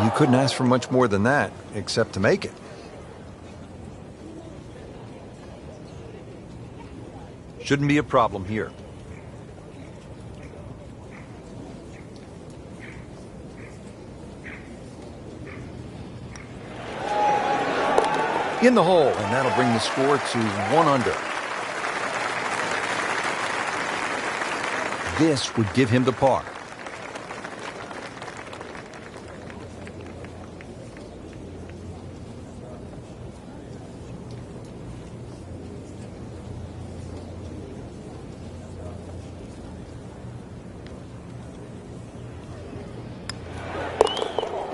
You couldn't ask for much more than that, except to make it. Shouldn't be a problem here. In the hole, and that'll bring the score to 1 under. This would give him the par.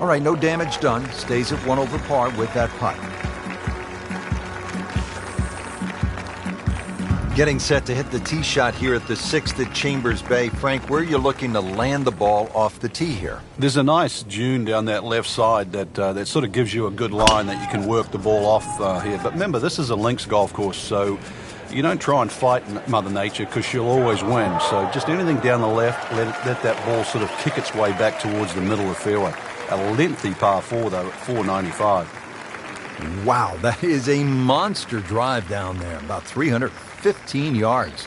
All right, no damage done. Stays at 1 over par with that putt. Getting set to hit the tee shot here at the 6th at Chambers Bay. Frank, where are you looking to land the ball off the tee here? There's a nice dune down that left side that sort of gives you a good line that you can work the ball off here. But remember, this is a links golf course, so you don't try and fight Mother Nature because she'll always win. So just anything down the left, let that ball sort of kick its way back towards the middle of the fairway. A lengthy par 4, though, at 495. Wow, that is a monster drive down there, about 315 yards.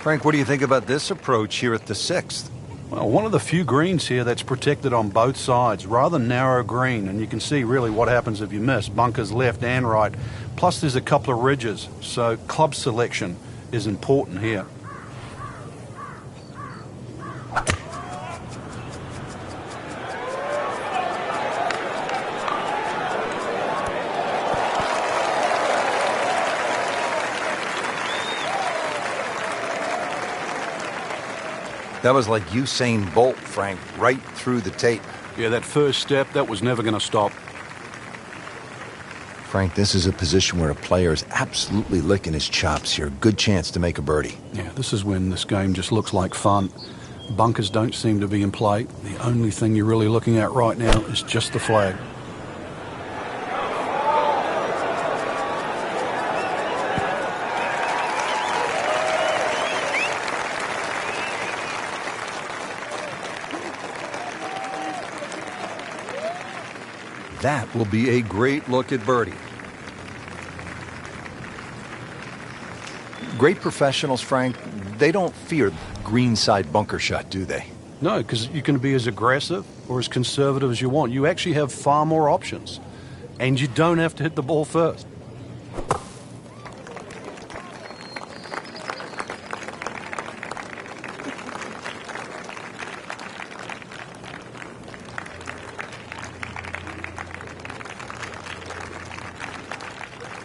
Frank, what do you think about this approach here at the 6th? Well, one of the few greens here that's protected on both sides. Rather narrow green, and you can see really what happens if you miss. Bunkers left and right. Plus there's a couple of ridges, so club selection is important here. That was like Usain Bolt, Frank, right through the tape. Yeah, that first step, that was never going to stop. Frank, this is a position where a player is absolutely licking his chops here. Good chance to make a birdie. Yeah, this is when this game just looks like fun. Bunkers don't seem to be in play. The only thing you're really looking at right now is just the flag. That will be a great look at birdie. Great professionals, Frank, they don't fear greenside bunker shot, do they? No, because you can be as aggressive or as conservative as you want. You actually have far more options. And you don't have to hit the ball first.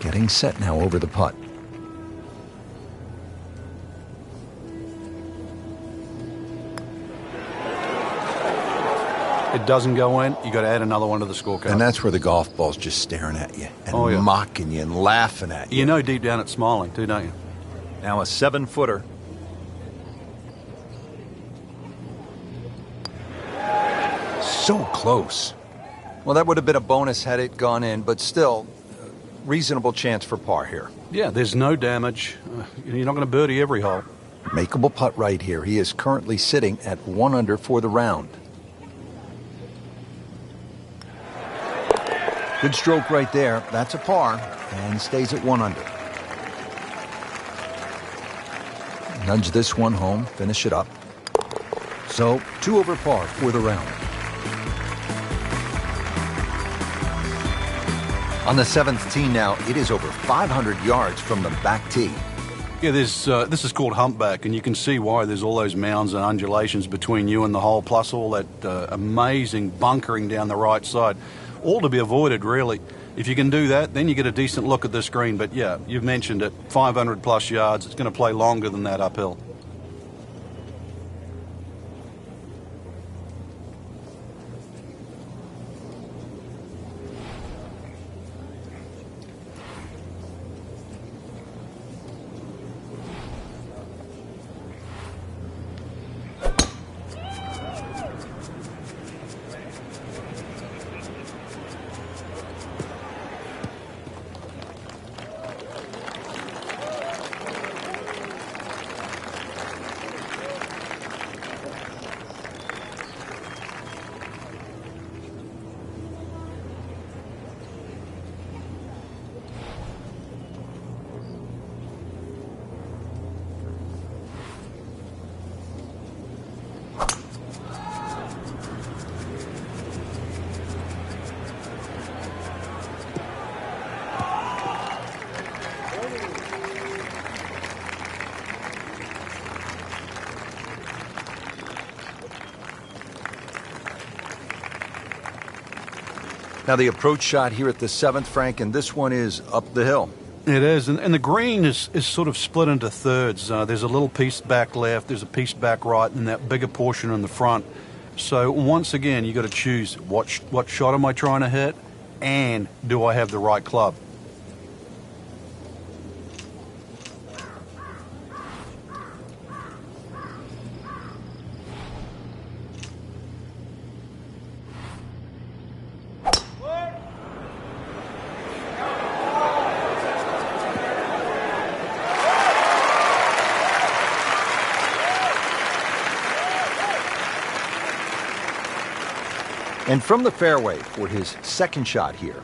Getting set now over the putt. It doesn't go in, you got to add another one to the scorecard. And that's where the golf ball's just staring at you and mocking you and laughing at you. You know deep down it's smiling too, don't you? Now a 7-footer. So close. Well, that would have been a bonus had it gone in, but still, reasonable chance for par here. Yeah, there's no damage. You're not going to birdie every hole. Makeable putt right here. He is currently sitting at 1 under for the round. Good stroke right there. That's a par, and stays at 1 under. Nudge this one home, finish it up. So, 2 over par for the round. On the 7th tee now, it is over 500 yards from the back tee. Yeah, this is called humpback, and you can see why there's all those mounds and undulations between you and the hole, plus all that amazing bunkering down the right side. All to be avoided, really. If you can do that, then you get a decent look at this green. But yeah, you've mentioned it, 500 plus yards. It's going to play longer than that uphill. Now the approach shot here at the 7th, Frank, and this one is up the hill. It is, and the green is sort of split into thirds. There's a little piece back left, there's a piece back right, and that bigger portion in the front. So once again, you got to choose what shot am I trying to hit, and do I have the right club? And from the fairway for his second shot here.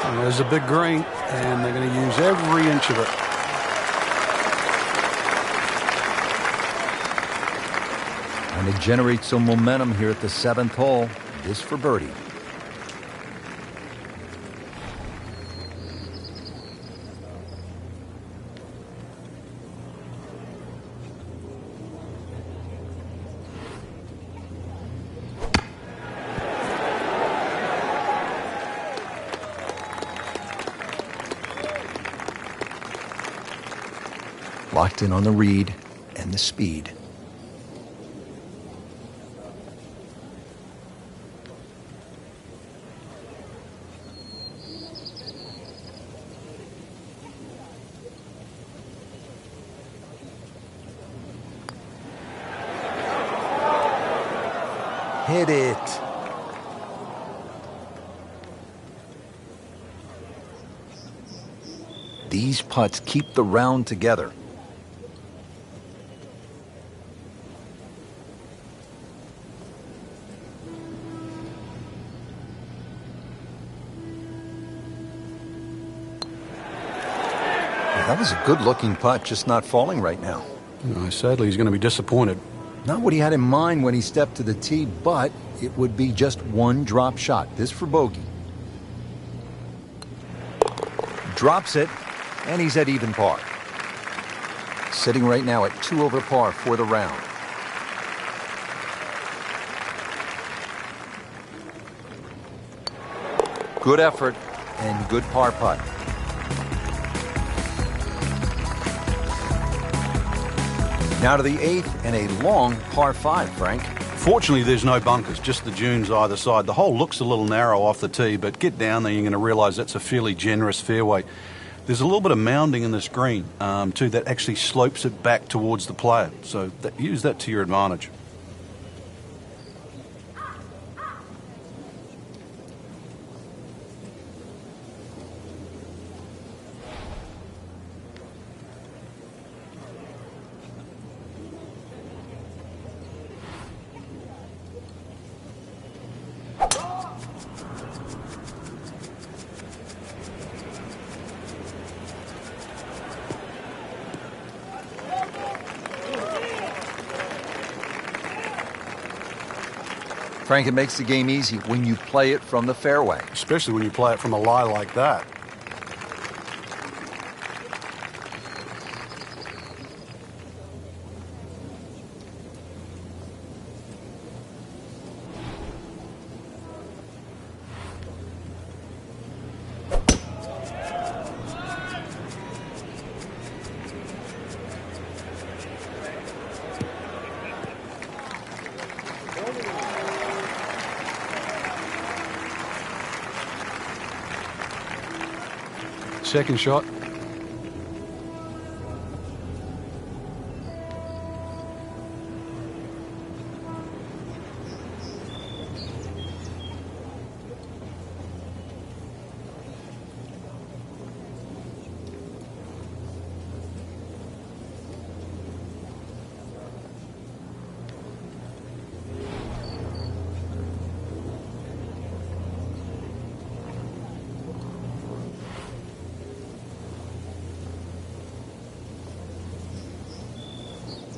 And there's a big green, and they're going to use every inch of it. And to generate some momentum here at the 7th hole. This for birdie. Locked in on the read and the speed. Hit it. These putts keep the round together. That was a good-looking putt, just not falling right now. Sadly, he's going to be disappointed. Not what he had in mind when he stepped to the tee, but it would be just one drop shot. This for bogey. Drops it, and he's at even par. Sitting right now at 2 over par for the round. Good effort and good par putt. Now to the 8th and a long par 5, Frank. Fortunately, there's no bunkers, just the dunes either side. The hole looks a little narrow off the tee, but get down there, you're going to realize that's a fairly generous fairway. There's a little bit of mounding in this green, too, that actually slopes it back towards the player. So use that to your advantage. Frank, it makes the game easy when you play it from the fairway. Especially when you play it from a lie like that. Second shot.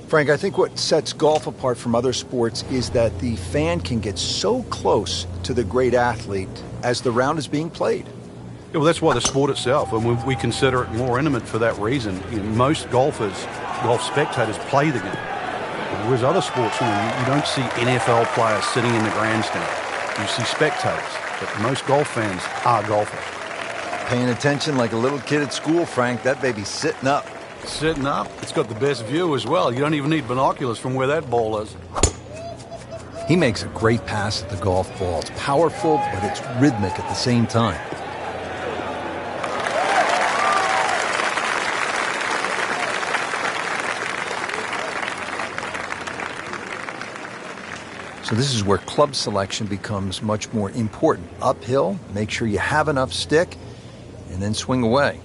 Frank, I think what sets golf apart from other sports is that the fan can get so close to the great athlete as the round is being played. Yeah, well, that's why the sport itself, and we consider it more intimate for that reason. You know, most golf spectators play the game. Whereas other sports, you don't see NFL players sitting in the grandstand. You see spectators, but most golf fans are golfers. Paying attention like a little kid at school, Frank. That baby's sitting up. Sitting up, it's got the best view as well. You don't even need binoculars from where that ball is. He makes a great pass at the golf ball. It's powerful, but it's rhythmic at the same time. So this is where club selection becomes much more important. Uphill, make sure you have enough stick, and then swing away.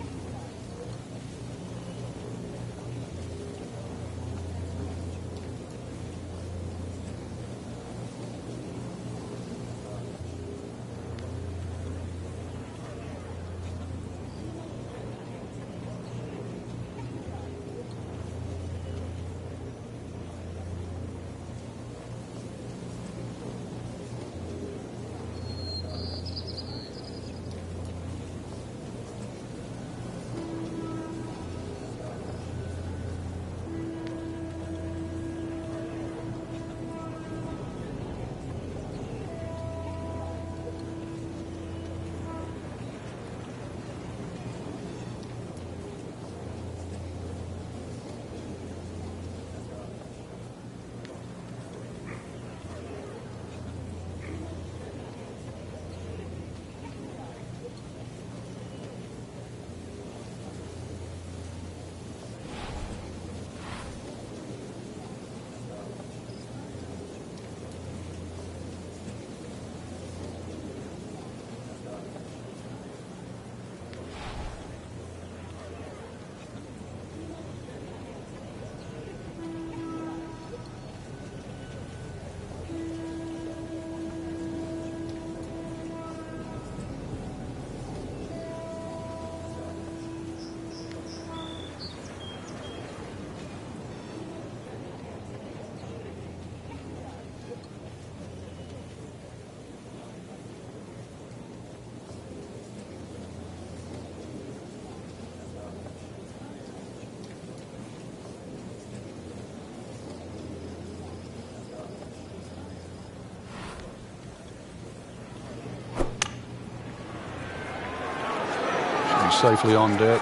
Safely on deck.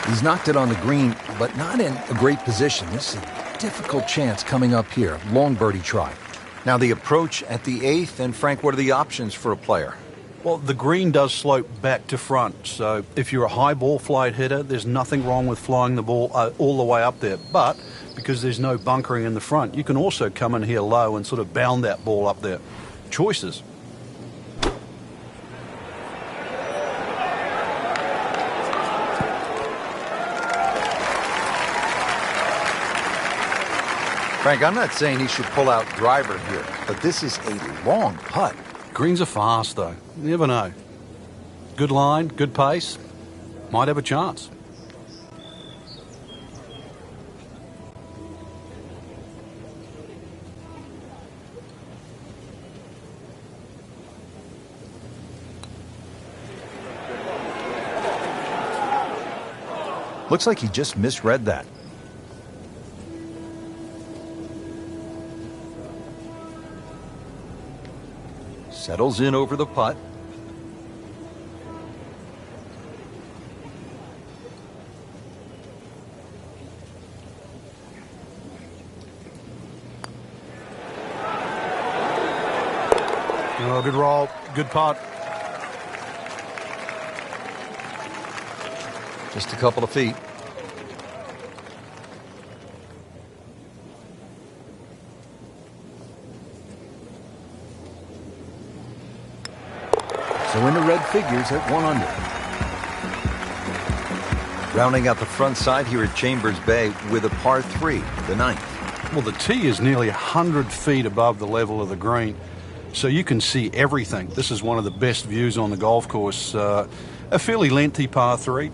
He's knocked it on the green, but not in a great position. This is a difficult chance coming up here. Long birdie try. Now the approach at the 8th, and Frank, what are the options for a player? Well, the green does slope back to front, so if you're a high ball flight hitter, there's nothing wrong with flying the ball all the way up there. But because there's no bunkering in the front, you can also come in here low and sort of bound that ball up there. Choices. Frank, I'm not saying he should pull out driver here, but this is a long putt. Greens are fast, though. You never know. Good line, good pace. Might have a chance. Looks like he just misread that. Settles in over the putt. Oh, good roll, good putt. Just a couple of feet. So into red figures at 1 under. Rounding out the front side here at Chambers Bay with a par 3, the 9th. Well, the tee is nearly 100 feet above the level of the green, so you can see everything. This is one of the best views on the golf course. A fairly lengthy par 3.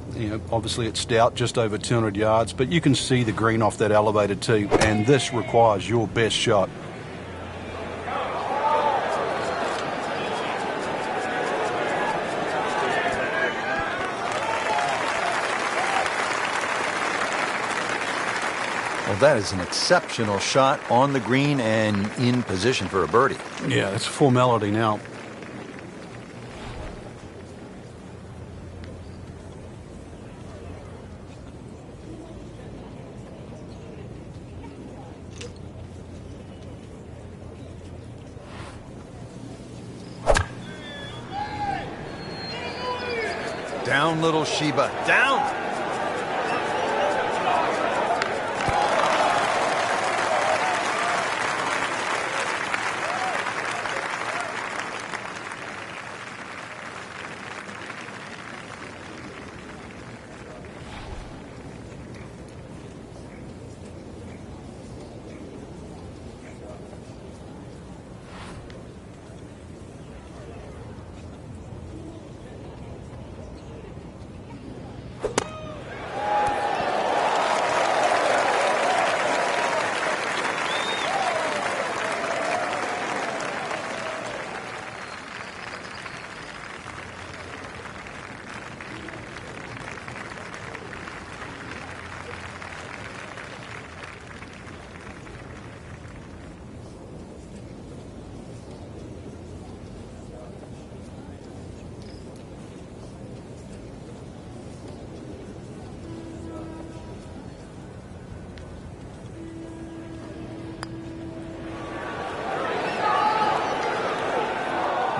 Obviously it's stout, just over 200 yards, but you can see the green off that elevated tee, and this requires your best shot. Well, that is an exceptional shot on the green and in position for a birdie. Yeah, it's a formality now. Down, little Sheba, down!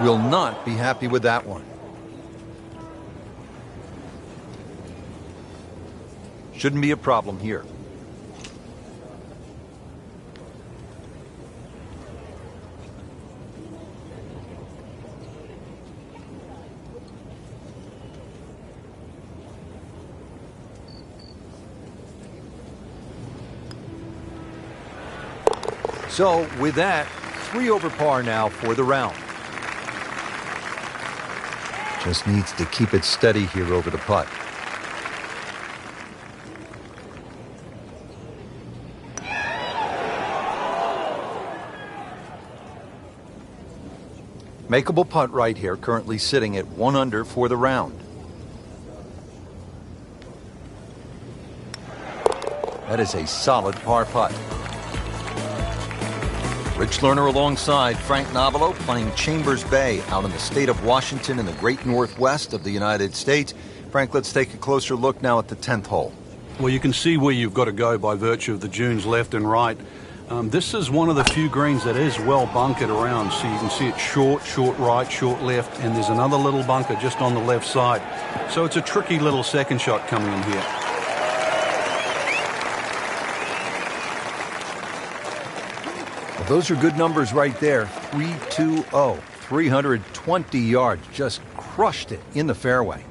Will not be happy with that one. Shouldn't be a problem here. So with that, 3 over par now for the round. Just needs to keep it steady here over the putt. Makeable putt right here, currently sitting at 1 under for the round. That is a solid par putt. Rich Lerner alongside Frank Nobilo, playing Chambers Bay out in the state of Washington in the great northwest of the United States. Frank, let's take a closer look now at the 10th hole. Well, you can see where you've got to go by virtue of the dunes left and right. This is one of the few greens that is well bunkered around, so you can see it short, short right, short left, and there's another little bunker just on the left side. So it's a tricky little second shot coming in here. Well, those are good numbers right there. 320, 320 yards, just crushed it in the fairway.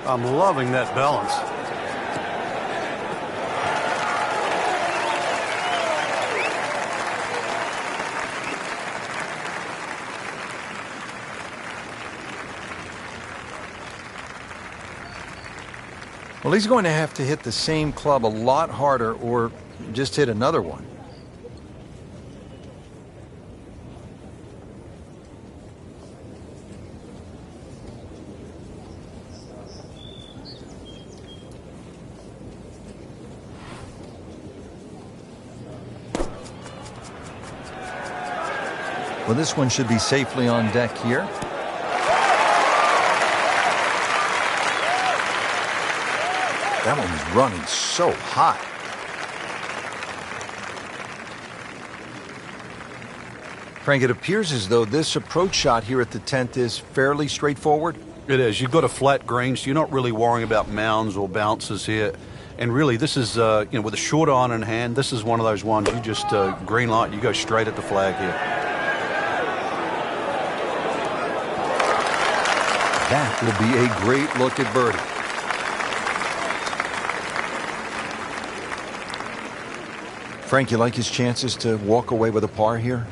I'm loving that balance. Well, he's going to have to hit the same club a lot harder or just hit another one. Well, this one should be safely on deck here. That one was running so high. Frank, it appears as though this approach shot here at the 10th is fairly straightforward. It is. You've got a flat green, so you're not really worrying about mounds or bounces here. And really, this is, with a short iron in hand, this is one of those ones you just green light, you go straight at the flag here. That will be a great look at birdie. Frank, you like his chances to walk away with a par here?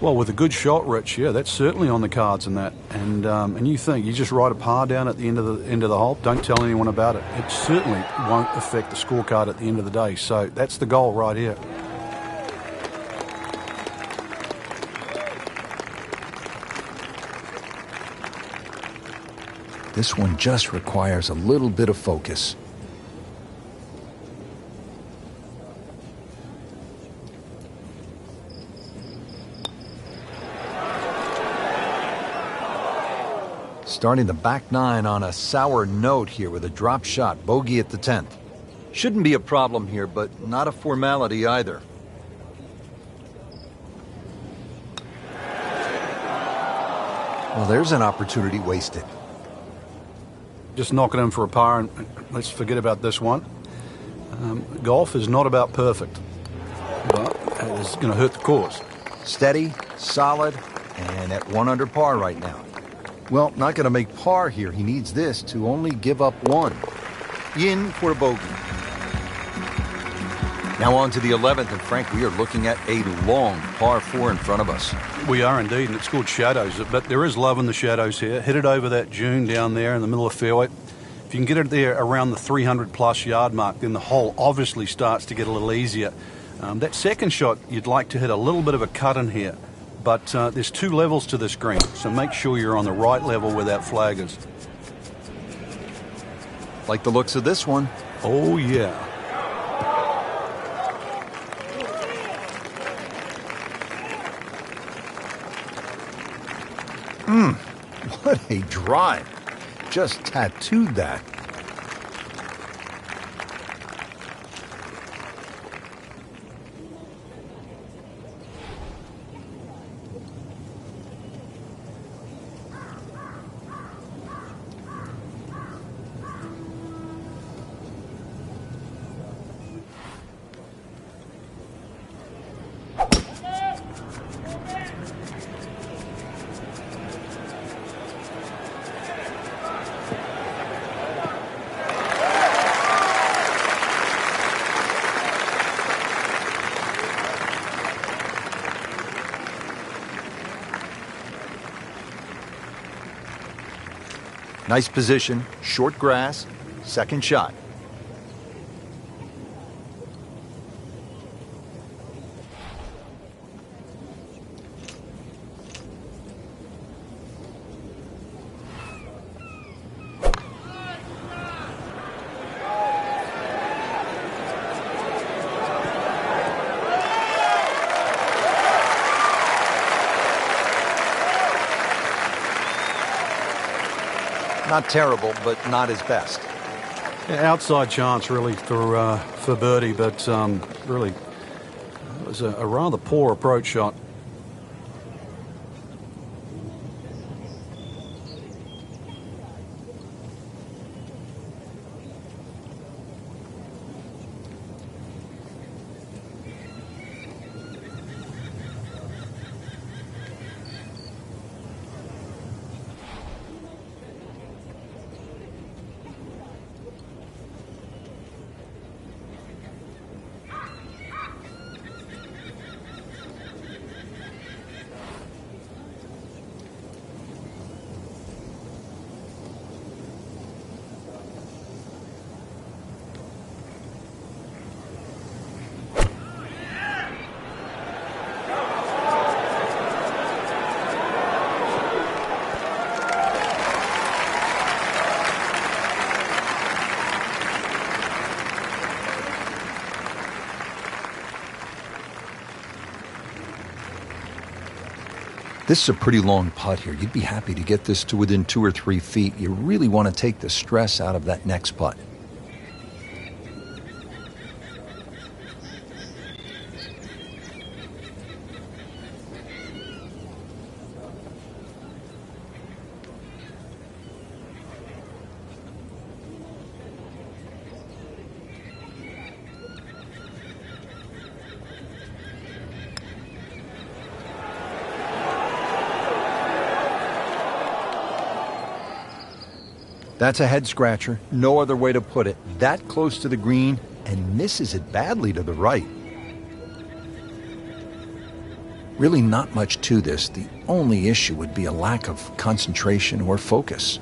Well, with a good shot, Rich, yeah, that's certainly on the cards in that. And you think you just write a par down at the end of the hole, don't tell anyone about it. It certainly won't affect the scorecard at the end of the day. So that's the goal right here. This one just requires a little bit of focus. Starting the back nine on a sour note here with a drop shot, bogey at the 10th. Shouldn't be a problem here, but not a formality either. Well, there's an opportunity wasted. Just knocking in for a par, and let's forget about this one. Golf is not about perfect, but it is going to hurt the course. Steady, solid, and at 1 under par right now. Well, not going to make par here. He needs this to only give up 1. In for a bogey. Now on to the 11th, and Frank, we are looking at a long par 4 in front of us. We are indeed, and it's called shadows, but there is love in the shadows here. Hit it over that dune down there in the middle of the fairway. If you can get it there around the 300-plus yard mark, then the hole obviously starts to get a little easier. That second shot, you'd like to hit a little bit of a cut in here, but there's 2 levels to this green, so make sure you're on the right level where that flag is. Like the looks of this one. Oh, yeah. What a drive. Just tattooed that. Nice position, short grass, second shot. Not terrible, but not his best. Yeah, outside chance, really, for birdie, but really, it was a rather poor approach shot. This is a pretty long putt here. You'd be happy to get this to within 2 or 3 feet. You really want to take the stress out of that next putt. That's a head scratcher. No other way to put it. That close to the green and misses it badly to the right. Really not much to this. The only issue would be a lack of concentration or focus.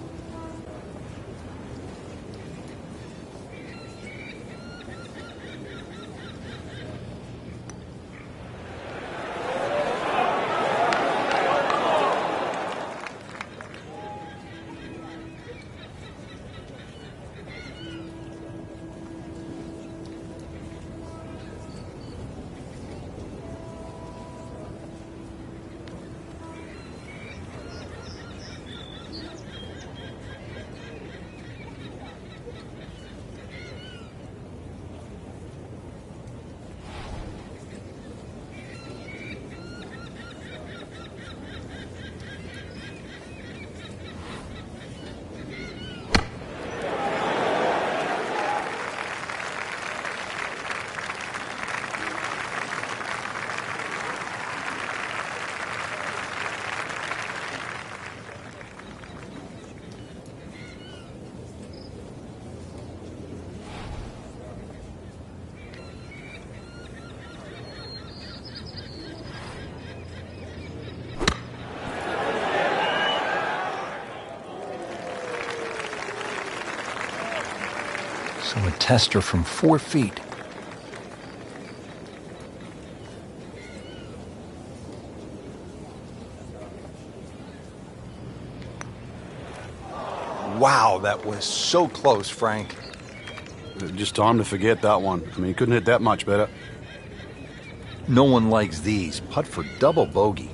So a tester from 4 feet. Wow, that was so close, Frank. Just time to forget that one. I mean, you couldn't hit that much better. No one likes these. Putt for double bogey.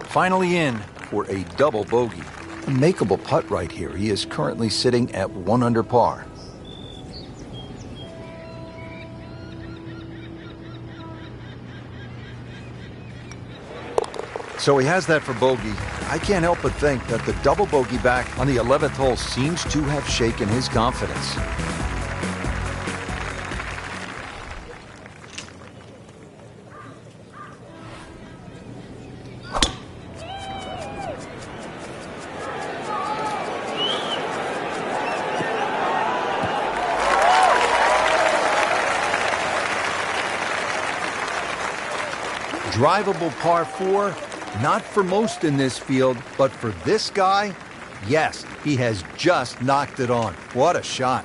Finally in for a double bogey. A makeable putt right here. He is currently sitting at 1 under par. So he has that for bogey. I can't help but think that the double bogey back on the 11th hole seems to have shaken his confidence. Drivable par 4, not for most in this field, but for this guy, yes, he has just knocked it on. What a shot.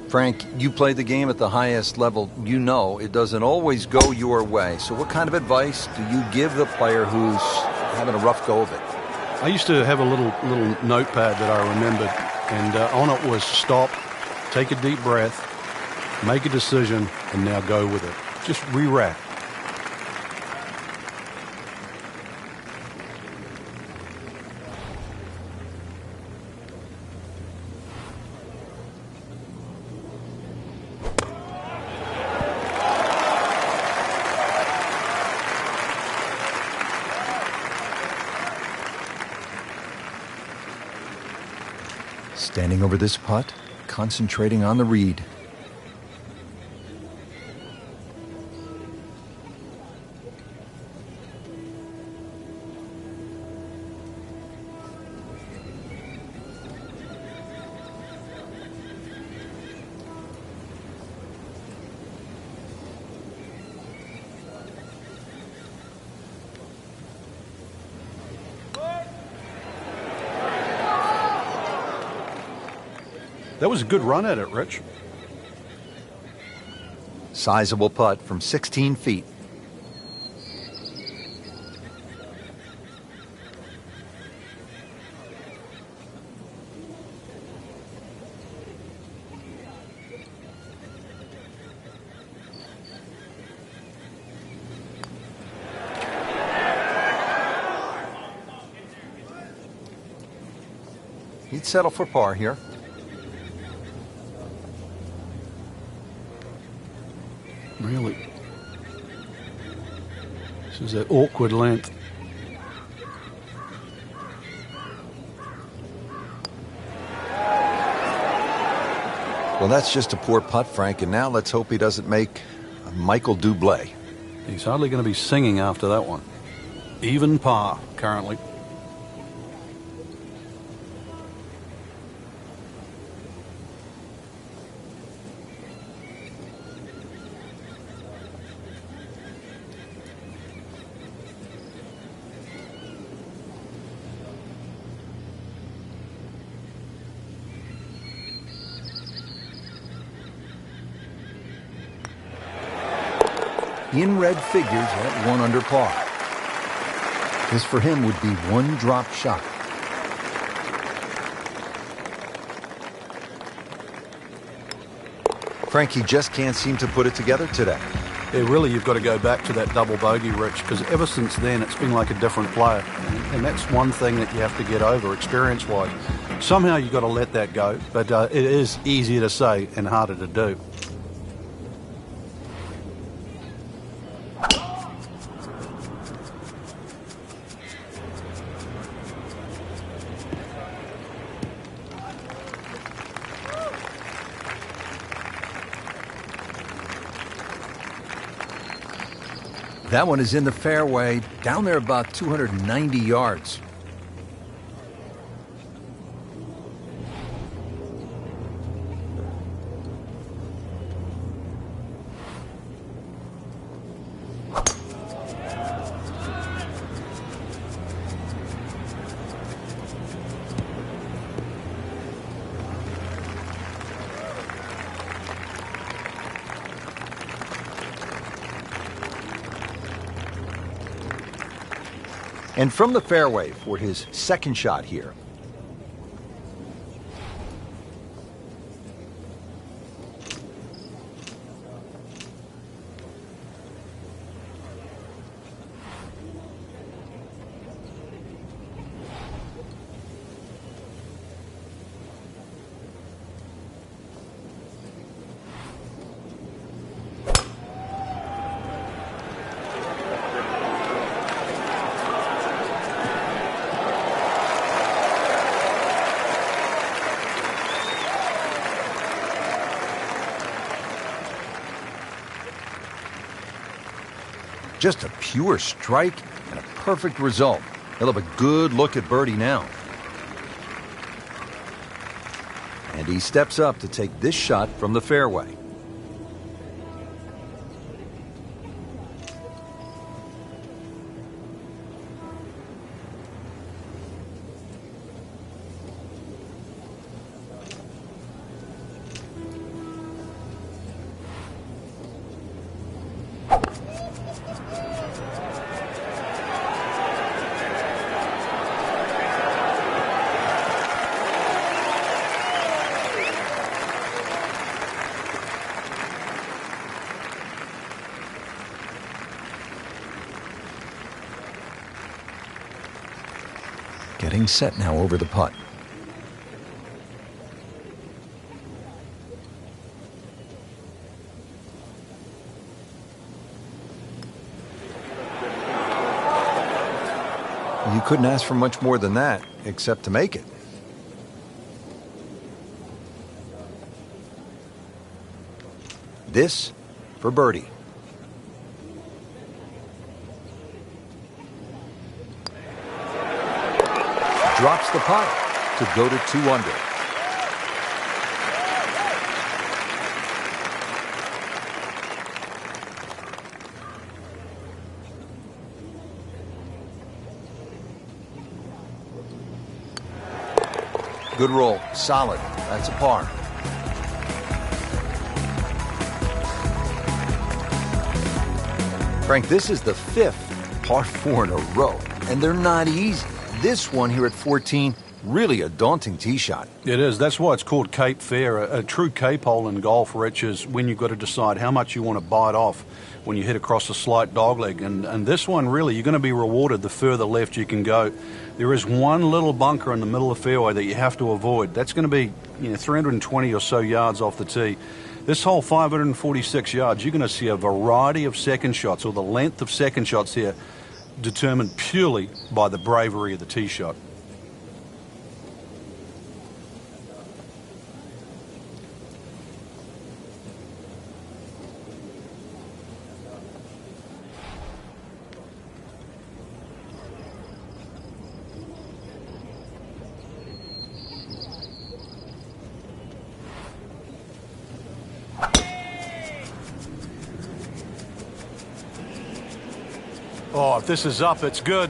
Frank, you play the game at the highest level. You know it doesn't always go your way. So what kind of advice do you give the player who's having a rough go of it? I used to have a little notepad that I remembered, and on it was stop, take a deep breath, make a decision, and now go with it. Just re-rack. Standing over this putt, concentrating on the read. That was a good run at it, Rich. Sizable putt from 16 feet. He'd settle for par here. Really. This is that awkward length. Well, that's just a poor putt, Frank, and now let's hope he doesn't make a Michael Bublé. He's hardly going to be singing after that one. Even par, currently. In red figures at 1 under par. This for him would be one drop shot. Frank, he just can't seem to put it together today. Yeah, really, you've got to go back to that double bogey, Rich, because ever since then it's been like a different player. And that's one thing that you have to get over, experience-wise. Somehow you've got to let that go, but it is easier to say and harder to do. That one is in the fairway, down there about 290 yards. And from the fairway for his second shot here. Just a pure strike and a perfect result. He'll have a good look at birdie now. And he steps up to take this shot from the fairway. Getting set now over the putt. You couldn't ask for much more than that, except to make it. This for birdie. Drops the putt to go to 2 under. Good roll. Solid. That's a par. Frank, this is the 5th par 4 in a row, and they're not easy. This one here at 14, really a daunting tee shot. It is. That's why it's called Cape Fair. A true Cape hole in golf, Rich, is when you've got to decide how much you want to bite off when you hit across a slight dogleg. And this one, really, you're going to be rewarded the further left you can go. There is one little bunker in the middle of the fairway that you have to avoid. That's going to be 320 or so yards off the tee. This hole, 546 yards, you're going to see a variety of second shots, or the length of second shots here, determined purely by the bravery of the tee shot. Oh, if this is up, it's good.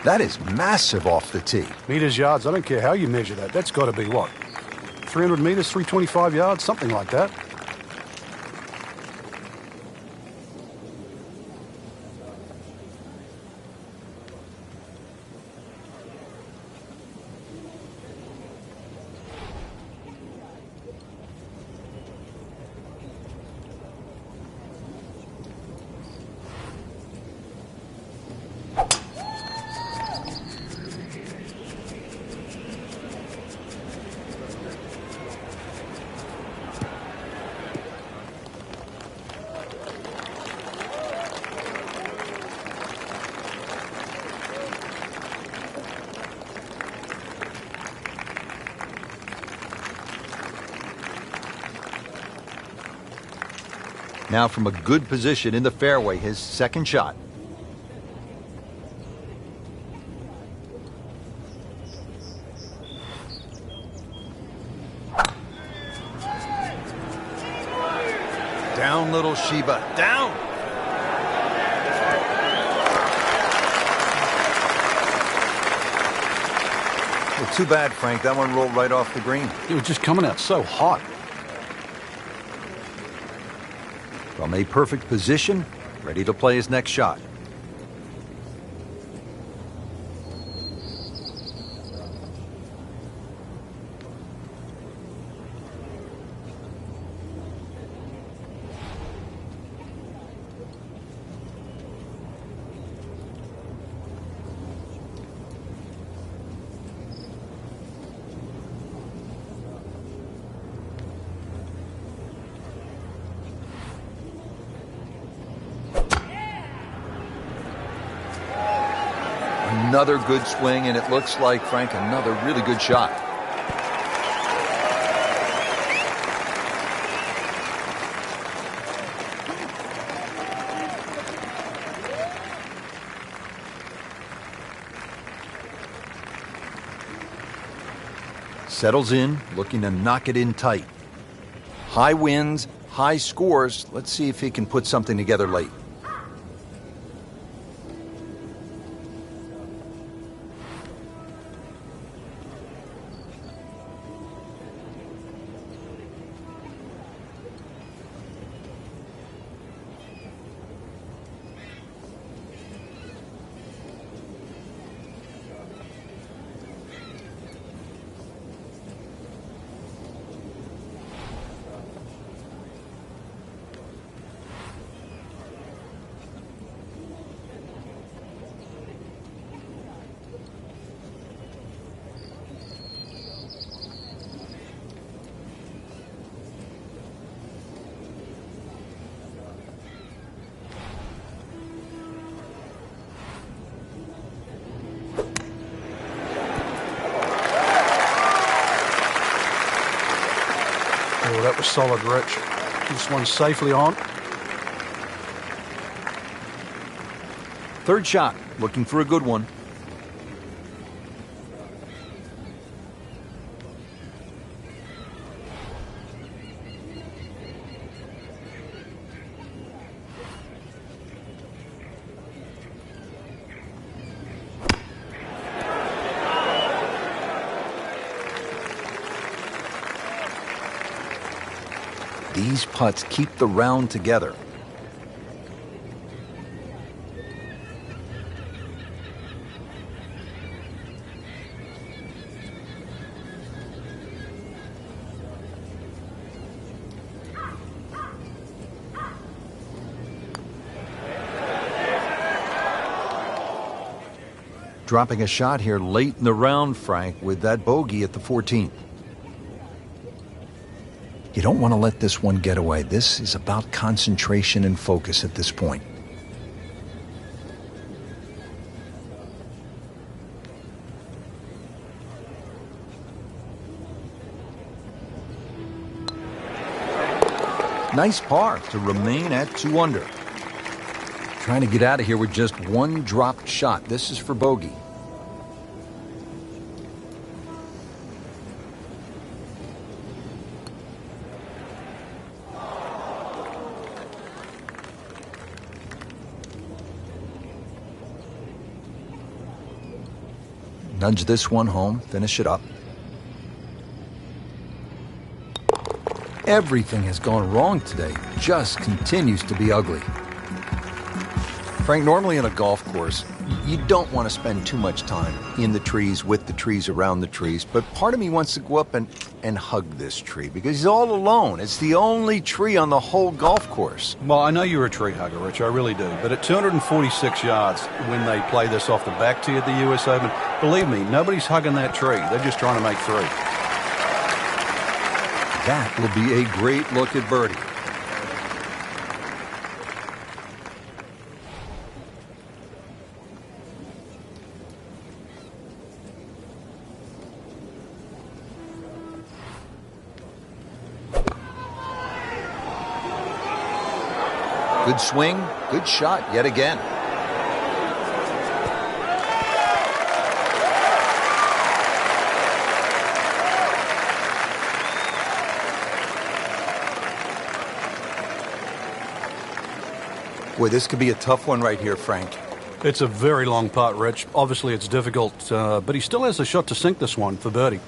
That is massive off the tee. Meters, yards, I don't care how you measure that. That's got to be what? 300 meters, 325 yards, something like that. Now from a good position in the fairway, his second shot. Down, little Sheba. Down! Well, too bad, Frank. That one rolled right off the green. It was just coming out so hot. From a perfect position, ready to play his next shot. Another good swing, and it looks like, Frank, another really good shot. Settles in, looking to knock it in tight. High winds, high scores. Let's see if he can put something together late. that was solid, Rich. This one's safely on. Third shot, looking for a good one. These putts keep the round together. Dropping a shot here late in the round, Frank, with that bogey at the 14th. You don't want to let this one get away. This is about concentration and focus at this point. Nice par to remain at 2 under. Trying to get out of here with just one dropped shot. This is for bogey. Nudge this one home, finish it up. Everything has gone wrong today. Just continues to be ugly. Frank, normally on a golf course, you don't want to spend too much time in the trees, with the trees, around the trees, but part of me wants to go up and hug this tree because he's all alone. It's the only tree on the whole golf course. Well, I know you're a tree hugger, Rich, I really do. But at 246 yards, when they play this off the back tee at the US Open, believe me, nobody's hugging that tree. They're just trying to make 3. That will be a great look at birdie. Good swing, good shot yet again. Boy, this could be a tough one right here, Frank. It's a very long putt, Rich. Obviously, it's difficult, but he still has a shot to sink this one for birdie.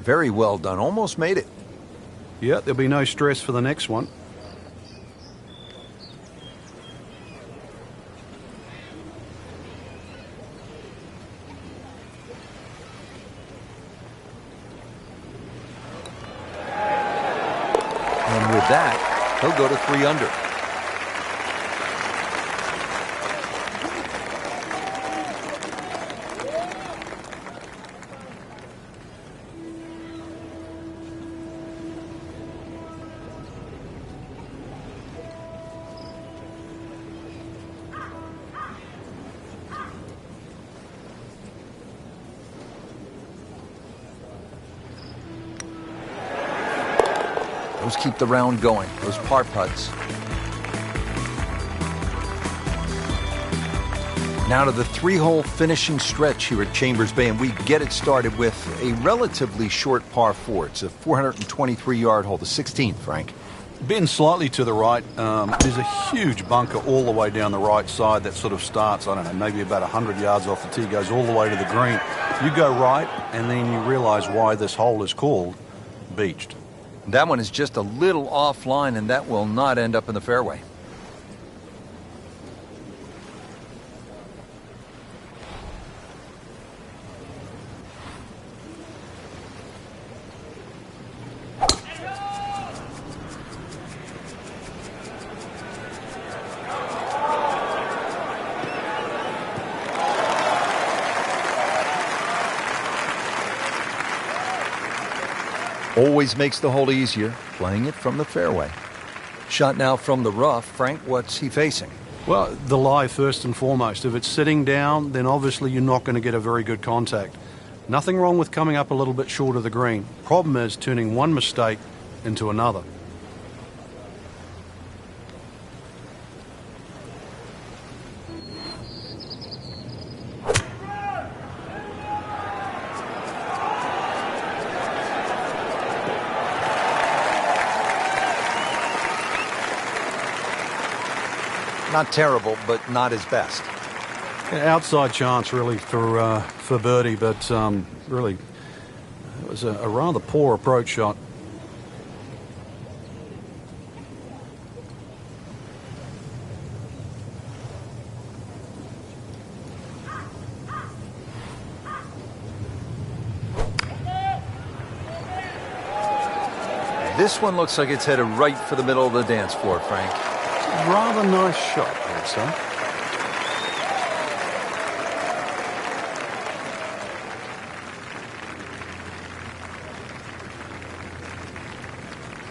Very well done. Almost made it. Yeah, there'll be no stress for the next one. And with that, he'll go to 3 under. Those keep the round going, those par putts. Now to the 3-hole finishing stretch here at Chambers Bay, and we get it started with a relatively short par 4. It's a 423-yard hole, the 16th, Frank. Being slightly to the right, there's a huge bunker all the way down the right side that sort of starts, I don't know, maybe about 100 yards off the tee, goes all the way to the green. You go right, and then you realize why this hole is called beached. That one is just a little offline, and that will not end up in the fairway. Always makes the hole easier, playing it from the fairway. Shot now from the rough. Frank, what's he facing? Well, the lie first and foremost. If it's sitting down, then obviously you're not going to get a very good contact. Nothing wrong with coming up a little bit short of the green. Problem is turning one mistake into another. Not terrible, but not his best. Outside chance, really, for birdie, but really, it was a rather poor approach shot. This one looks like it's headed right for the middle of the dance floor, Frank. Rather nice shot, I'd say.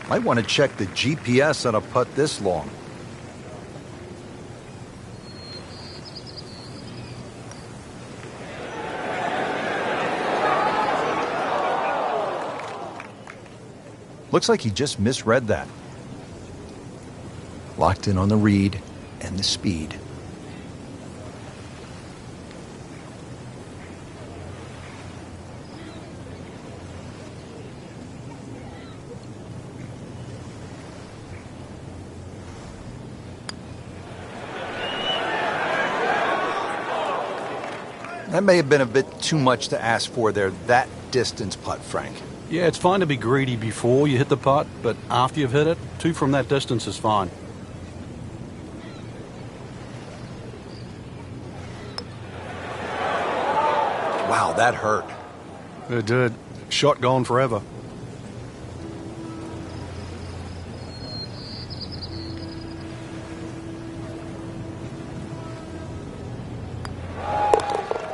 Might want to check the GPS on a putt this long. Looks like he just misread that. Locked in on the read and the speed. That may have been a bit too much to ask for there, that distance putt, Frank. Yeah, it's fine to be greedy before you hit the putt, but after you've hit it, 2 from that distance is fine. Wow, that hurt. It did. Shot gone forever.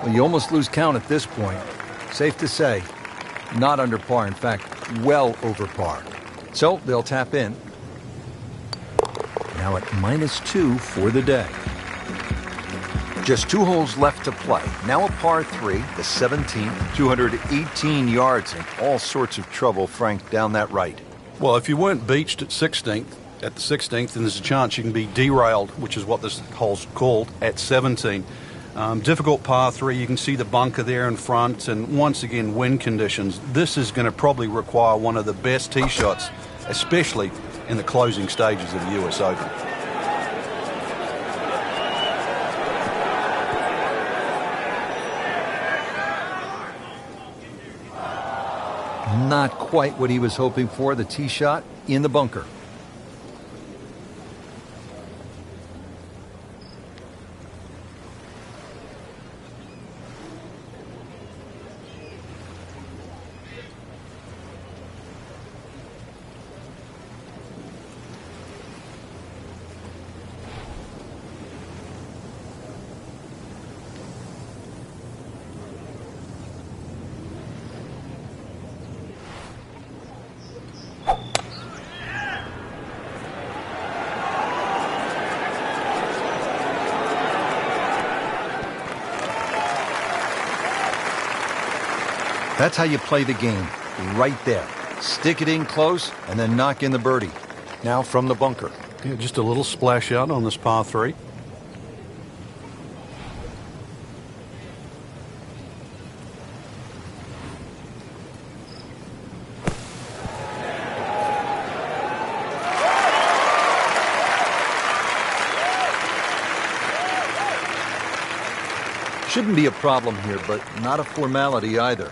Well, you almost lose count at this point. Safe to say, not under par. In fact, well over par. So they'll tap in. Now at -2 for the day. Just 2 holes left to play. Now a par 3, the 17th, 218 yards, and all sorts of trouble, Frank, down that right. Well, if you weren't beached at the 16th, then there's a chance you can be derailed, which is what this hole's called, at 17. Difficult par 3. You can see the bunker there in front, and once again, wind conditions. This is going to probably require one of the best tee shots, especially in the closing stages of the US Open. Not quite what he was hoping for, the tee shot in the bunker. That's how you play the game, right there. Stick it in close and then knock in the birdie. Now from the bunker. Yeah, just a little splash out on this par 3. Shouldn't be a problem here, but not a formality either.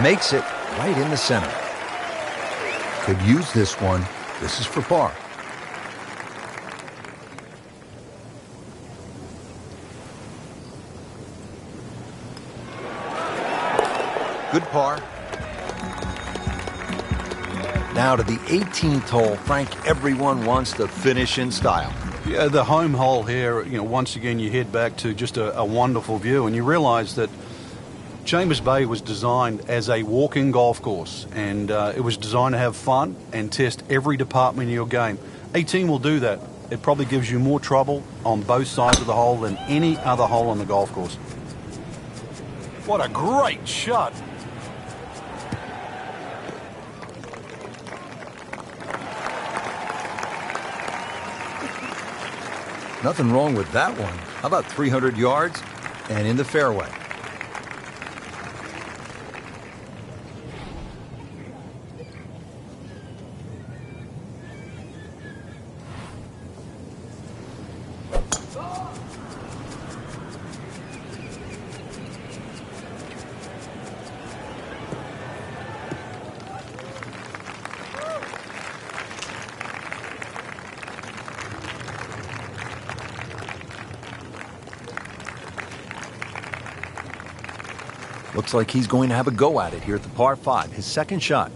Makes it right in the center. Could use this one. This is for par. Good par. Now to the 18th hole. Frank, everyone wants to finish in style. Yeah, the home hole here, once again you head back to just a wonderful view, and you realise that Chambers Bay was designed as a walk-in golf course, and it was designed to have fun and test every department of your game. 18 will do that. It probably gives you more trouble on both sides of the hole than any other hole on the golf course. What a great shot. Nothing wrong with that one. How about 300 yards and in the fairway? Looks like he's going to have a go at it here at the par 5, his second shot.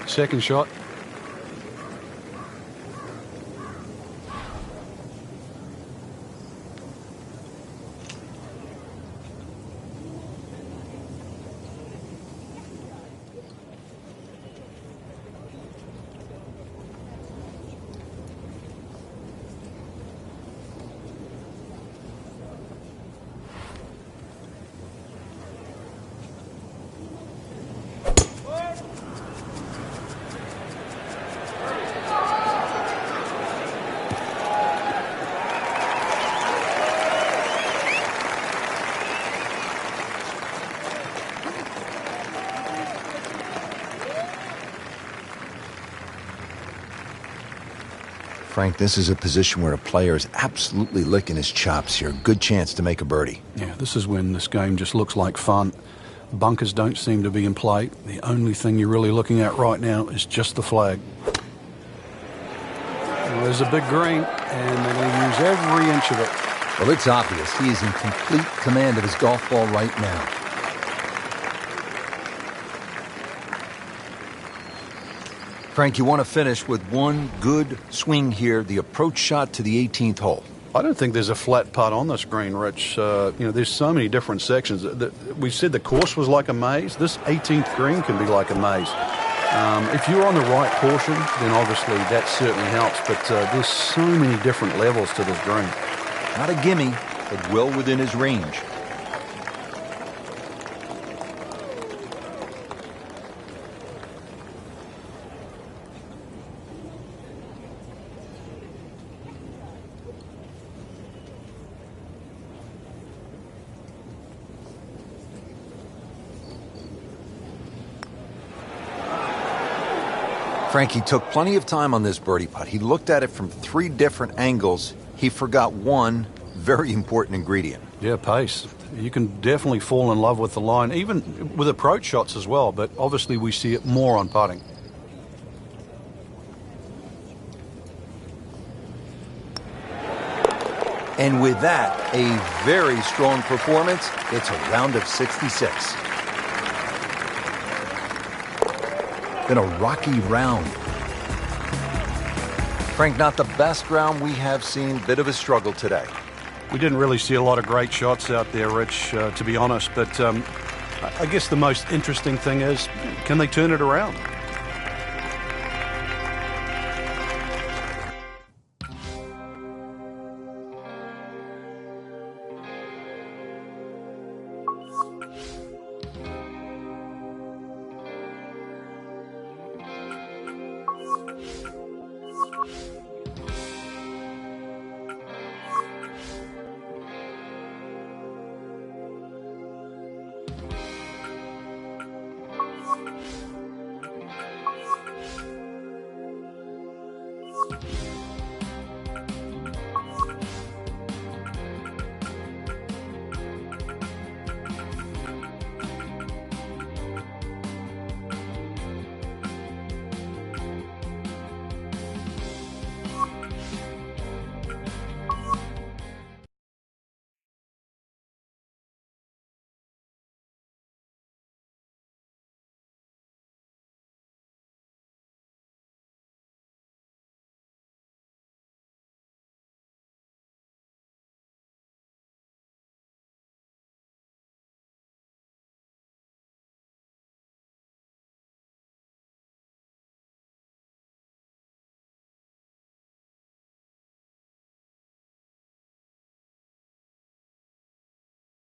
Second shot. Frank, this is a position where a player is absolutely licking his chops here. Good chance to make a birdie. Yeah, this is when this game just looks like fun. Bunkers don't seem to be in play. The only thing you're really looking at right now is just the flag. Well, there's a big green, and they're going to use every inch of it. Well, it's obvious he is in complete command of his golf ball right now. Frank, you want to finish with one good swing here, the approach shot to the 18th hole. I don't think there's a flat putt on this green, Rich. There's so many different sections. We said the course was like a maze. This 18th green can be like a maze. If you're on the right portion, then obviously that certainly helps. But there's so many different levels to this green. Not a gimme, but well within his range. Frankie took plenty of time on this birdie putt. He looked at it from 3 different angles. He forgot one very important ingredient. Yeah, pace. You can definitely fall in love with the line, even with approach shots as well, but obviously we see it more on putting. And with that, a very strong performance. It's a round of 66. Been a rocky round. Frank, not the best round we have seen. Bit of a struggle today. We didn't really see a lot of great shots out there, Rich, to be honest. But I guess the most interesting thing is, can they turn it around?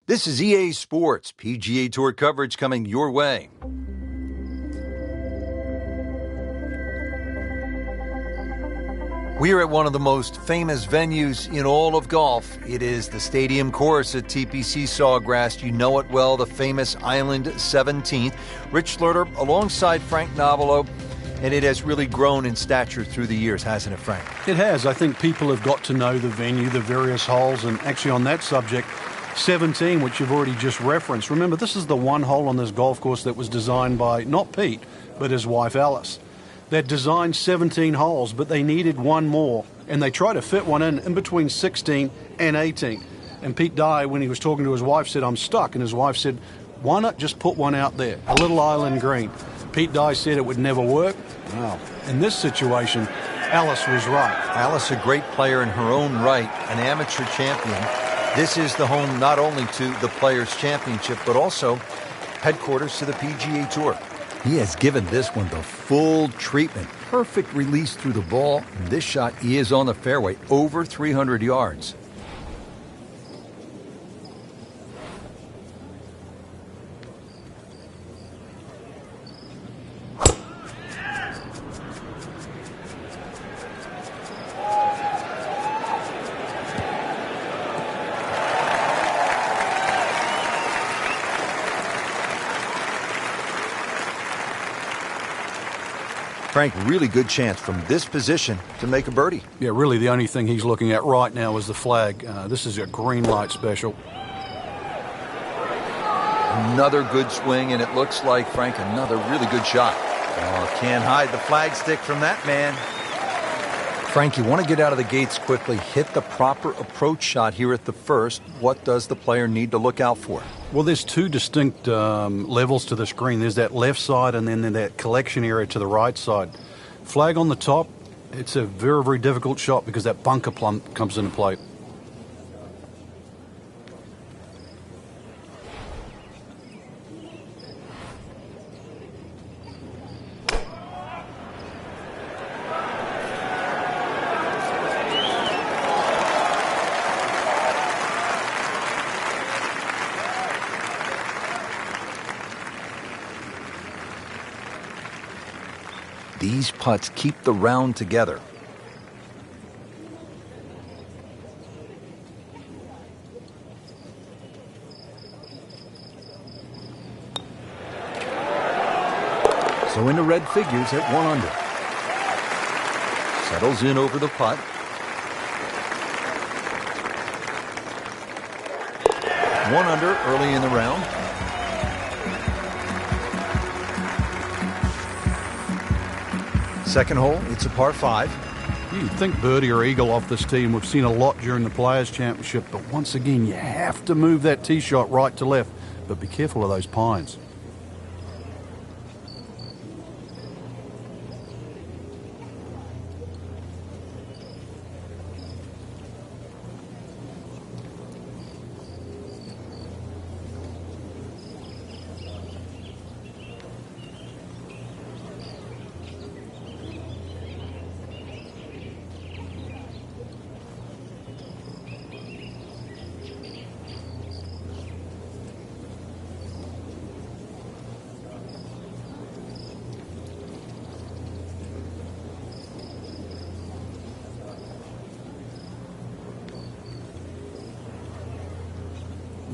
This is EA Sports, PGA Tour coverage coming your way. We are at one of the most famous venues in all of golf. It is the stadium course at TPC Sawgrass. You know it well, the famous Island 17th. Rich Schlerter alongside Frank Navalo, and it has really grown in stature through the years, hasn't it, Frank? It has. I think people have got to know the venue, the various holes, and actually on that subject, 17, which you've already just referenced. Remember, this is the one hole on this golf course that was designed by not Pete, but his wife Alice. They'd designed 17 holes, but they needed one more, and they tried to fit one in between 16 and 18. And Pete Dye, when he was talking to his wife, said, "I'm stuck." And his wife said, "Why not just put one out there, a little island green?" Pete Dye said it would never work. Well, in this situation, Alice was right. Alice, a great player in her own right, an amateur champion. This is the home not only to the Players' Championship, but also headquarters to the PGA Tour. He has given this one the full treatment. Perfect release through the ball. And this shot is on the fairway, over 300 yards. Frank, really good chance from this position to make a birdie. Yeah, really the only thing he's looking at right now is the flag. This is a green light special. Another good swing, and it looks like, Frank, another really good shot. Oh, can't hide the flag stick from that man. Frank, you want to get out of the gates quickly, hit the proper approach shot here at the first. What does the player need to look out for? Well, there's two distinct levels to this green. There's that left side and then that collection area to the right side. Flag on the top, it's a very, very difficult shot because that bunker plump comes into play. These putts keep the round together. So into red figures at 1 under. Settles in over the putt. One under early in the round. Second hole, it's a par 5. You'd think birdie or eagle off this tee, and we've seen a lot during the Players' Championship, but once again, you have to move that tee shot right to left, but be careful of those pines.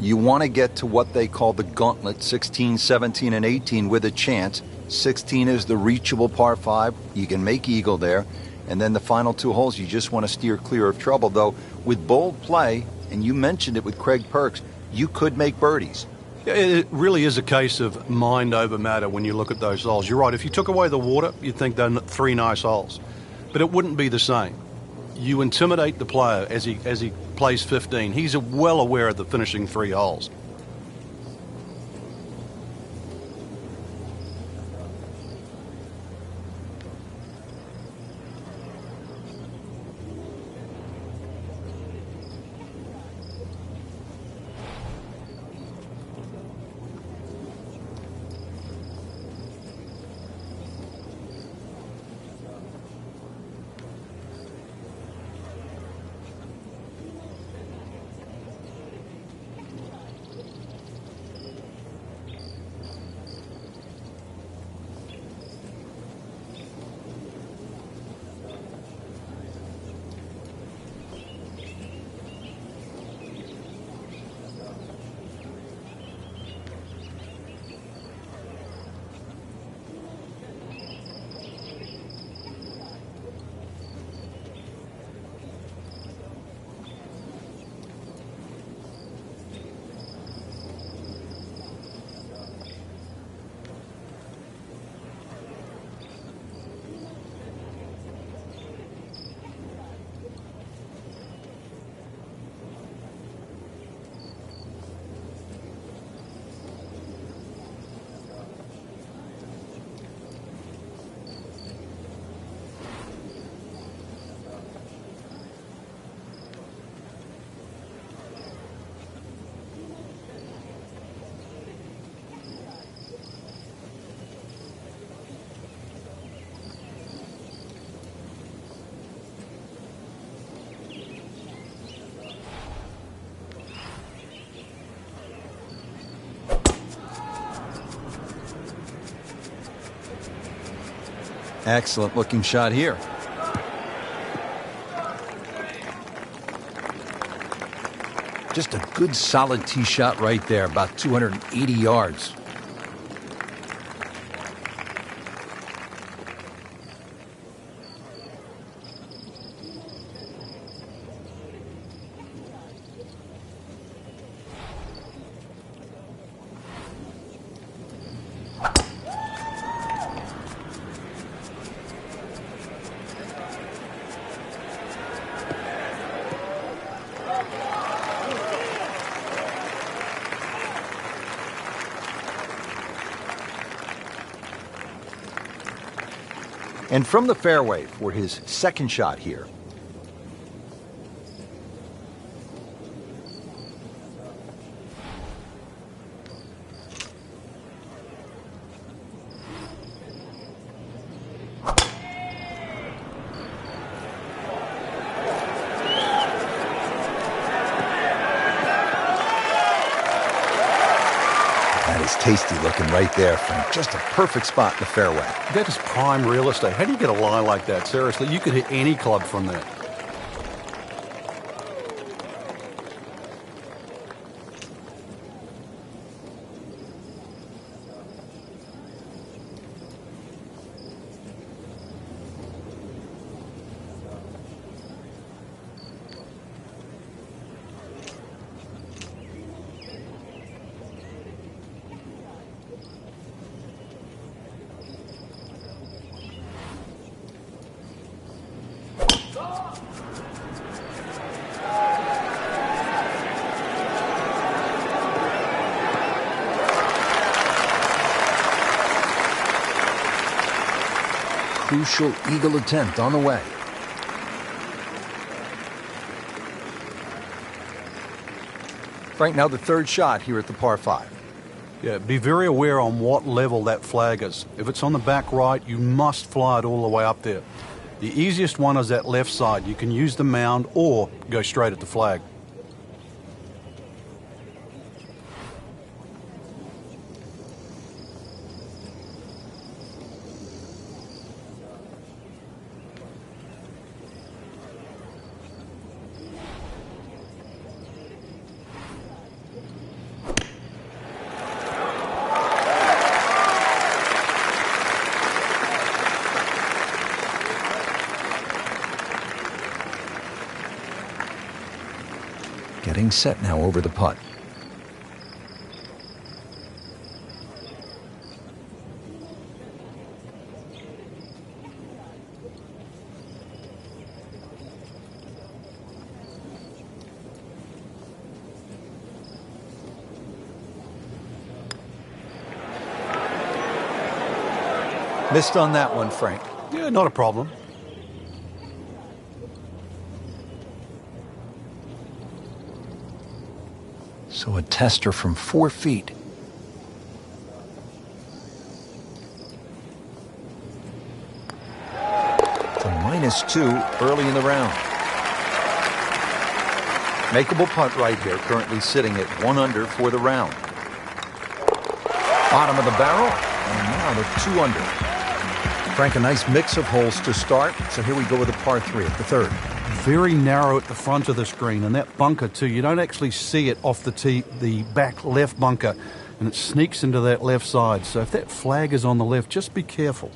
You want to get to what they call the gauntlet, 16, 17, and 18 with a chance. 16 is the reachable par 5. You can make eagle there. And then the final 2 holes, you just want to steer clear of trouble. Though, with bold play, and you mentioned it with Craig Perks, you could make birdies. It really is a case of mind over matter when you look at those holes. You're right. If you took away the water, you'd think they're 3 nice holes. But it wouldn't be the same. You intimidate the player as he plays 15. He's well aware of the finishing 3 holes. Excellent looking shot here. Just a good solid tee shot right there, about 280 yards. And from the fairway for his second shot here. That is tasty looking right there from just a perfect spot in the fairway. That is prime real estate. How do you get a lie like that? Seriously, you could hit any club from that. Crucial eagle attempt on the way. Frank, now the third shot here at the par 5. Yeah, be very aware on what level that flag is. If it's on the back right, you must fly it all the way up there. The easiest one is that left side. You can use the mound or go straight at the flag. Getting set now over the putt. Missed on that one, Frank. Yeah, not a problem. So a tester from 4 feet. It's a -2 early in the round. Makeable putt right here, currently sitting at 1 under for the round. Bottom of the barrel, and now the 2 under. Frank, a nice mix of holes to start. So here we go with a par 3 at the third. Very narrow at the front of this green, and that bunker too, you don't actually see it off the tee, the back left bunker, and it sneaks into that left side. So if that flag is on the left, just be careful.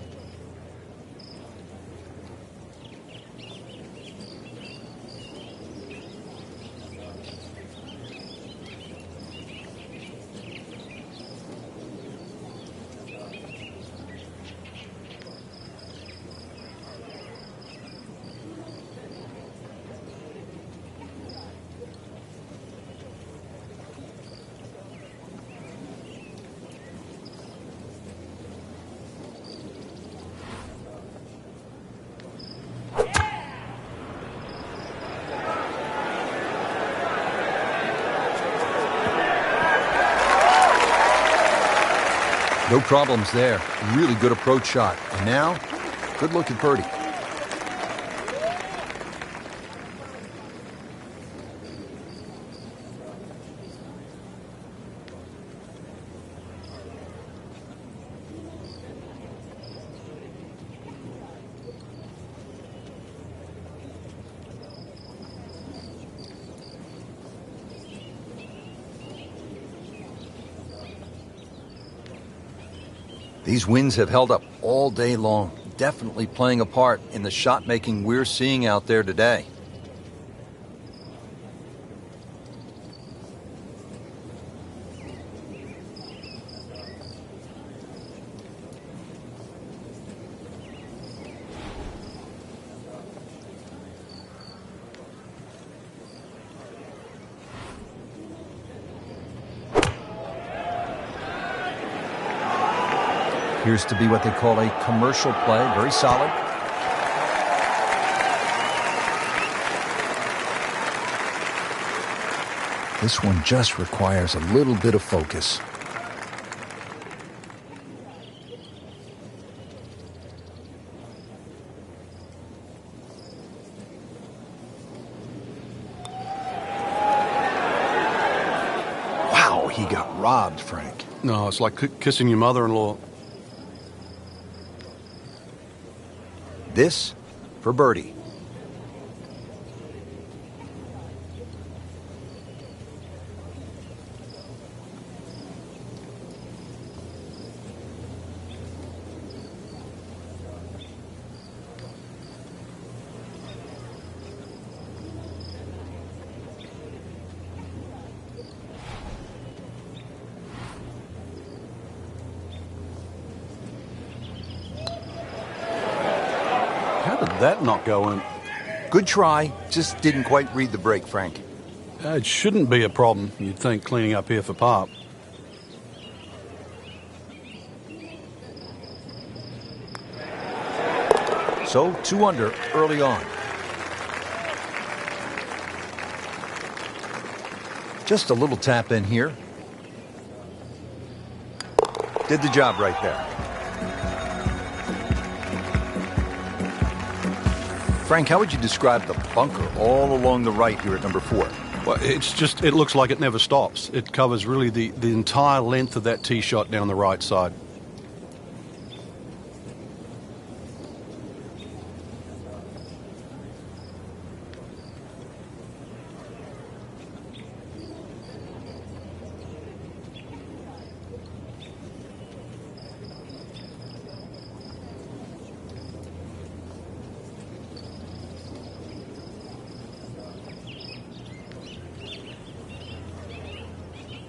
No problems there. Really good approach shot. And now, good look at birdie. These winds have held up all day long, definitely playing a part in the shot-making we're seeing out there today. Appears to be what they call a commercial play. Very solid. This one just requires a little bit of focus. Wow, he got robbed, Frank. No, it's like kissing your mother-in-law. This for birdie. How did that not go in? Good try, just didn't quite read the break, Frank. It shouldn't be a problem, you'd think, cleaning up here for par. So 2 under early on. Just a little tap in here. Did the job right there. Frank, how would you describe the bunker all along the right here at number 4? Well, it looks like it never stops. It covers really the entire length of that tee shot down the right side.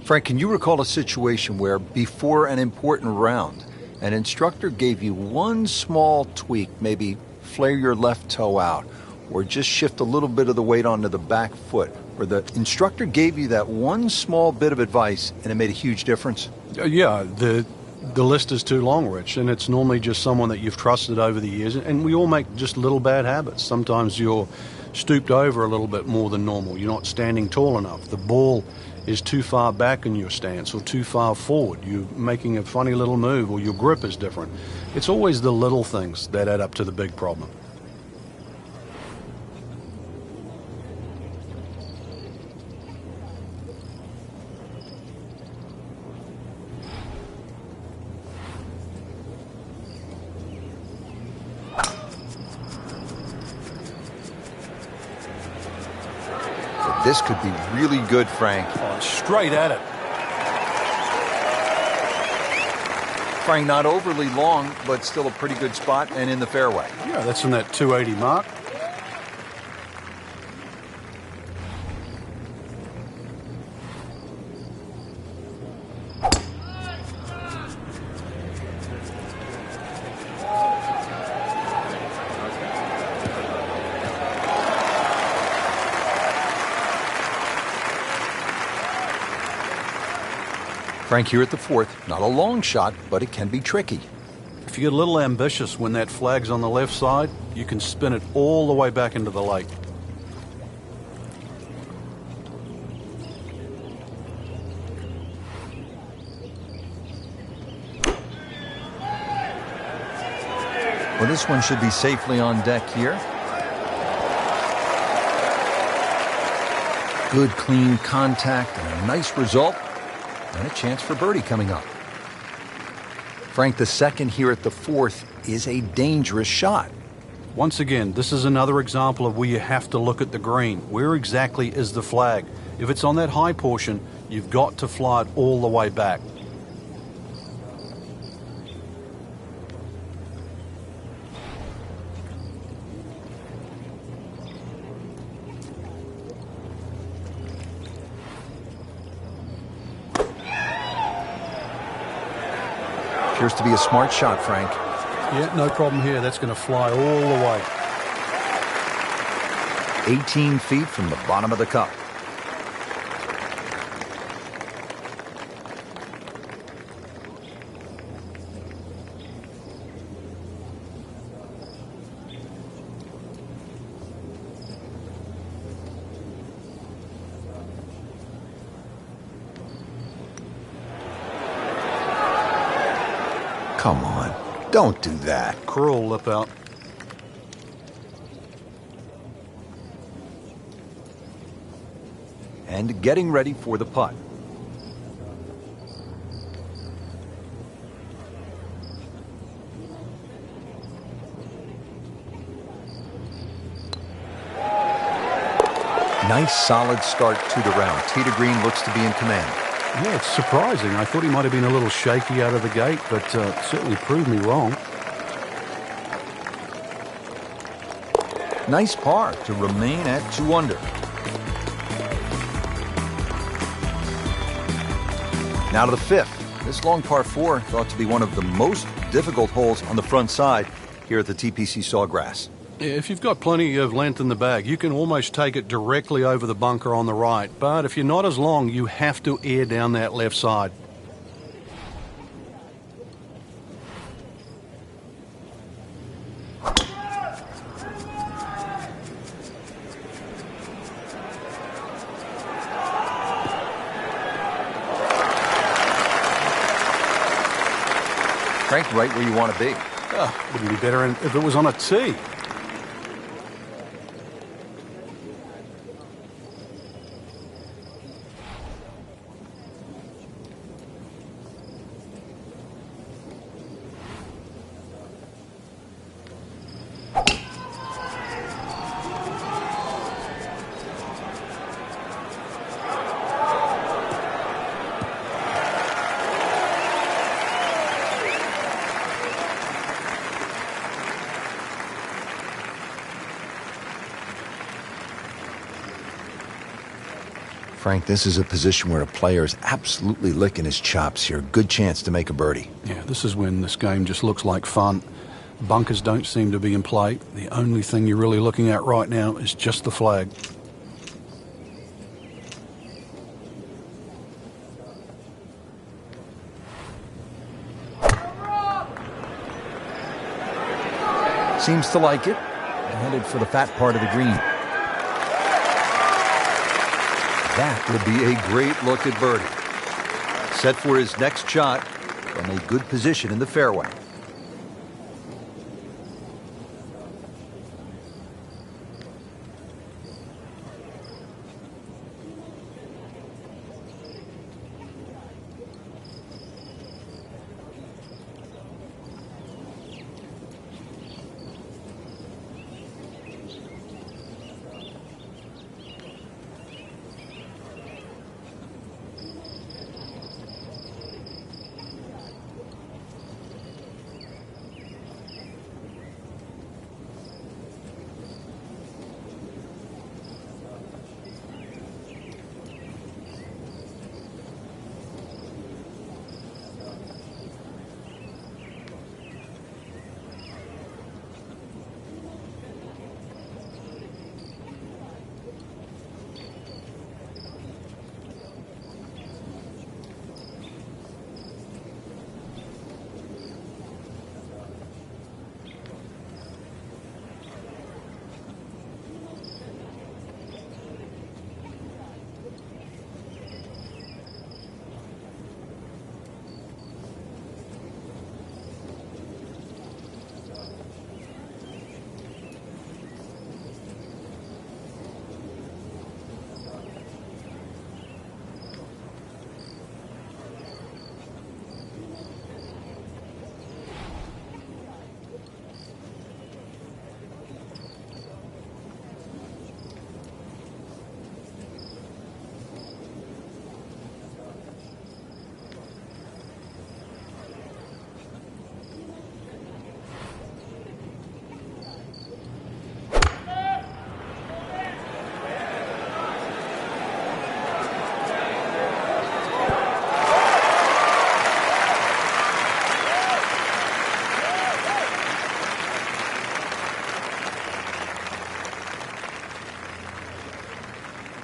Frank, can you recall a situation where before an important round, an instructor gave you one small tweak, maybe flare your left toe out, or just shift a little bit of the weight onto the back foot, where the instructor gave you that one small bit of advice and it made a huge difference? Yeah, the list is too long, Rich, and it's normally just someone that you've trusted over the years, and we all make just little bad habits. Sometimes you're stooped over a little bit more than normal. You're not standing tall enough. The ball is too far back in your stance or too far forward. You're making a funny little move, or your grip is different. It's always the little things that add up to the big problem. This could be really good, Frank. Oh, straight at it. Frank, not overly long, but still a pretty good spot and in the fairway. Yeah, that's in that 280 mark. Frank, here at the 4th, not a long shot, but it can be tricky. If you get a little ambitious when that flag's on the left side, you can spin it all the way back into the lake. Well, this one should be safely on deck here. Good, clean contact and a nice result. And a chance for birdie coming up. Frank, the second here at the 4th is a dangerous shot. Once again, this is another example of where you have to look at the green. Where exactly is the flag? If it's on that high portion, you've got to fly it all the way back. Appears to be a smart shot, Frank. Yeah, no problem here. That's going to fly all the way. 18 feet from the bottom of the cup. Come on, don't do that. Cruel lip out. And getting ready for the putt. Nice solid start to the round. Tee to green looks to be in command. Yeah, it's surprising. I thought he might have been a little shaky out of the gate, but certainly proved me wrong. Nice par to remain at 2 under. Now to the 5th. This long par 4 thought to be one of the most difficult holes on the front side here at the TPC Sawgrass. If you've got plenty of length in the bag, you can almost take it directly over the bunker on the right. But if you're not as long, you have to air down that left side. Frank, right where you want to be. Wouldn't be better if it was on a tee. Frank, this is a position where a player is absolutely licking his chops here. Good chance to make a birdie. Yeah, this is when this game just looks like fun. Bunkers don't seem to be in play. The only thing you're really looking at right now is just the flag. Seems to like it. Headed for the fat part of the green. That will be a great look at birdie. Set for his next shot from a good position in the fairway.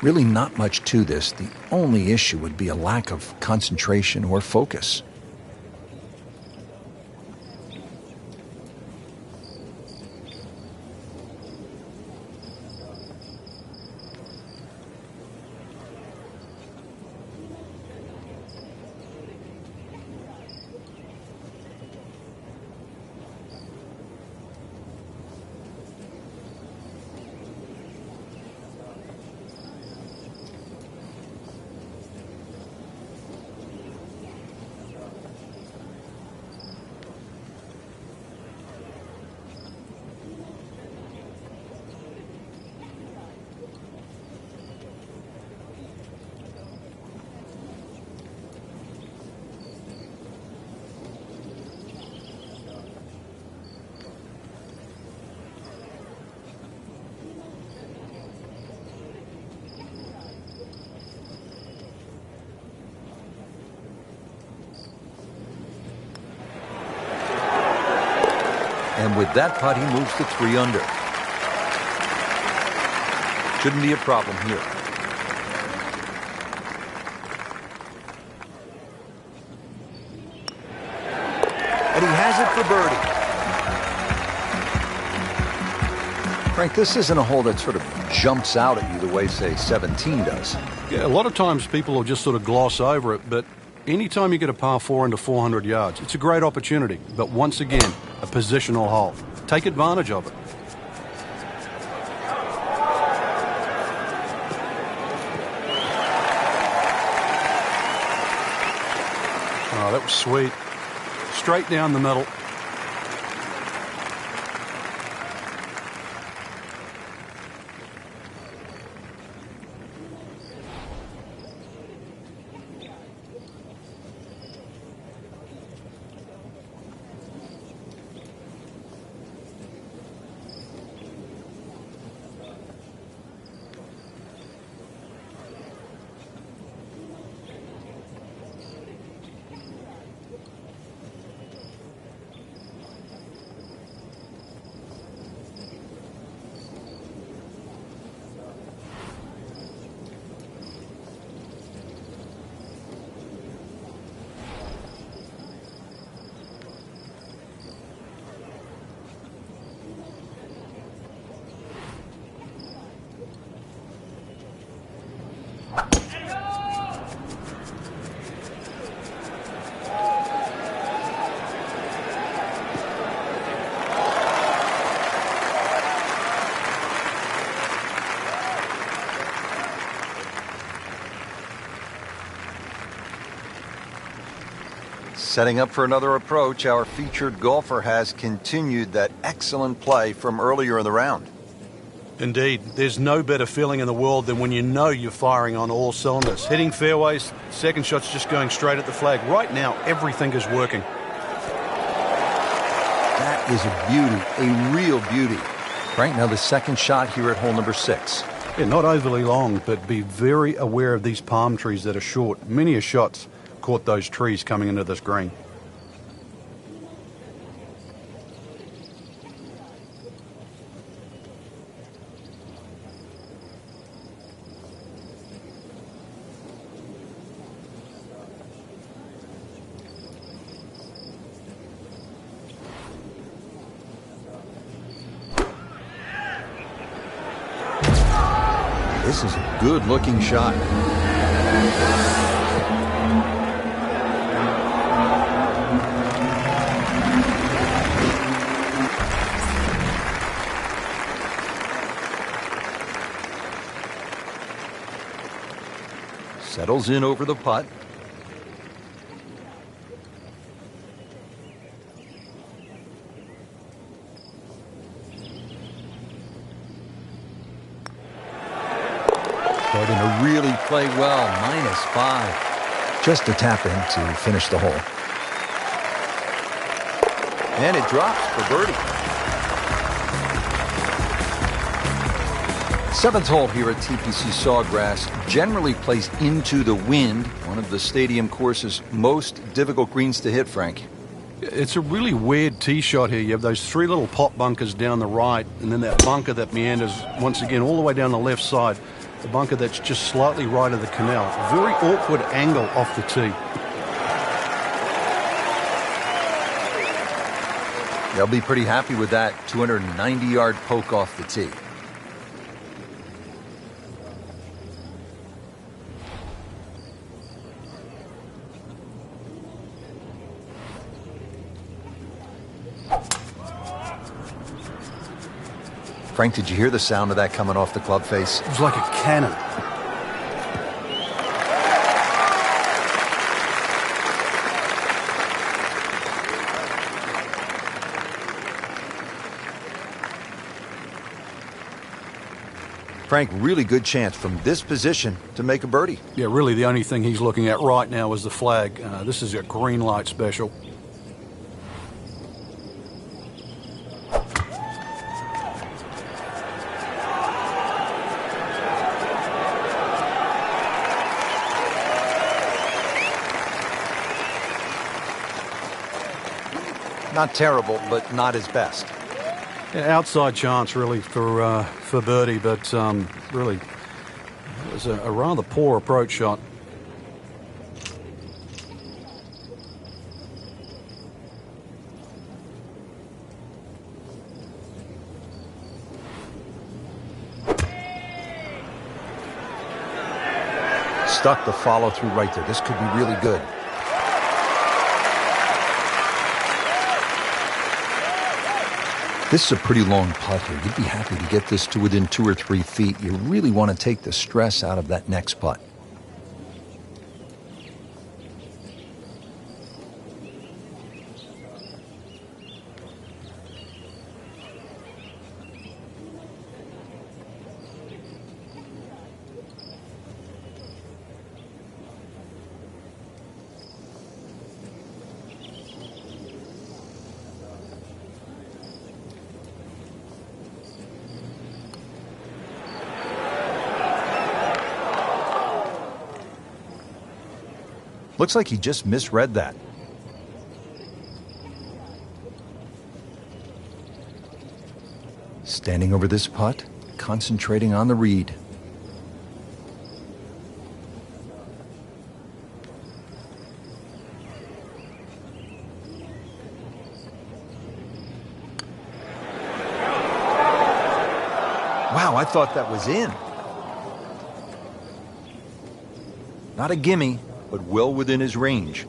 Really not much to this. The only issue would be a lack of concentration or focus. And with that putt, he moves to 3 under. Shouldn't be a problem here. And he has it for birdie. Frank, this isn't a hole that sort of jumps out at you the way, say, 17 does. Yeah, a lot of times people will just sort of gloss over it, but anytime you get a par 4 under 400 yards, it's a great opportunity. But once again, a positional hole. Take advantage of it. Oh, that was sweet. Straight down the middle. Setting up for another approach, our featured golfer has continued that excellent play from earlier in the round. Indeed, there's no better feeling in the world than when you know you're firing on all cylinders. Hitting fairways, second shot's just going straight at the flag. Right now, everything is working. That is a beauty, a real beauty. Right now, the second shot here at hole number 6. Yeah, not overly long, but be very aware of these palm trees that are short. Many a shot's caught those trees coming into this green. This is a good-looking shot. Settles in over the putt. Starting to really play well. -5. Just a tap in to finish the hole. And it drops for birdie. 7th hole here at TPC Sawgrass generally plays into the wind, one of the stadium course's most difficult greens to hit, Frank. It's a really weird tee shot here. You have those 3 little pot bunkers down the right, and then that bunker that meanders once again all the way down the left side. the bunker that's just slightly right of the canal. Very awkward angle off the tee. They'll be pretty happy with that 290-yard poke off the tee. Frank, did you hear the sound of that coming off the club face? It was like a cannon. Frank, really good chance from this position to make a birdie. Yeah, really the only thing he's looking at right now is the flag. This is a green light special. Not terrible, but not his best. Yeah, outside chance, really, for birdie, but really, it was a rather poor approach shot. Stuck the follow-through right there. This could be really good. This is a pretty long putt here. You'd be happy to get this to within 2 or 3 feet. You really want to take the stress out of that next putt. Looks like he just misread that. Standing over this putt, concentrating on the read. Wow, I thought that was in. Not a gimme, but well within his range.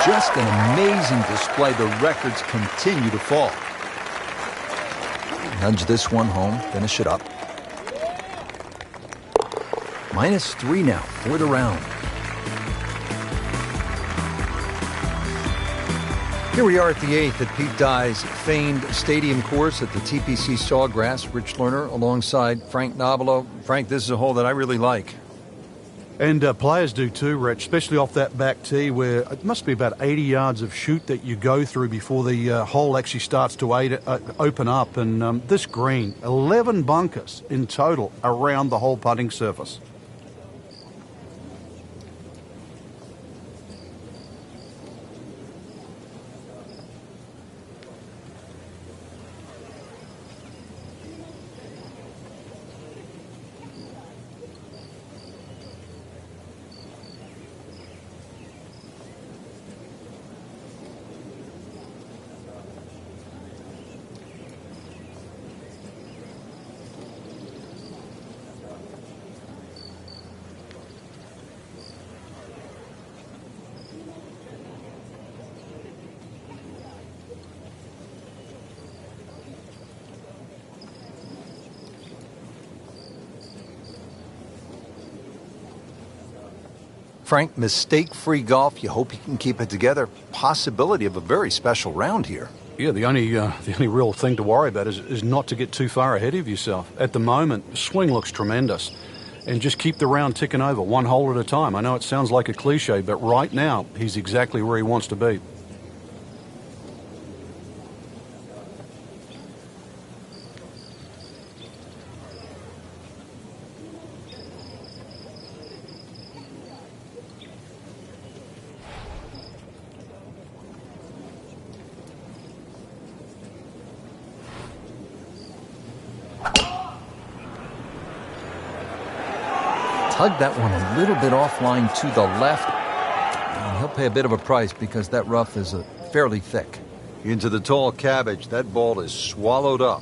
Just an amazing display. The records continue to fall. Nudge this one home, finish it up. -3 now for the round. Here we are at the 8th at Pete Dye's famed stadium course at the TPC Sawgrass. Rich Lerner alongside Frank Nobilo. Frank, this is a hole that I really like. And players do too, Rich, especially off that back tee where it must be about 80 yards of chute that you go through before the hole actually starts to open up. And this green, 11 bunkers in total around the whole putting surface. Frank, mistake-free golf. You hope you can keep it together. Possibility of a very special round here. Yeah, the only real thing to worry about is not to get too far ahead of yourself. At the moment, the swing looks tremendous. And just keep the round ticking over, one hole at a time. I know it sounds like a cliche, but right now, he's exactly where he wants to be. tugged that one a little bit offline to the left. And he'll pay a bit of a price because that rough is fairly thick. Into the tall cabbage. That ball is swallowed up.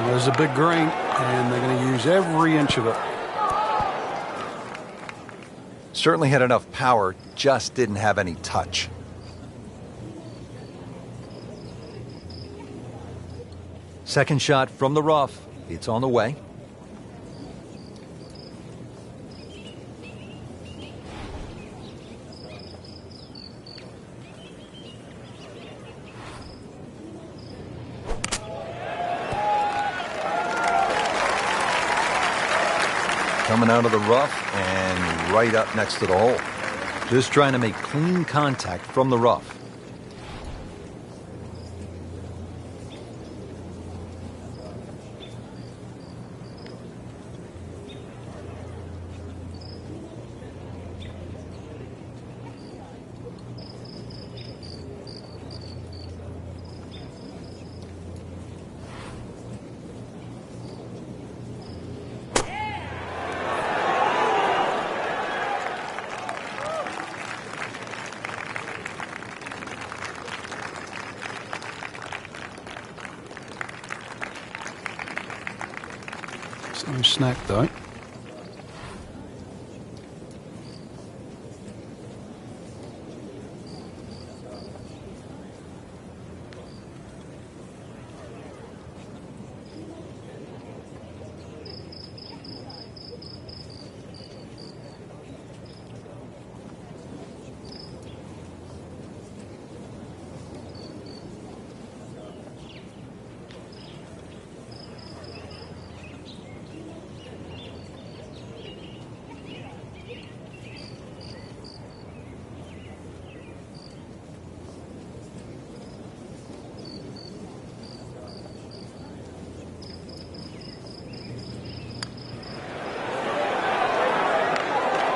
There's a big green, and they're going to use every inch of it. Certainly had enough power, just didn't have any touch. Second shot from the rough. It's on the way. Coming out of the rough and right up next to the hole. Just trying to make clean contact from the rough. No snack though.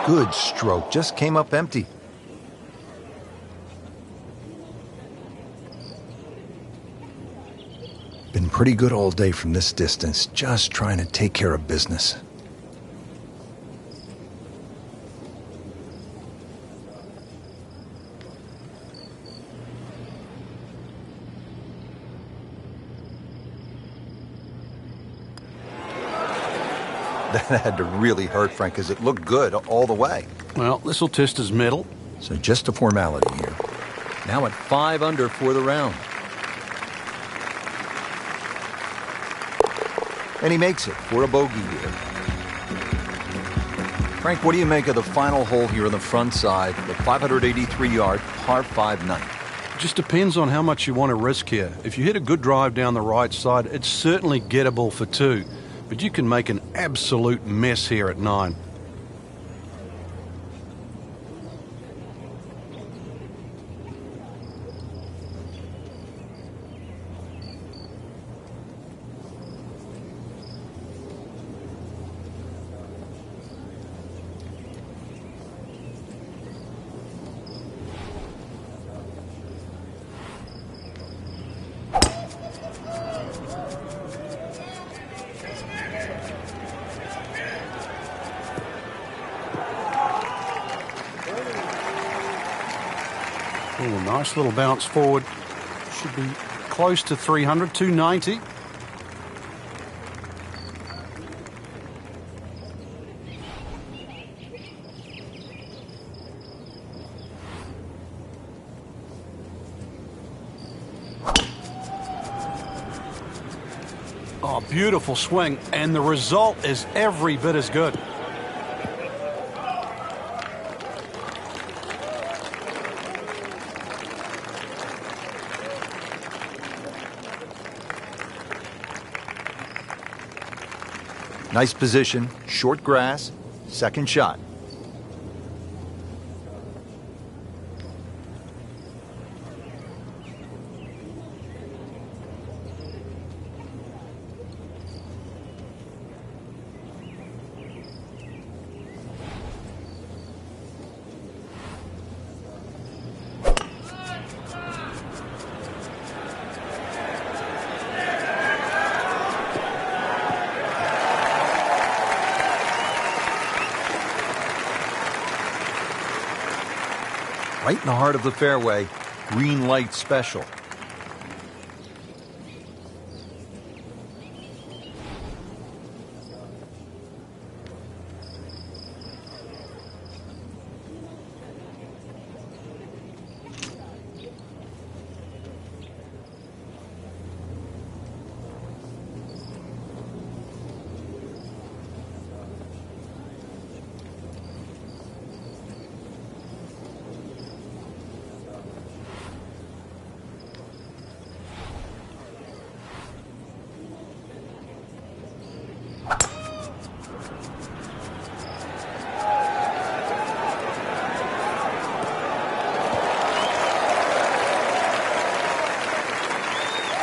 Good stroke, just came up empty. Been pretty good all day from this distance, just trying to take care of business. That had to really hurt, Frank, because it looked good all the way. Well, this will test his mettle. So just a formality here. Now at 5 under for the round. And he makes it for a bogey here. Frank, what do you make of the final hole here on the front side, the 583-yard par 5 9? Just depends on how much you want to risk here. If you hit a good drive down the right side, it's certainly gettable for 2. But you can make an absolute mess here at 9. Oh, nice little bounce forward. Should be close to 300, 290. Oh, beautiful swing, and the result is every bit as good. Nice position, short grass, second shot. Right in the heart of the fairway, green light special.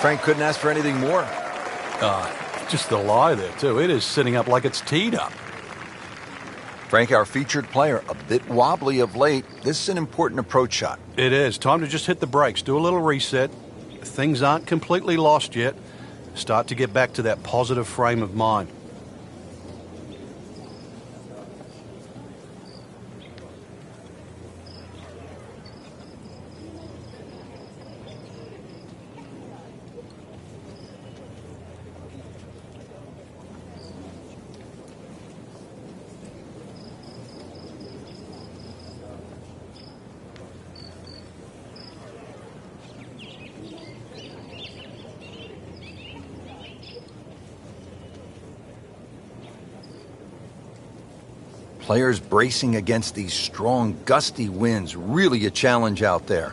Frank couldn't ask for anything more. Just the lie there, too. It is sitting up like it's teed up. Frank, our featured player, a bit wobbly of late. This is an important approach shot. It is. Time to just hit the brakes, do a little reset. Things aren't completely lost yet. Start to get back to that positive frame of mind. Players bracing against these strong, gusty winds. Really a challenge out there.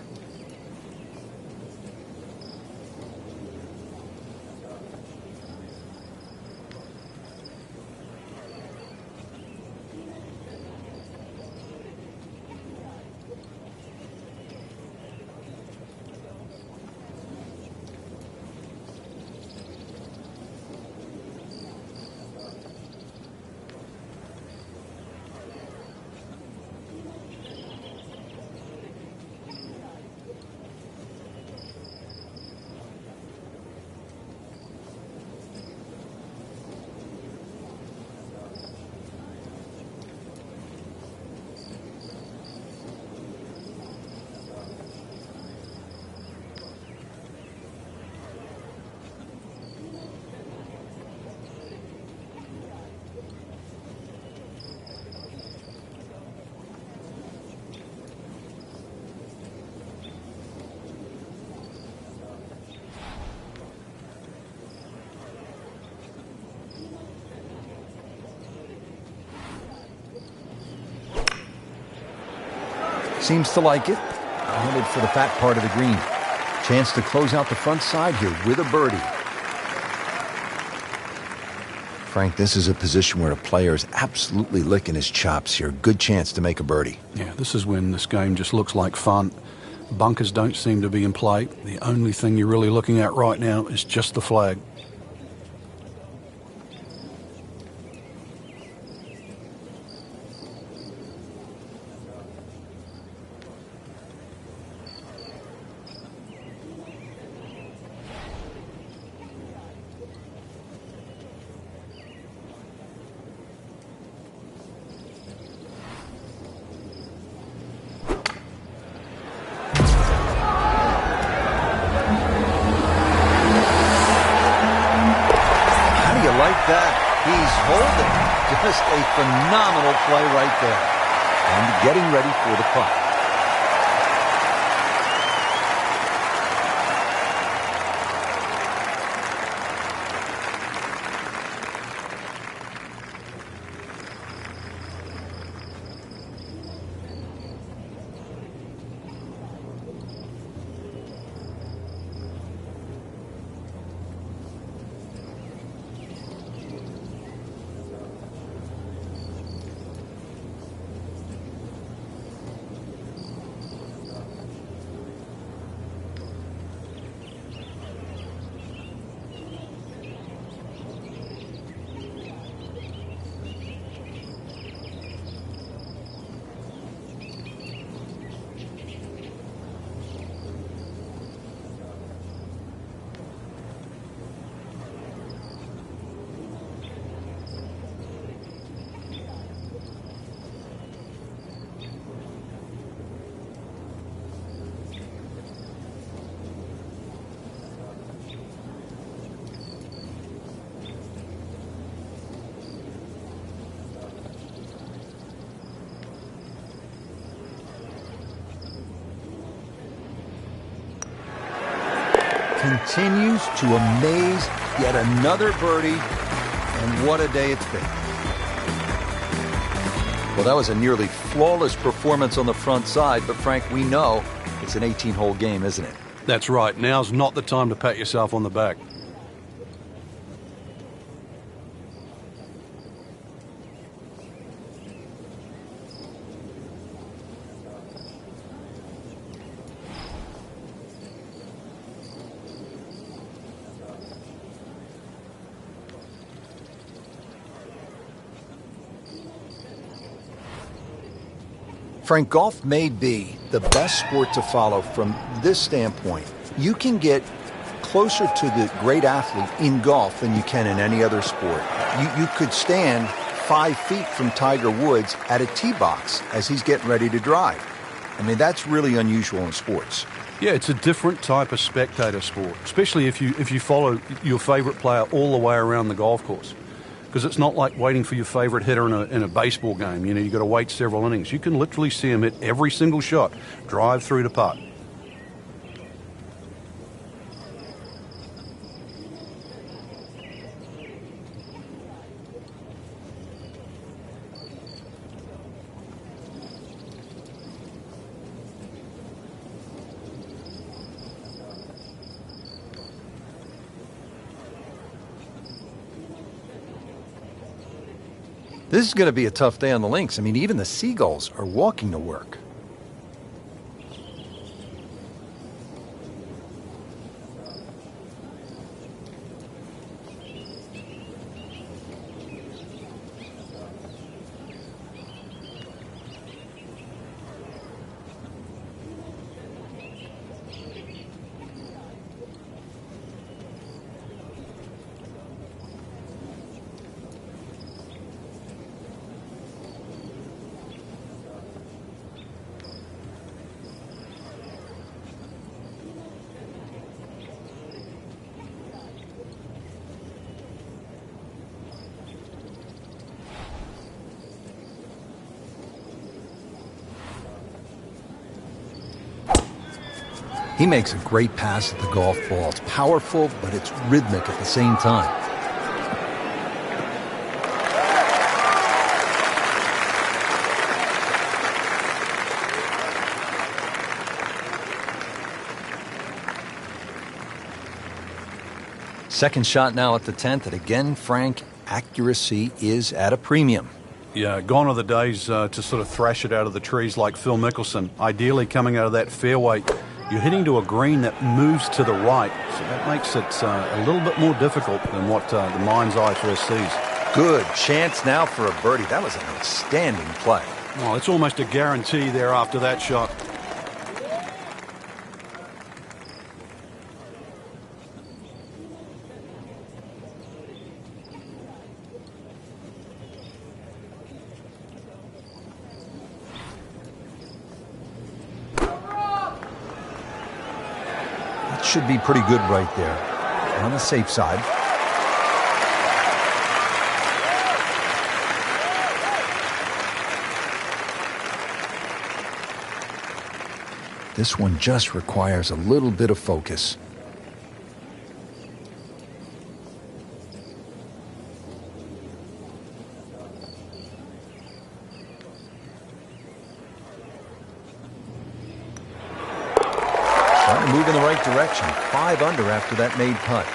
Seems to like it. Headed for the fat part of the green. Chance to close out the front side here with a birdie. Frank, this is a position where a player is absolutely licking his chops here. Good chance to make a birdie. Yeah, this is when this game just looks like fun. Bunkers don't seem to be in play. The only thing you're really looking at right now is just the flag. Like that, he's holding. Just a phenomenal play right there. And getting ready for the putt. continues to amaze. Yet another birdie, and what a day it's been. Well, that was a nearly flawless performance on the front side, but Frank, we know it's an 18-hole game, isn't it? That's right. Now's not the time to pat yourself on the back. Frank, golf may be the best sport to follow from this standpoint. You can get closer to the great athlete in golf than you can in any other sport. You could stand 5 feet from Tiger Woods at a tee box as he's getting ready to drive. I mean, that's really unusual in sports. Yeah, it's a different type of spectator sport, especially if you follow your favorite player all the way around the golf course. Because it's not like waiting for your favorite hitter in a baseball game. You know, you've got to wait several innings. You can literally see him hit every single shot, drive through to putt. This is going to be a tough day on the links. I mean, even the Seagulls are walking to work. He makes a great pass at the golf ball. It's powerful, but it's rhythmic at the same time. Second shot now at the 10th, and again, Frank, accuracy is at a premium. Yeah, gone are the days to sort of thrash it out of the trees like Phil Mickelson. Ideally, coming out of that fairway, you're hitting to a green that moves to the right, so that makes it a little bit more difficult than what the mind's eye first sees. Good chance now for a birdie. That was an outstanding play. Well, it's almost a guarantee there after that shot. Should be pretty good right there. On the safe side. This one just requires a little bit of focus. Move in the right direction. 5 under after that made putt.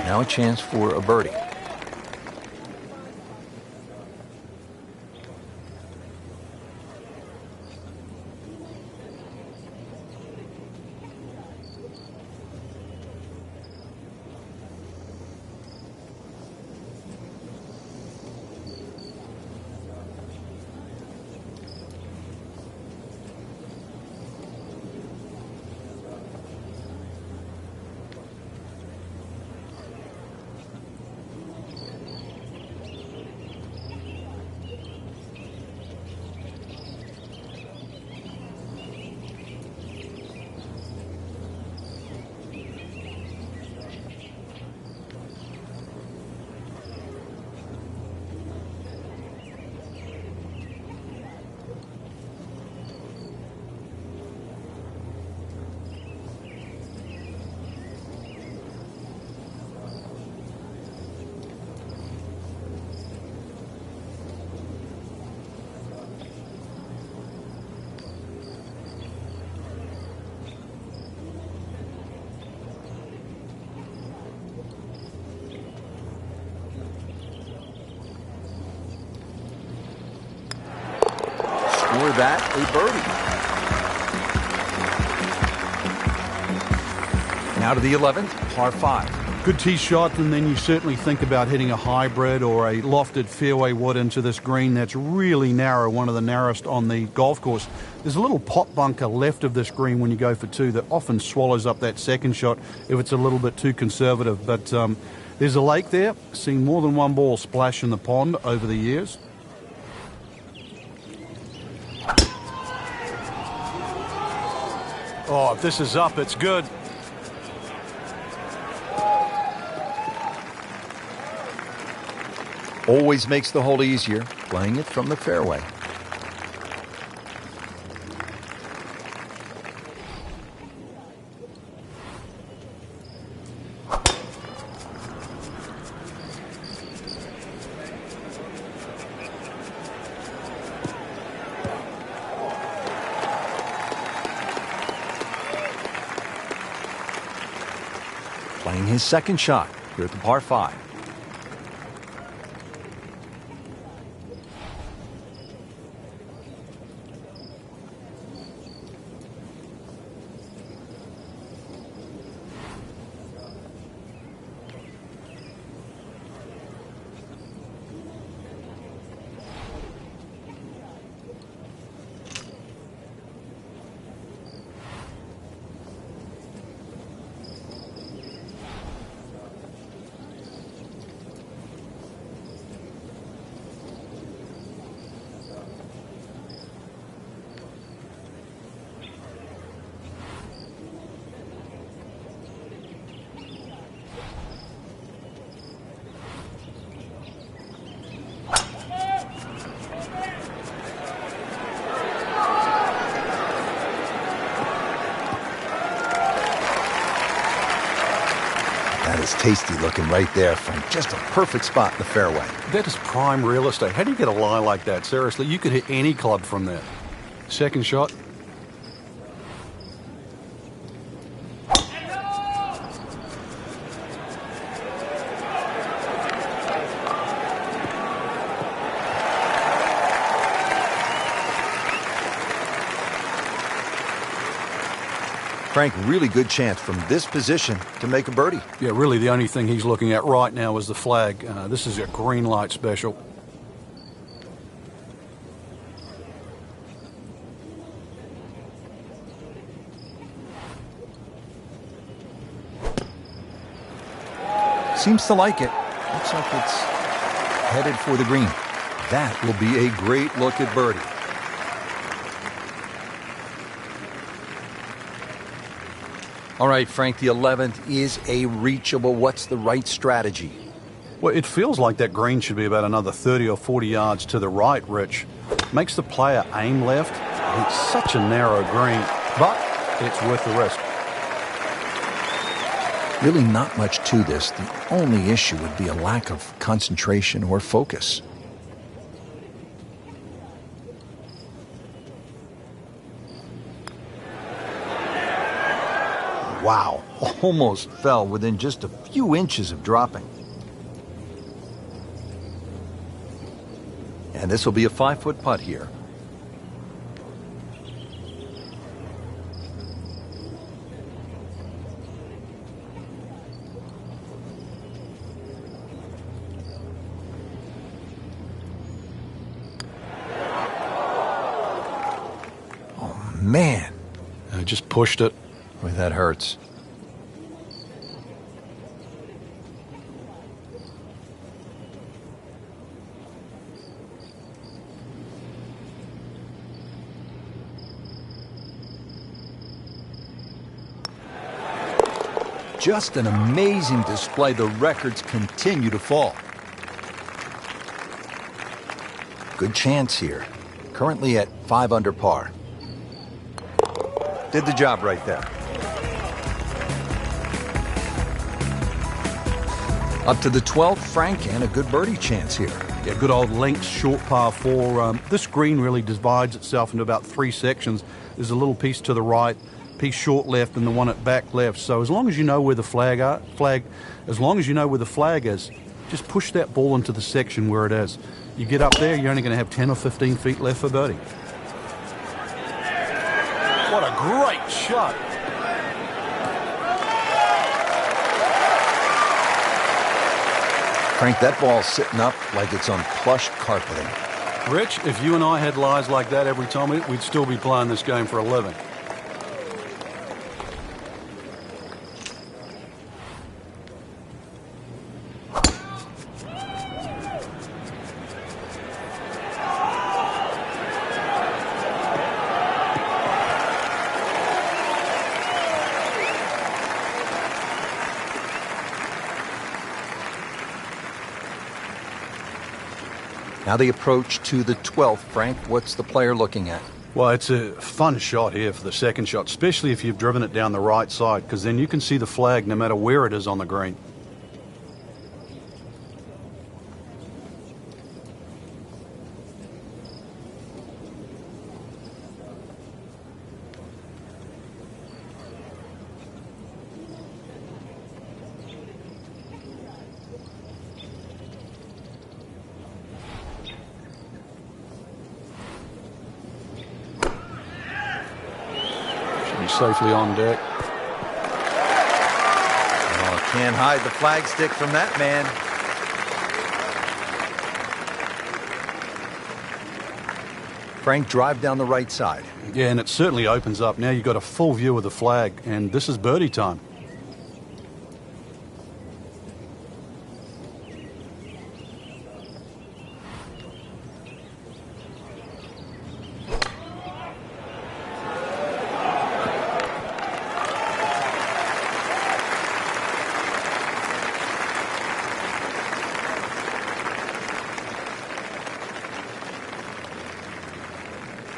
Now a chance for a birdie. that a birdie. Now to the 11th, par 5. Good tee shot, and then you certainly think about hitting a hybrid or a lofted fairway wood into this green that's really narrow, one of the narrowest on the golf course. There's a little pot bunker left of this green when you go for 2 that often swallows up that second shot if it's a little bit too conservative. But there's a lake there. Seen more than one ball splash in the pond over the years. Oh, if this is up, it's good. Always makes the hole easier, playing it from the fairway. Playing his second shot here at the par 5. That is tasty looking right there, Frank. Just a perfect spot in the fairway. That is prime real estate. How do you get a lie like that? Seriously, you could hit any club from that. Second shot. Frank, really good chance from this position to make a birdie. Yeah, really the only thing he's looking at right now is the flag. This is a green light special. Seems to like it. Looks like it's headed for the green. That will be a great look at birdie. All right, Frank, the 11th is a reachable. What's the right strategy? Well, it feels like that green should be about another 30 or 40 yards to the right, Rich. Makes the player aim left. It's such a narrow green, but it's worth the risk. Really not much to this. The only issue would be a lack of concentration or focus. Wow, almost fell within just a few inches of dropping. And this will be a 5-foot putt here. Oh, man. I just pushed it. Boy, that hurts. Just an amazing display. The records continue to fall. Good chance here. Currently at 5 under par. Did the job right there. Up to the 12th, Frank, and a good birdie chance here. Yeah, good old length, short par 4. This green really divides itself into about 3 sections. There's a little piece to the right, piece short left, and the one at back left. So as long as you know where the flag is, just push that ball into the section where it is. You get up there, you're only going to have 10 or 15 feet left for birdie. great shot. Frank, that ball's sitting up like it's on plush carpeting. Rich, if you and I had lies like that every time, we'd still be playing this game for a living. Now the approach to the 12th. Frank, what's the player looking at? Well, it's a fun shot here for the second shot, especially if you've driven it down the right side, because then you can see the flag no matter where it is on the green. Safely on deck. Oh, can't hide the flagstick from that man. Frank, drive down the right side. Yeah, and it certainly opens up. Now you've got a full view of the flag, and this is birdie time.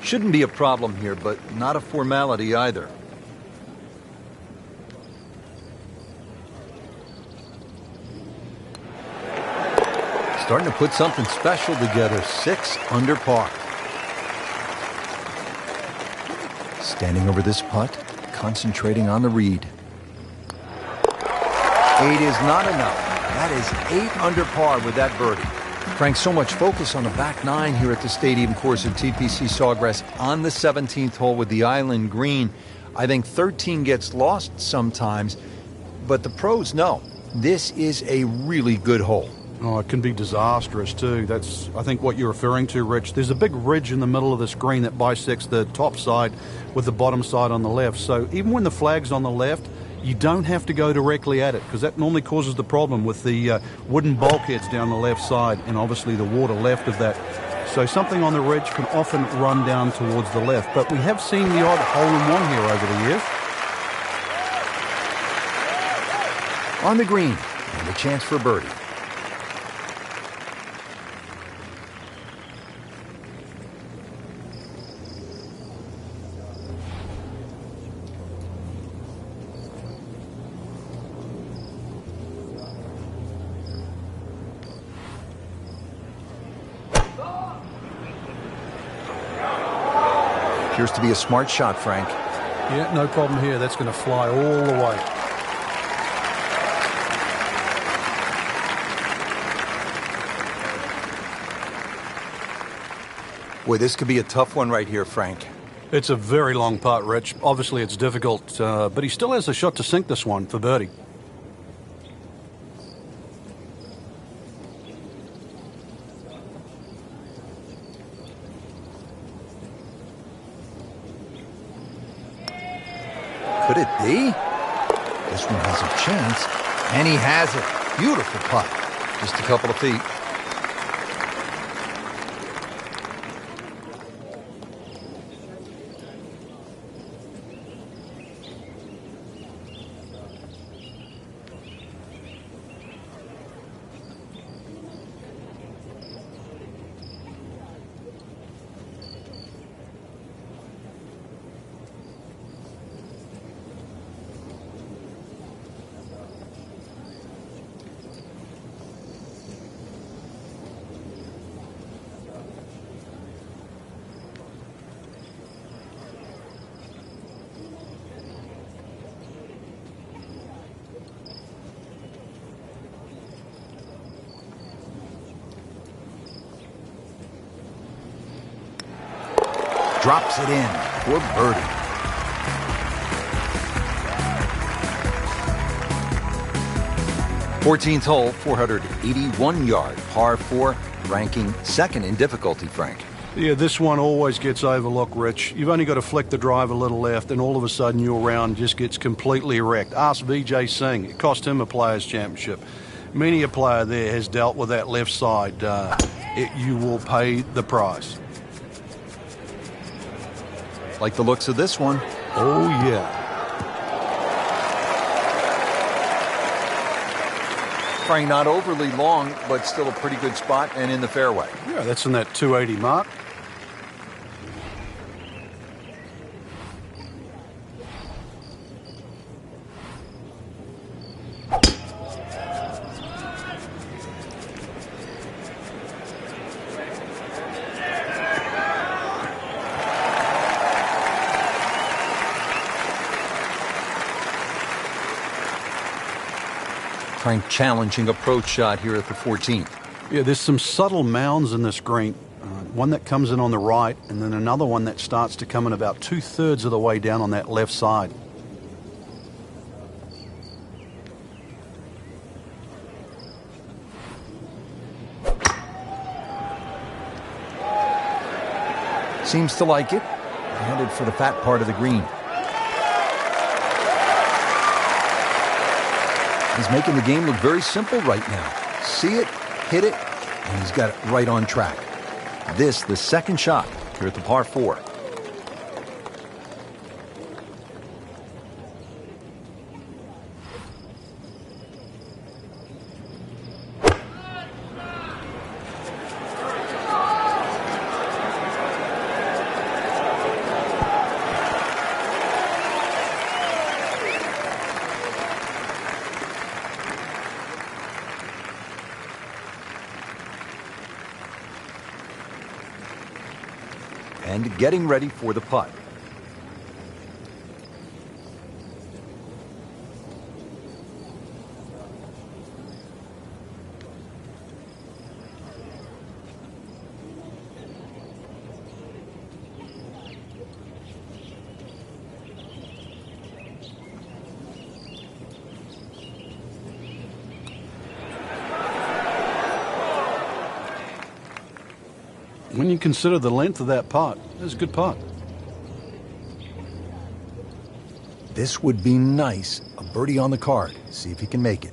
Shouldn't be a problem here, but not a formality either. Starting to put something special together. 6 under par. Standing over this putt, concentrating on the read. 8 is not enough. That is 8 under par with that birdie. Frank, so much focus on the back 9 here at the stadium course at TPC Sawgrass on the 17th hole with the island green. I think 13 gets lost sometimes, but the pros know this is a really good hole. Oh, it can be disastrous too. That's, I think, what you're referring to, Rich. There's a big ridge in the middle of this green that bisects the top side with the bottom side on the left. So even when the flag's on the left, you don't have to go directly at it, because that normally causes the problem with the wooden bulkheads down the left side and obviously the water left of that. So something on the ridge can often run down towards the left. But we have seen the odd hole-in-one here over the years. On the green, and a chance for a birdie. Appears to be a smart shot, Frank. Yeah, no problem here. That's going to fly all the way. Boy, this could be a tough one right here, Frank. It's a very long putt, Rich. Obviously, it's difficult, but he still has a shot to sink this one for birdie. Could it be? This one has a chance, and he has it. Beautiful putt. Just a couple of feet. Drops it in for birdie. 14th hole, 481-yard par 4, ranking second in difficulty, Frank. Yeah, this one always gets overlooked, Rich. You've only got to flick the drive a little left, and all of a sudden your round just gets completely wrecked. Ask Vijay Singh. It cost him a Players' Championship. Many a player there has dealt with that left side. You will pay the price. Like the looks of this one. Oh, yeah. Frank, not overly long, but still a pretty good spot and in the fairway. Yeah, that's in that 280 mark. Trying challenging approach shot here at the 14th. Yeah, there's some subtle mounds in this green. One that comes in on the right, and then another one that starts to come in about 2/3 of the way down on that left side. Seems to like it. Headed for the fat part of the green. He's making the game look very simple right now. See it, hit it, and he's got it right on track. This, the second shot here at the par 4. And getting ready for the putt. When you consider the length of that putt, that's a good putt. This would be nice. A birdie on the card. See if he can make it.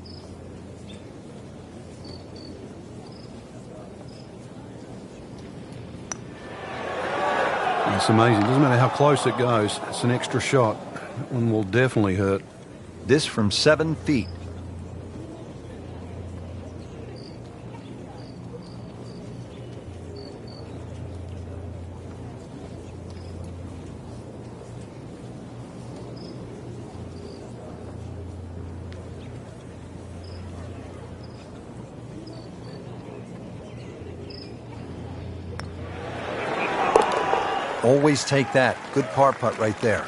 It's amazing. Doesn't matter how close it goes. It's an extra shot. That one will definitely hurt. This from 7 feet. Always take that. Good par putt right there.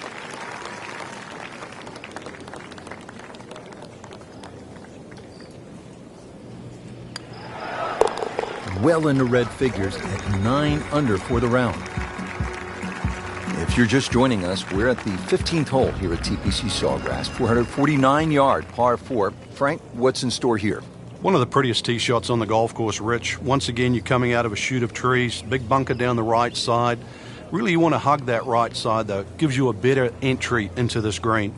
Well into red figures at 9 under for the round. If you're just joining us, we're at the 15th hole here at TPC Sawgrass, 449-yard par 4. Frank, what's in store here? One of the prettiest tee shots on the golf course, Rich. Once again, you're coming out of a chute of trees, big bunker down the right side. Really, you want to hug that right side, though. It gives you a better entry into this green.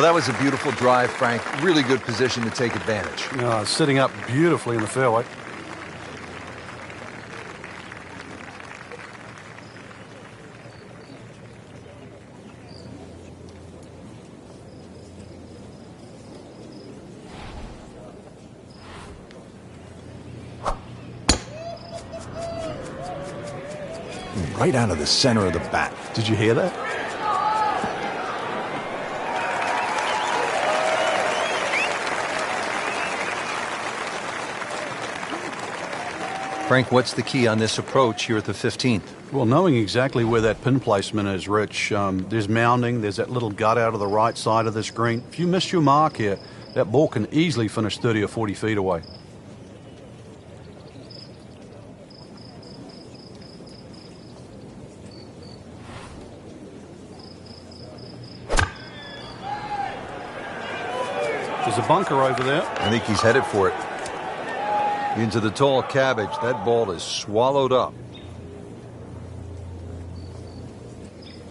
Well, that was a beautiful drive, Frank. Really good position to take advantage. Sitting up beautifully in the fairway. Right out of the center of the bat. Did you hear that? Frank, what's the key on this approach here at the 15th? Well, knowing exactly where that pin placement is, Rich, there's mounding, there's that little gut out of the right side of this green. If you miss your mark here, that ball can easily finish 30 or 40 feet away. There's a bunker over there. I think he's headed for it. Into the tall cabbage. That ball is swallowed up.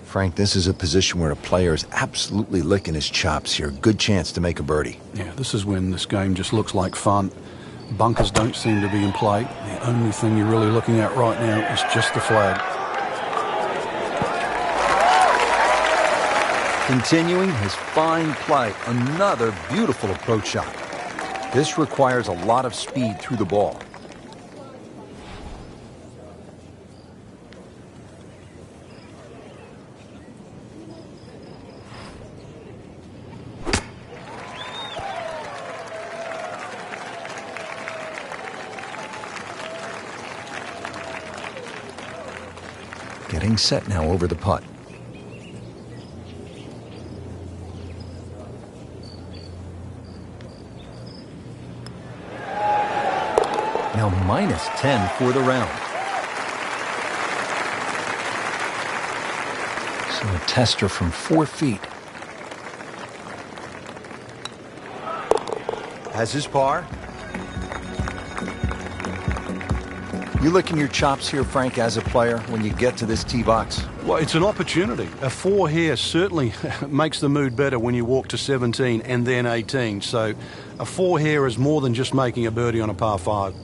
Frank, this is a position where a player is absolutely licking his chops here. Good chance to make a birdie. Yeah, this is when this game just looks like fun. Bunkers don't seem to be in play. The only thing you're really looking at right now is just the flag. Continuing his fine play, another beautiful approach shot. This requires a lot of speed through the ball. Getting set now over the putt. Now minus 10 for the round. So a tester from 4 feet. Has his par. You licking your chops here, Frank, as a player, when you get to this tee box? Well, it's an opportunity. A 4 here certainly makes the mood better when you walk to 17 and then 18. So a 4 here is more than just making a birdie on a par 5.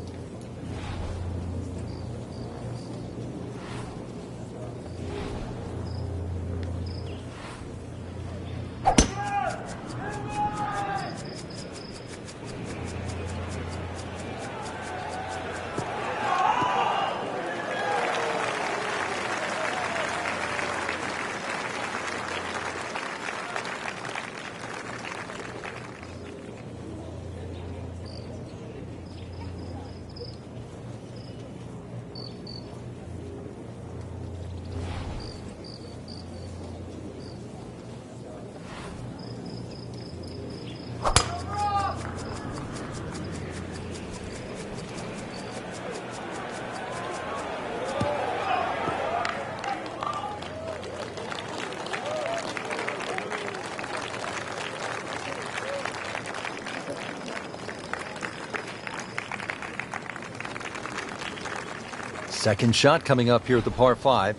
Second shot coming up here at the par 5.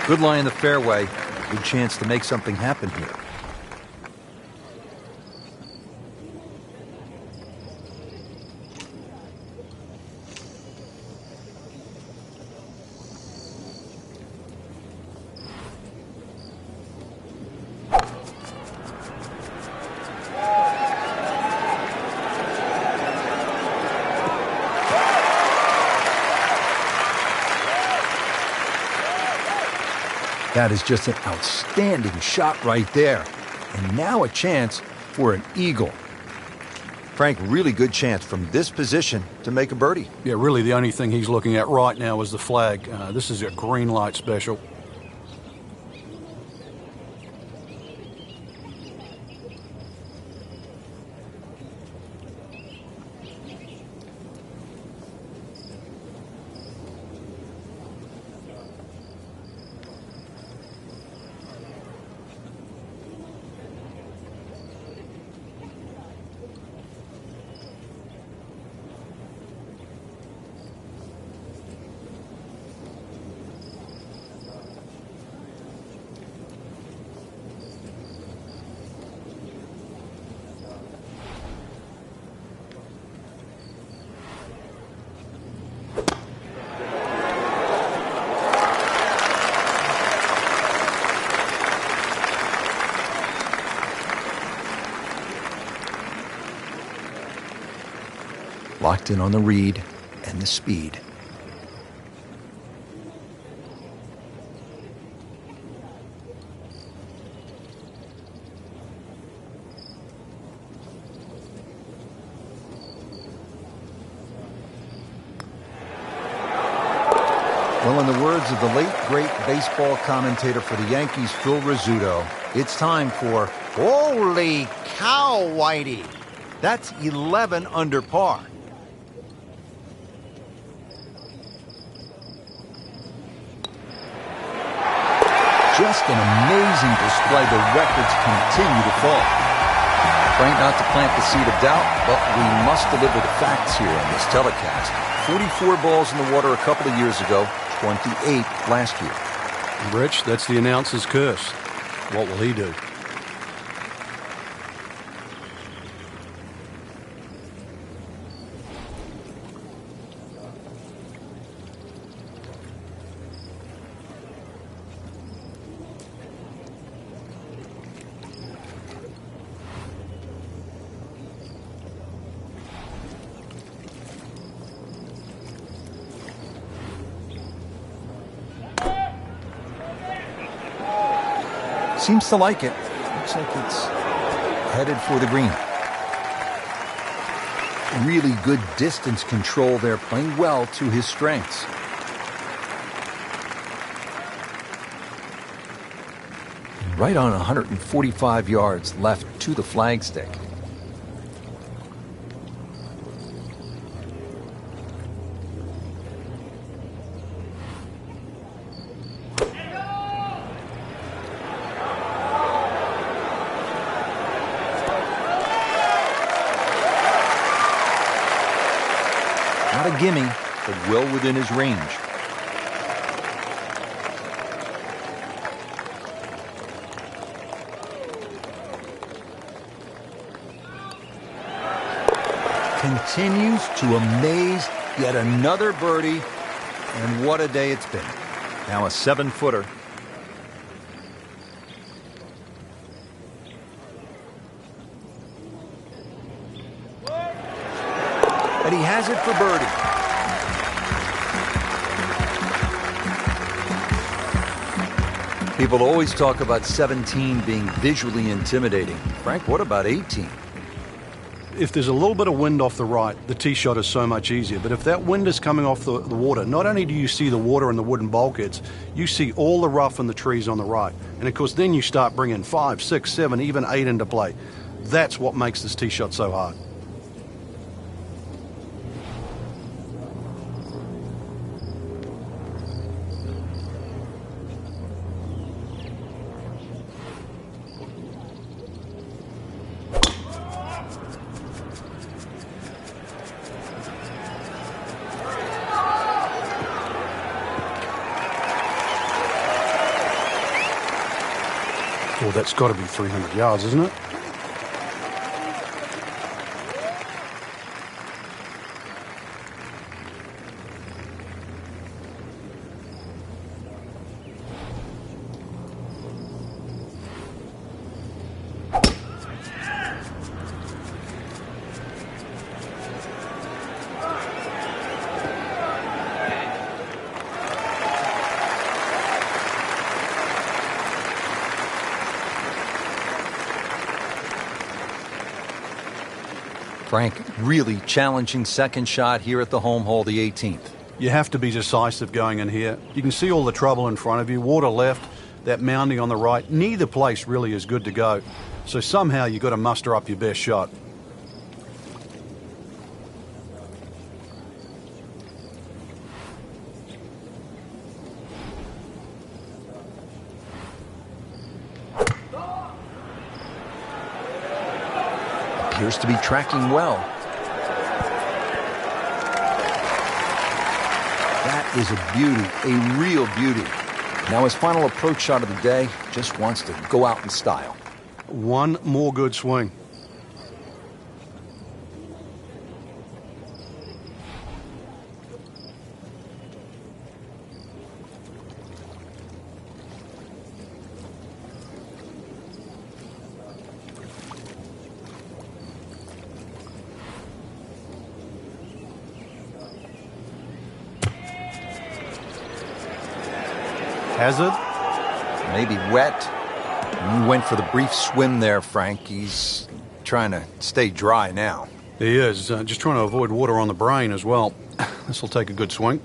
Good lie in the fairway. Good chance to make something happen here. That is just an outstanding shot right there. And now a chance for an eagle. Frank, really good chance from this position to make a birdie. Yeah, really the only thing he's looking at right now is the flag. This is a green light special. locked in on the read and the speed. Well, in the words of the late, great baseball commentator for the Yankees, Phil Rizzuto, it's time for Holy Cow, Whitey. That's 11 under par. Just an amazing display. The records continue to fall. Frank, not to plant the seed of doubt, but we must deliver the facts here on this telecast. 44 balls in the water a couple of years ago, 28 last year. Rich, that's the announcer's curse. What will he do? Seems to like it. Looks like it's headed for the green. Really good distance control there, playing well to his strengths. Right on 145 yards left to the flagstick. Not a gimme, but well within his range. Continues to amaze. Yet another birdie, and what a day it's been. Now a 7-footer. And he has it for birdie. People always talk about 17 being visually intimidating. Frank, what about 18? If there's a little bit of wind off the right, the tee shot is so much easier. But if that wind is coming off the water, not only do you see the water and the wooden bulkheads, you see all the rough and the trees on the right. And of course, then you start bringing 5, 6, 7, even 8 into play. That's what makes this tee shot so hard. Well, that's got to be 300 yards, isn't it? Frank, really challenging second shot here at the home hole, the 18th. You have to be decisive going in here. You can see all the trouble in front of you. Water left, that mounding on the right. Neither place really is good to go. So somehow you've got to muster up your best shot. Appears to be tracking well. That is a beauty, a real beauty. Now his final approach shot of the day, just wants to go out in style. One more good swing. Hazard. Maybe wet. You went for the brief swim there, Frank. He's trying to stay dry now. He is. Just trying to avoid water on the brain as well. This will take a good swing.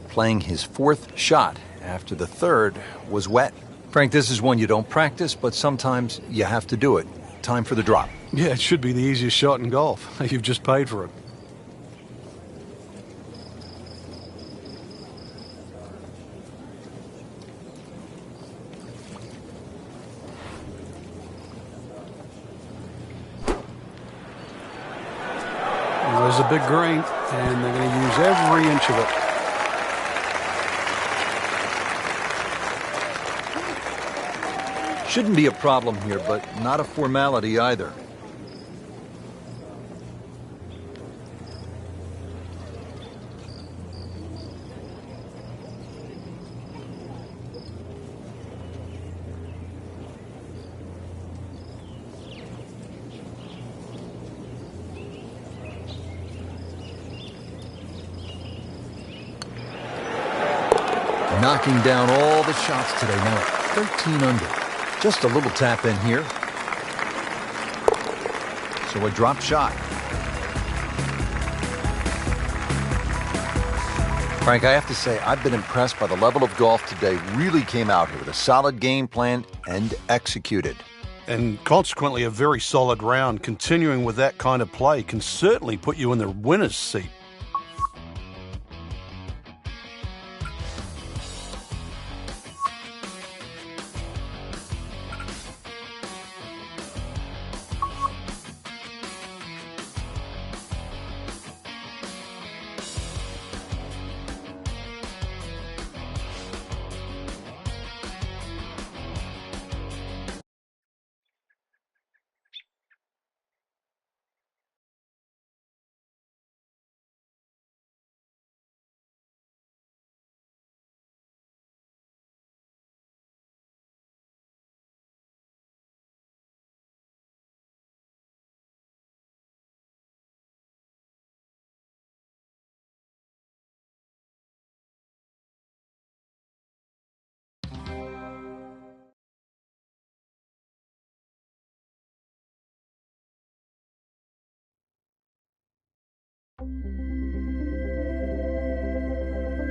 Playing his fourth shot after the third was wet. Frank, this is one you don't practice, but sometimes you have to do it. Time for the drop. Yeah, it should be the easiest shot in golf. You've just paid for it. There's a big green, and they're going to use every inch of it. Shouldn't be a problem here, but not a formality either. Knocking down all the shots today, now at 13 under. Just a little tap in here. So a drop shot. Frank, I have to say, I've been impressed by the level of golf today. Really came out here with a solid game plan and executed. And consequently, a very solid round. Continuing with that kind of play can certainly put you in the winner's seat.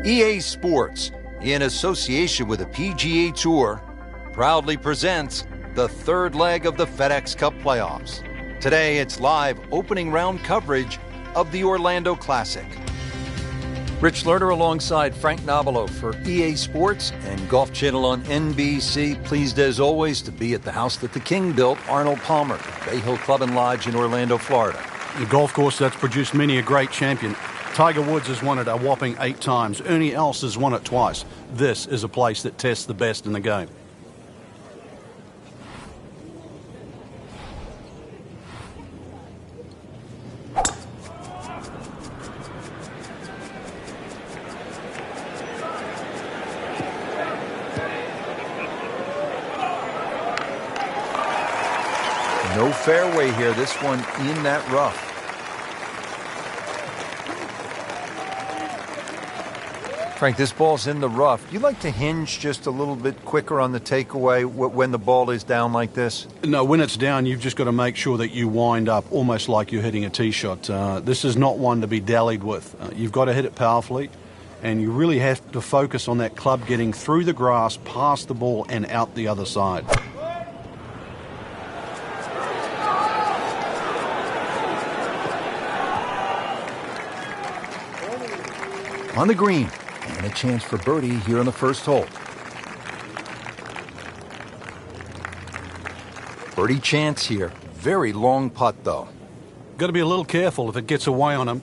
EA Sports, in association with the PGA Tour, proudly presents the third leg of the FedEx Cup playoffs. Today, it's live opening round coverage of the Orlando Classic. Rich Lerner alongside Frank Nobilo for EA Sports and Golf Channel on NBC. Pleased as always to be at the house that the King built, Arnold Palmer, Bay Hill Club and Lodge in Orlando, Florida. The golf course that's produced many a great champion. Tiger Woods has won it a whopping 8 times. Ernie Els has won it twice. This is a place that tests the best in the game. No fairway here, this one in that rough. Frank, this ball's in the rough. You like to hinge just a little bit quicker on the takeaway when the ball is down like this? No, when it's down, you've just got to make sure that you wind up almost like you're hitting a tee shot. This is not one to be dallied with. You've got to hit it powerfully, and you really have to focus on that club getting through the grass, past the ball, and out the other side. On the green. And a chance for birdie here on the first hole. Birdie chance here. Very long putt, though. Got to be a little careful if it gets away on him.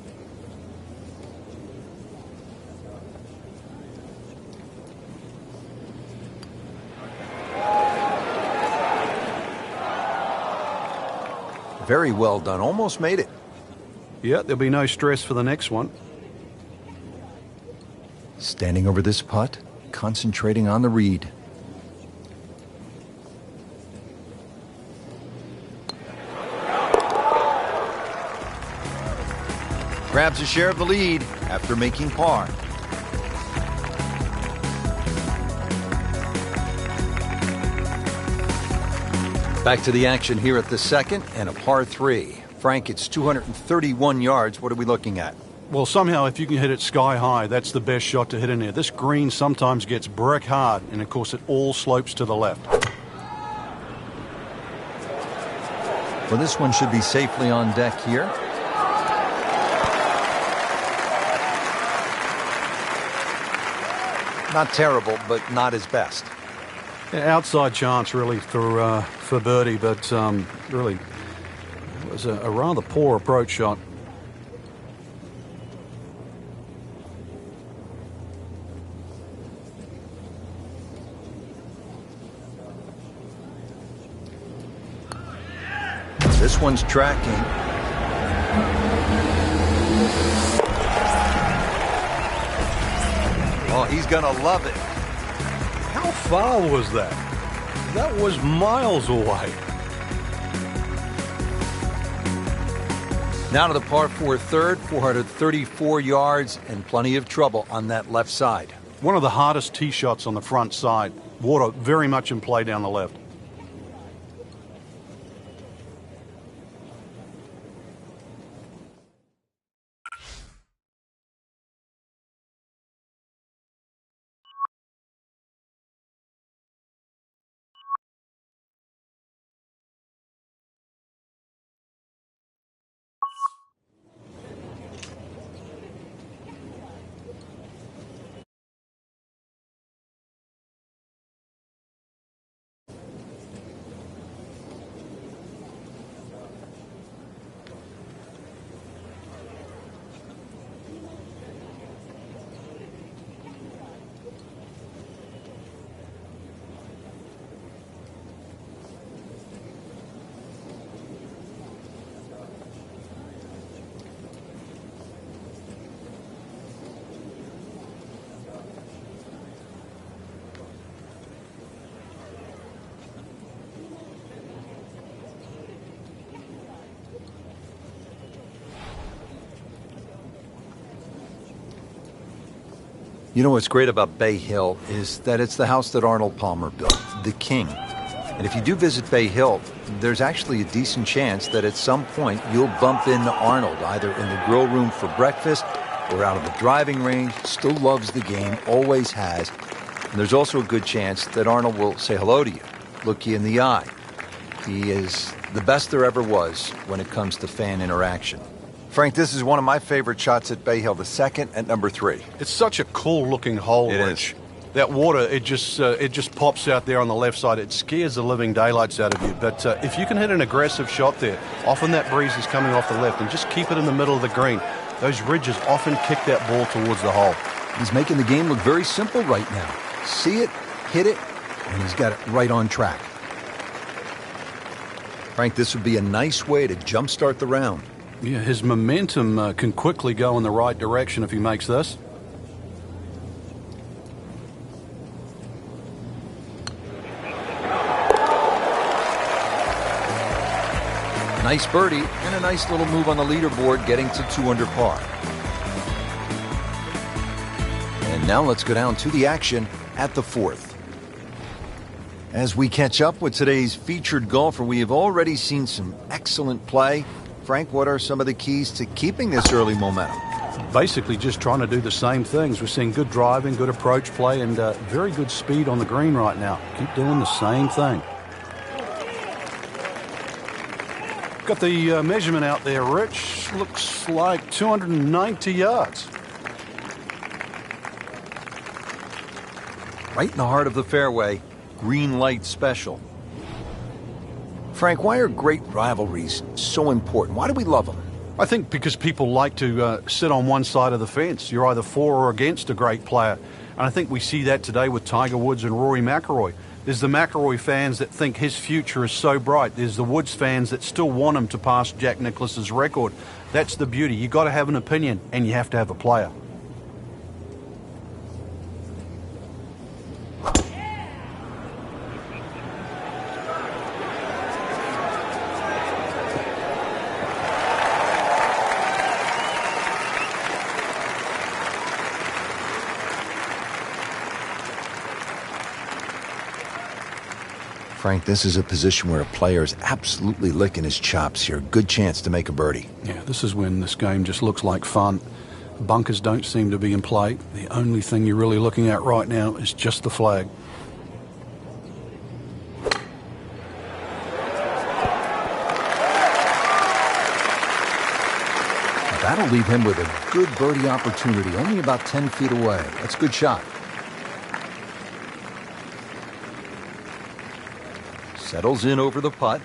Very well done. Almost made it. Yeah, there'll be no stress for the next one. Standing over this putt, concentrating on the read. Grabs a share of the lead after making par. Back to the action here at the second and a par 3. Frank, it's 231 yards. What are we looking at? Well, somehow, if you can hit it sky high, that's the best shot to hit in there. This green sometimes gets brick hard, and of course, it all slopes to the left. Well, this one should be safely on deck here. Not terrible, but not his best. Yeah, outside chance, really, for birdie, but really, it was a rather poor approach shot. This one's tracking. Oh, he's gonna love it. How far was that? That was miles away. Now to the par 4 third, 434 yards and plenty of trouble on that left side. One of the hardest tee shots on the front side. Water very much in play down the left. You know what's great about Bay Hill is that it's the house that Arnold Palmer built, the King. And if you do visit Bay Hill, there's actually a decent chance that at some point you'll bump into Arnold, either in the grill room for breakfast or out of the driving range. Still loves the game, always has. And there's also a good chance that Arnold will say hello to you, look you in the eye. He is the best there ever was when it comes to fan interaction. Frank, this is one of my favorite shots at Bay Hill, the second at number 3. It's such a cool-looking hole, Rich. That water, it just pops out there on the left side. It scares the living daylights out of you. But if you can hit an aggressive shot there, often that breeze is coming off the left, and just keep it in the middle of the green. Those ridges often kick that ball towards the hole. He's making the game look very simple right now. See it, hit it, and he's got it right on track. Frank, this would be a nice way to jumpstart the round. Yeah, his momentum can quickly go in the right direction if he makes this. Nice birdie and a nice little move on the leaderboard, getting to 2 under par. And now let's go down to the action at the 4th. As we catch up with today's featured golfer, we have already seen some excellent play. Frank, what are some of the keys to keeping this early momentum? Basically just trying to do the same things. We're seeing good driving, good approach play, and very good speed on the green right now. Keep doing the same thing. Got the measurement out there, Rich. Looks like 290 yards. Right in the heart of the fairway, green light special. Frank, why are great rivalries so important? Why do we love them? I think because people like to sit on one side of the fence. You're either for or against a great player. And I think we see that today with Tiger Woods and Rory McIlroy. There's the McIlroy fans that think his future is so bright. There's the Woods fans that still want him to pass Jack Nicklaus's record. That's the beauty. You've got to have an opinion, and you have to have a player. Frank, this is a position where a player is absolutely licking his chops here. Good chance to make a birdie. Yeah, this is when this game just looks like fun. Bunkers don't seem to be in play. The only thing you're really looking at right now is just the flag. That'll leave him with a good birdie opportunity, only about 10 feet away. That's a good shot. Settles in over the putt.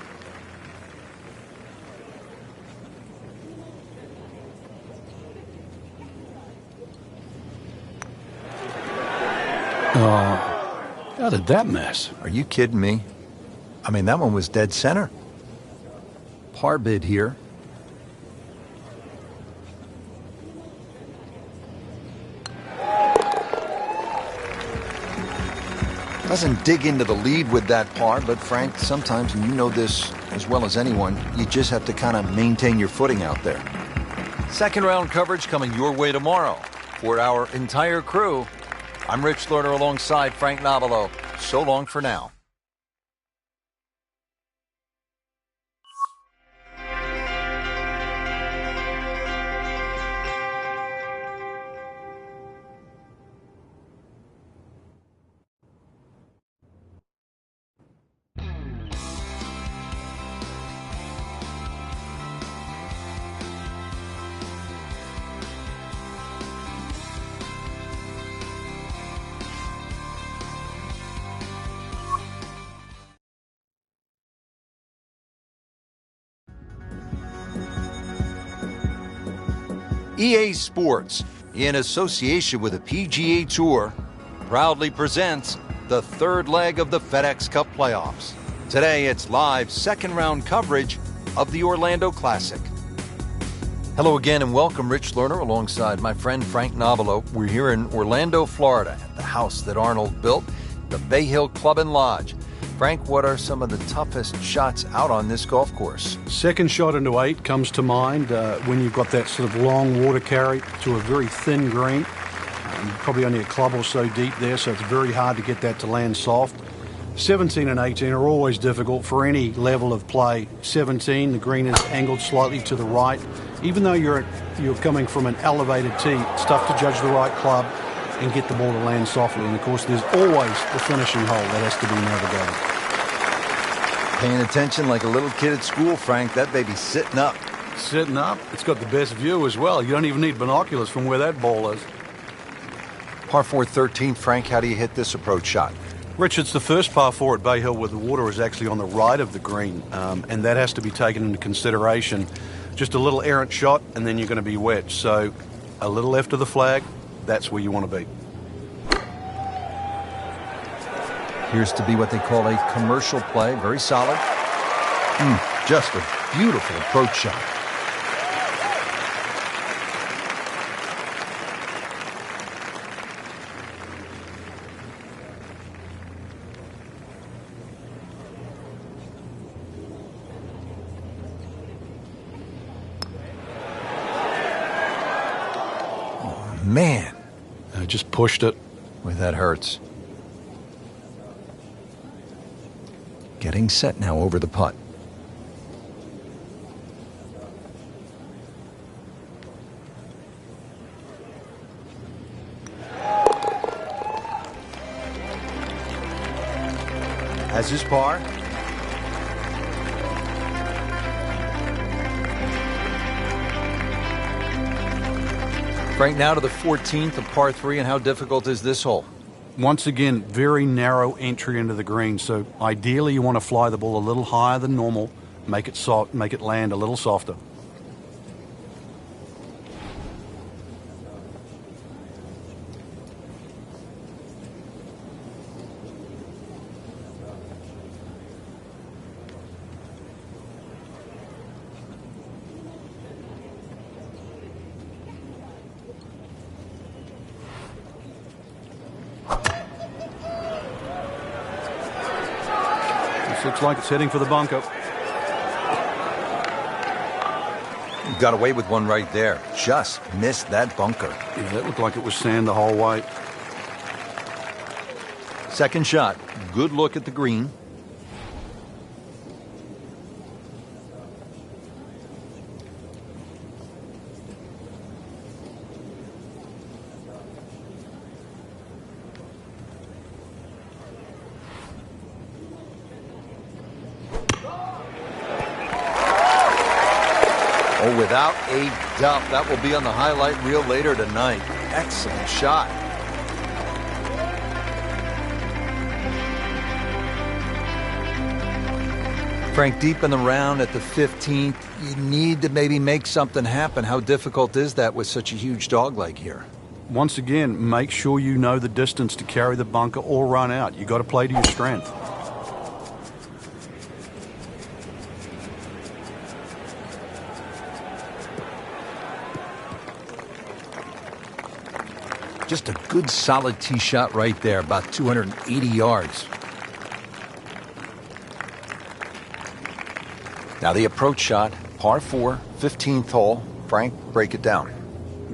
How did that miss? Are you kidding me? I mean, that one was dead center. Par bid here. Doesn't dig into the lead with that par, but Frank, sometimes, and you know this as well as anyone, you just have to kind of maintain your footing out there. Second round coverage coming your way tomorrow. For our entire crew, I'm Rich Lerner alongside Frank Nobilo. So long for now. EA Sports, in association with the PGA Tour, proudly presents the third leg of the FedEx Cup playoffs. Today, it's live second-round coverage of the Orlando Classic. Hello again and welcome, Rich Lerner, alongside my friend Frank Nobilo. We're here in Orlando, Florida, at the house that Arnold built, the Bay Hill Club and Lodge. Frank, what are some of the toughest shots out on this golf course? Second shot into 8 comes to mind when you've got that sort of long water carry to a very thin green. Probably only a club or so deep there, so it's very hard to get that to land soft. 17 and 18 are always difficult for any level of play. 17, the green is angled slightly to the right. Even though you're coming from an elevated tee, it's tough to judge the right club and get the ball to land softly. And, of course, there's always the finishing hole that has to be navigated. Paying attention like a little kid at school, Frank. That baby's sitting up. Sitting up? It's got the best view as well. You don't even need binoculars from where that ball is. Par 4 13, Frank, how do you hit this approach shot? Rich, it's the first par 4 at Bay Hill where the water is actually on the right of the green, and that has to be taken into consideration. Just a little errant shot, and then you're going to be wet. So a little left of the flag, that's where you want to be. Appears to be what they call a commercial play. Very solid. Just a beautiful approach shot. Oh, man. I just pushed it. Boy, that hurts. Getting set now over the putt. Has his par. Frank, now to the 14th of par 3, and how difficult is this hole? Once again, very narrow entry into the green, so ideally you want to fly the ball a little higher than normal, make it soft, make it land a little softer. Looks like it's heading for the bunker. Got away with one right there. Just missed that bunker. Yeah, that looked like it was sand the whole way. Second shot. Good look at the green. Oh, without a doubt, that will be on the highlight reel later tonight. Excellent shot. Frank, deep in the round at the 15th, you need to maybe make something happen. How difficult is that with such a huge dog leg here? Once again, make sure you know the distance to carry the bunker or run out. You got to play to your strength. Just a good solid tee shot right there, about 280 yards. Now the approach shot, par 4, 15th hole. Frank, break it down.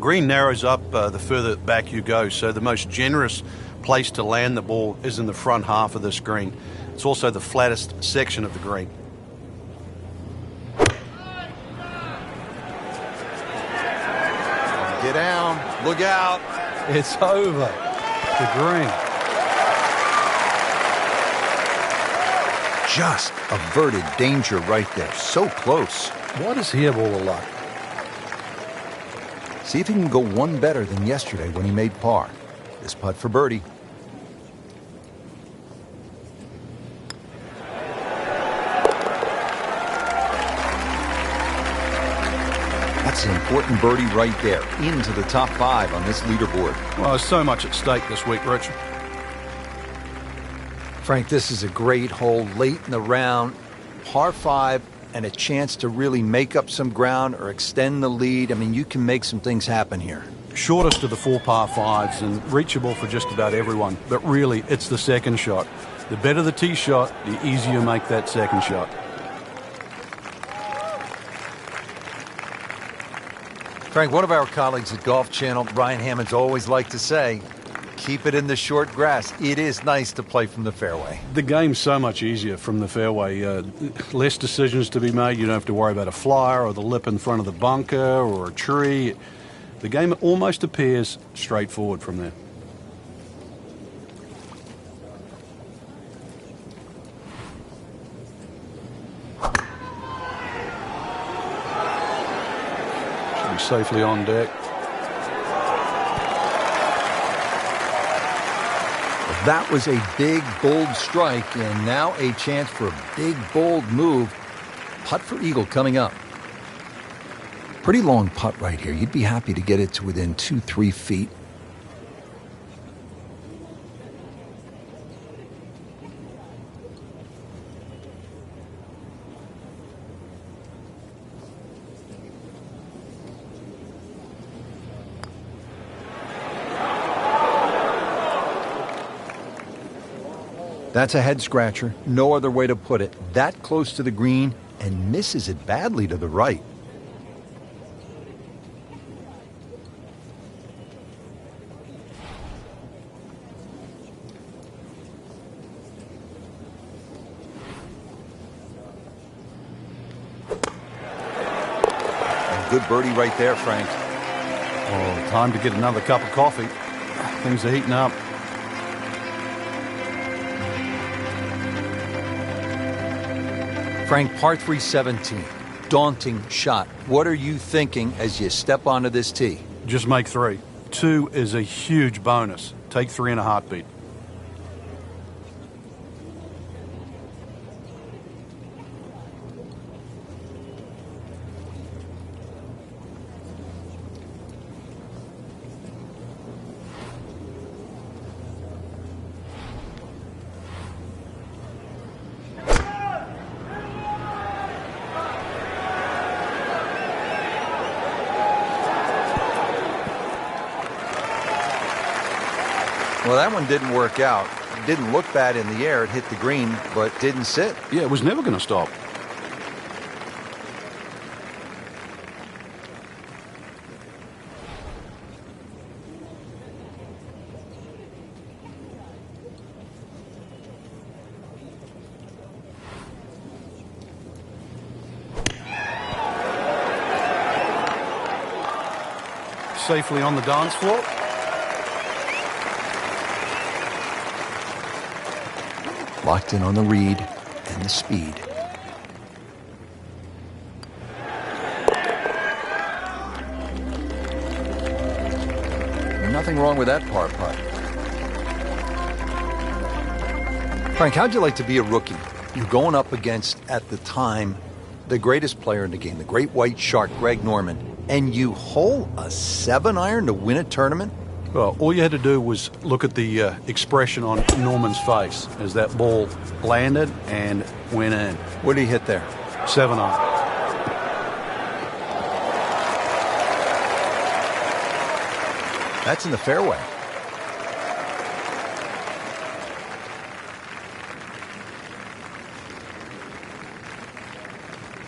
Green narrows up the further back you go, so the most generous place to land the ball is in the front half of this green. It's also the flattest section of the green. Get down, look out. It's over. The green. Just averted danger right there. So close. What is he have all the luck? See if he can go one better than yesterday when he made par. This putt for birdie. That's an important birdie right there. Into the top 5 on this leaderboard. Well, there's so much at stake this week, Rich. Frank, this is a great hole late in the round. Par 5 and a chance to really make up some ground or extend the lead. I mean, you can make some things happen here. Shortest of the 4 par 5s and reachable for just about everyone. But really, it's the second shot. The better the tee shot, the easier you make that second shot. Frank, one of our colleagues at Golf Channel, Brian Hammond's always liked to say, keep it in the short grass. It is nice to play from the fairway. The game's so much easier from the fairway. Less decisions to be made. You don't have to worry about a flyer or the lip in front of the bunker or a tree. The game almost appears straightforward from there. Should be safely on deck. That was a big, bold strike, and now a chance for a big, bold move. Putt for eagle coming up. Pretty long putt right here. You'd be happy to get it to within 2-3 feet. That's a head scratcher. No other way to put it. That close to the green and misses it badly to the right. And good birdie right there, Frank. Oh, time to get another cup of coffee. Things are heating up. Frank, par 3 17. Daunting shot. What are you thinking as you step onto this tee? Just make 3. 2 is a huge bonus. Take 3 in a heartbeat. Well, that one didn't work out. It didn't look bad in the air. It hit the green, but didn't sit. Yeah, it was never going to stop. Safely on the dance floor. Locked in on the read and the speed. Nothing wrong with that par putt. Frank, how'd you like to be a rookie? You're going up against, at the time, the greatest player in the game, the great white shark, Greg Norman, and you hole a 7-iron to win a tournament? Well, all you had to do was look at the expression on Norman's face as that ball landed and went in. What did he hit there? 7-iron. That's in the fairway.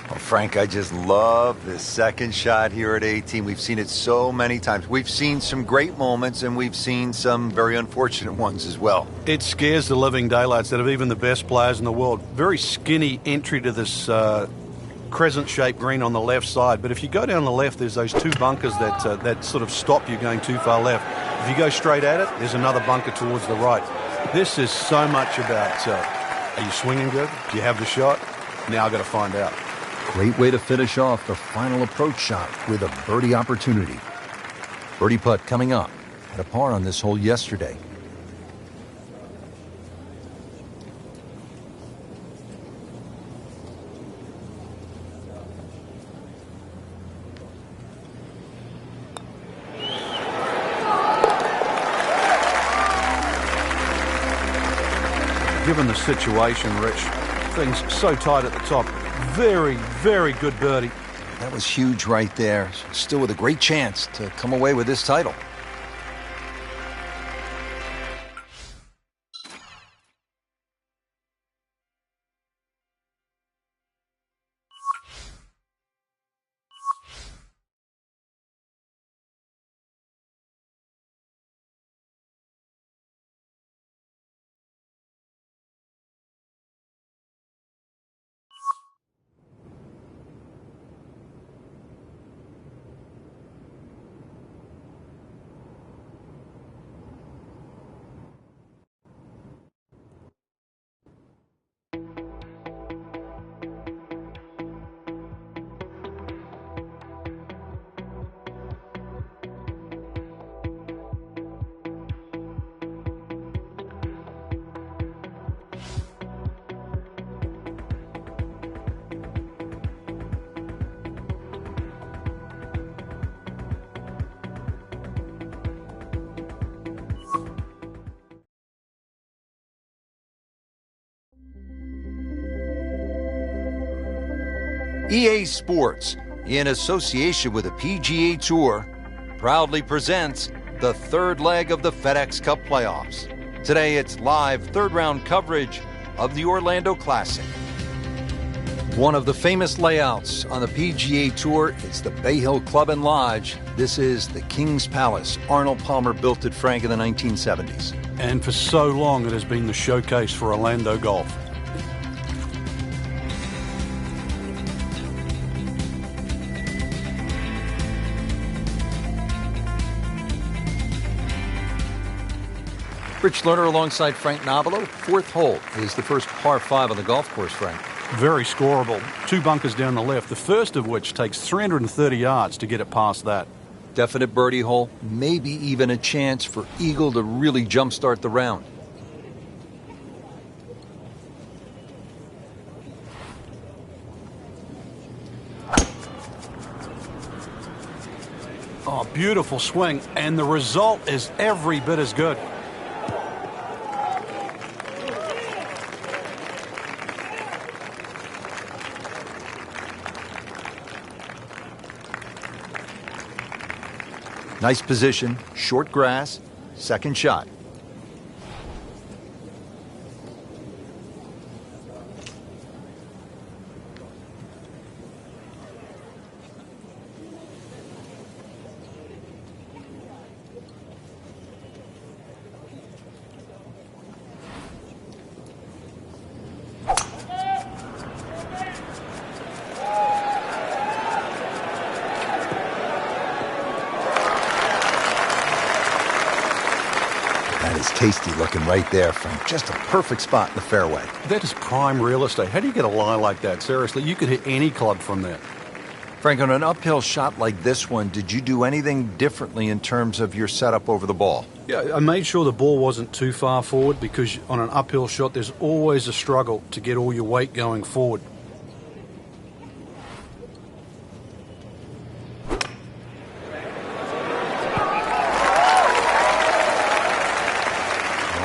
Oh, Frank, I just love this second shot here at 18. We've seen it so many times. We've seen some great moments, and we've seen some very unfortunate ones as well. It scares the living daylights out of even the best players in the world. Very skinny entry to this crescent-shaped green on the left side. But if you go down the left, there's those two bunkers that sort of stop you going too far left. If you go straight at it, there's another bunker towards the right. This is so much about, are you swinging good? Do you have the shot? Now I've got to find out. Great way to finish off the final approach shot with a birdie opportunity. Birdie putt coming up. Had a par on this hole yesterday. Given the situation, Rich, things so tight at the top. Very, very good birdie. That was huge right there. Still with a great chance to come away with this title. EA Sports, in association with the PGA Tour, proudly presents the third leg of the FedEx Cup playoffs. Today it's live third-round coverage of the Orlando Classic. One of the famous layouts on the PGA Tour is the Bay Hill Club and Lodge. This is the King's Palace. Arnold Palmer built it, Frank, in the 1970s. And for so long it has been the showcase for Orlando golf. Rich Lerner alongside Frank Nobilo. Fourth hole is the first par 5 on the golf course, Frank. Very scoreable. Two bunkers down the left, the first of which takes 330 yards to get it past that. Definite birdie hole, maybe even a chance for Eagle to really jumpstart the round. Oh, beautiful swing, and the result is every bit as good. Nice position, short grass, second shot. Tasty looking right there, Frank. Just a perfect spot in the fairway. That is prime real estate. How do you get a lie like that? Seriously, you could hit any club from that. Frank, on an uphill shot like this one, did you do anything differently in terms of your setup over the ball? Yeah, I made sure the ball wasn't too far forward because on an uphill shot, there's always a struggle to get all your weight going forward.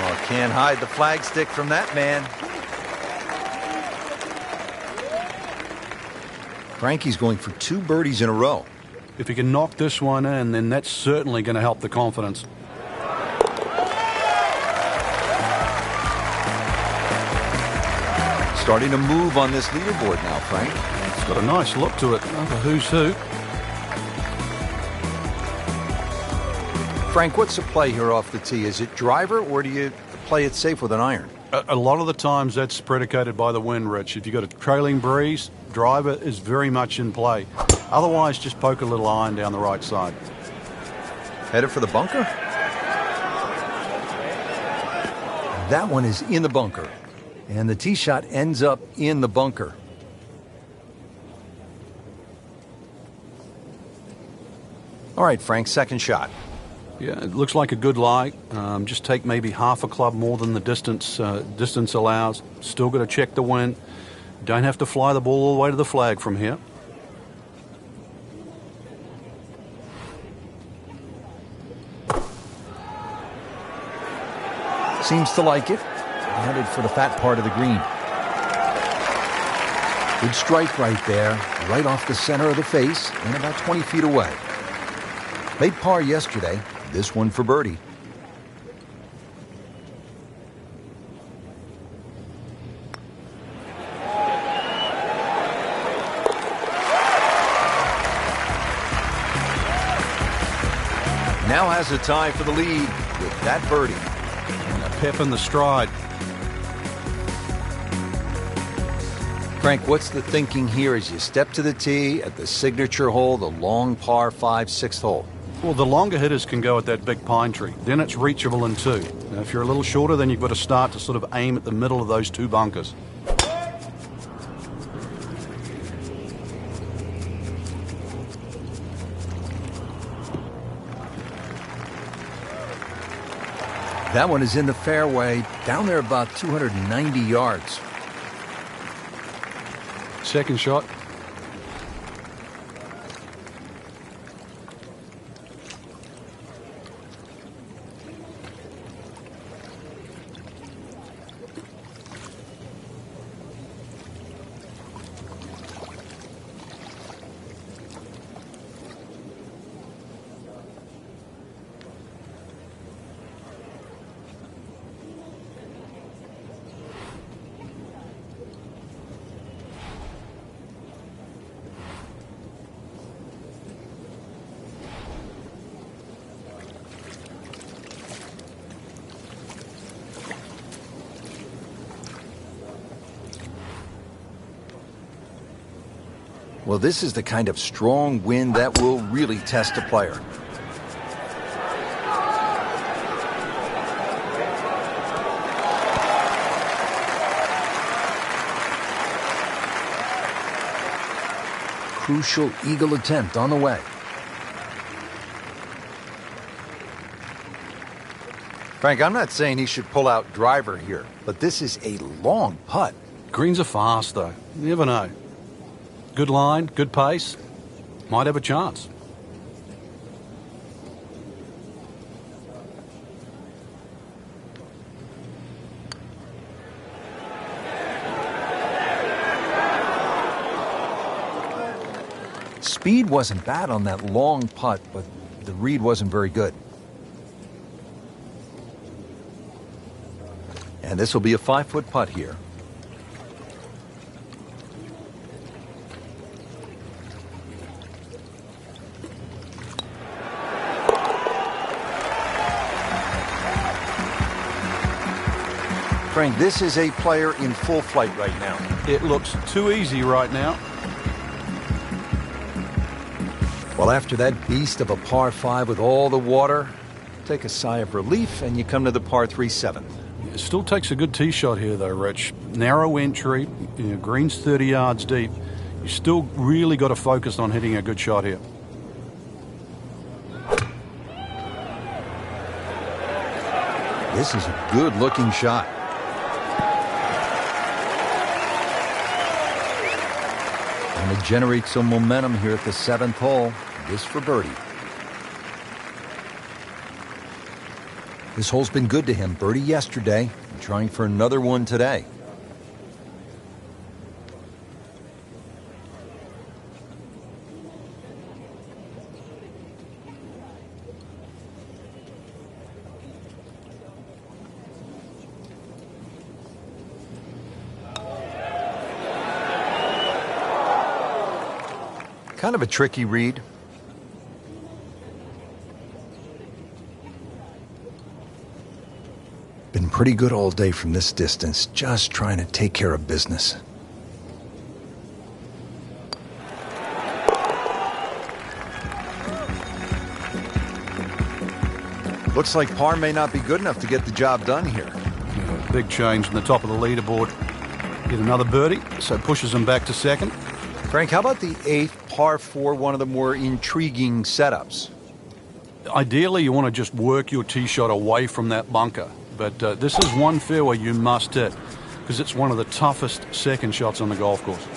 Oh, can't hide the flagstick from that man. Frankie's going for 2 birdies in a row. If he can knock this one in, then that's certainly going to help the confidence. Starting to move on this leaderboard now, Frank. It's got a nice look to it. Another who's who. Frank, what's the play here off the tee? Is it driver, or do you play it safe with an iron? A lot of the times that's predicated by the wind, Rich. If you've got a trailing breeze, driver is very much in play. Otherwise, just poke a little iron down the right side. Headed for the bunker? That one is in the bunker. And the tee shot ends up in the bunker. All right, Frank, second shot. Yeah, it looks like a good lie. Just take maybe half a club more than the distance allows. Still got to check the wind. Don't have to fly the ball all the way to the flag from here. Seems to like it. Headed for the fat part of the green. Good strike right there, right off the center of the face and about 20 feet away. Made par yesterday. This one for birdie. Now has a tie for the lead with that birdie. And a pep in the stride. Frank, what's the thinking here as you step to the tee at the signature hole, the long par 5, 6th hole? Well, the longer hitters can go at that big pine tree. Then it's reachable in 2. Now, if you're a little shorter, then you've got to start to sort of aim at the middle of those 2 bunkers. That one is in the fairway, down there about 290 yards. Second shot. Well, this is the kind of strong wind that will really test a player. Crucial eagle attempt on the way. Frank, I'm not saying he should pull out driver here, but this is a long putt. Greens are fast, though. You never know. Good line, good pace. Might have a chance. Speed wasn't bad on that long putt, but the read wasn't very good. And this will be a 5-foot putt here. Frank, this is a player in full flight right now. It looks too easy right now. Well, after that beast of a par 5 with all the water, take a sigh of relief and you come to the par 3 7th. It still takes a good tee shot here, though, Rich. Narrow entry, green's 30 yards deep. You still really got to focus on hitting a good shot here. This is a good-looking shot. And to generate some momentum here at the 7th hole. This for birdie. This hole's been good to him. Birdie yesterday, and trying for another one today. Kind of a tricky read. Been pretty good all day from this distance, just trying to take care of business. Looks like par may not be good enough to get the job done here. Yeah, big change from the top of the leaderboard. Get another birdie, so pushes him back to second. Frank, how about the 8th par 4, one of the more intriguing setups? Ideally, you want to just work your tee shot away from that bunker. But this is one fairway you must hit because it's one of the toughest second shots on the golf course.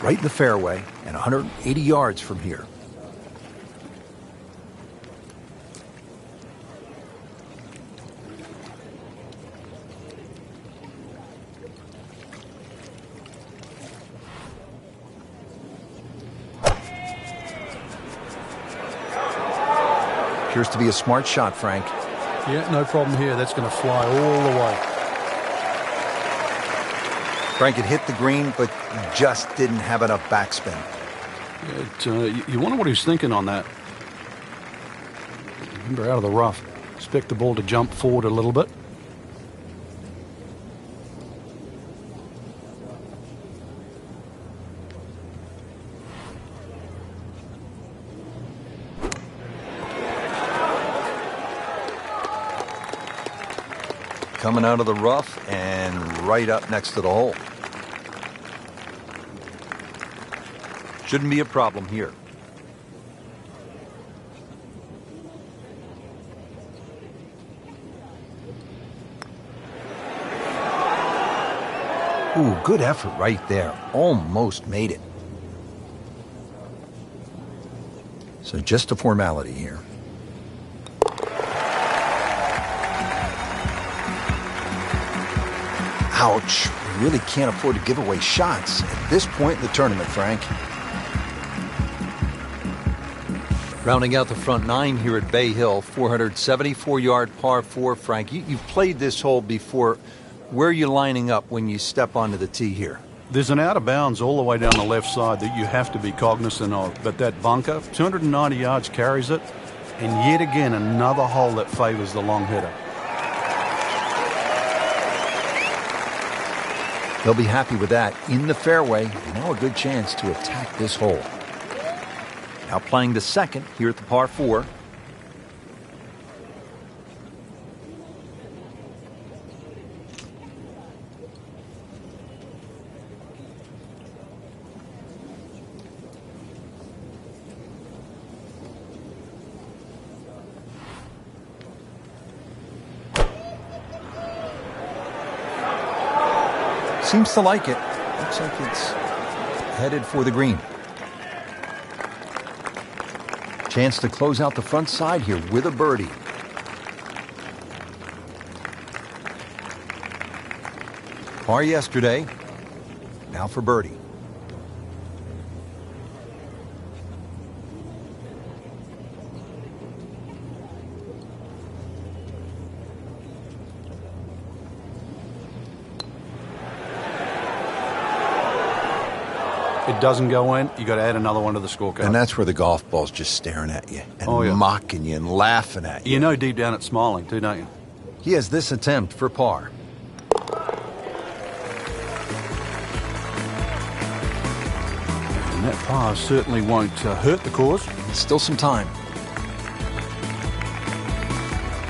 Right in the fairway and 180 yards from here. Appears to be a smart shot, Frank. Yeah, no problem here. That's going to fly all the way. Frank, it hit the green, but just didn't have enough backspin. You wonder what he's thinking on that. Remember, out of the rough. Expect the ball to jump forward a little bit. Coming out of the rough and right up next to the hole. Shouldn't be a problem here. Ooh, good effort right there. Almost made it. So just a formality here. Ouch. We really can't afford to give away shots at this point in the tournament, Frank. Rounding out the front 9 here at Bay Hill, 474-yard par 4. Frank, you've played this hole before. Where are you lining up when you step onto the tee here? There's an out of bounds all the way down the left side that you have to be cognizant of. But that bunker, 290 yards carries it. And yet again, another hole that favors the long hitter. They'll be happy with that. In the fairway, now a good chance to attack this hole. Now playing the second here at the par 4. Seems to like it. Looks like it's headed for the green. Chance to close out the front side here with a birdie. Par yesterday. Now for birdie. It doesn't go in, you got to add another one to the scorecard. And that's where the golf ball's just staring at you and mocking you and laughing at you. You know deep down it's smiling too, don't you? He has this attempt for par. And that par certainly won't hurt the cause. Still some time.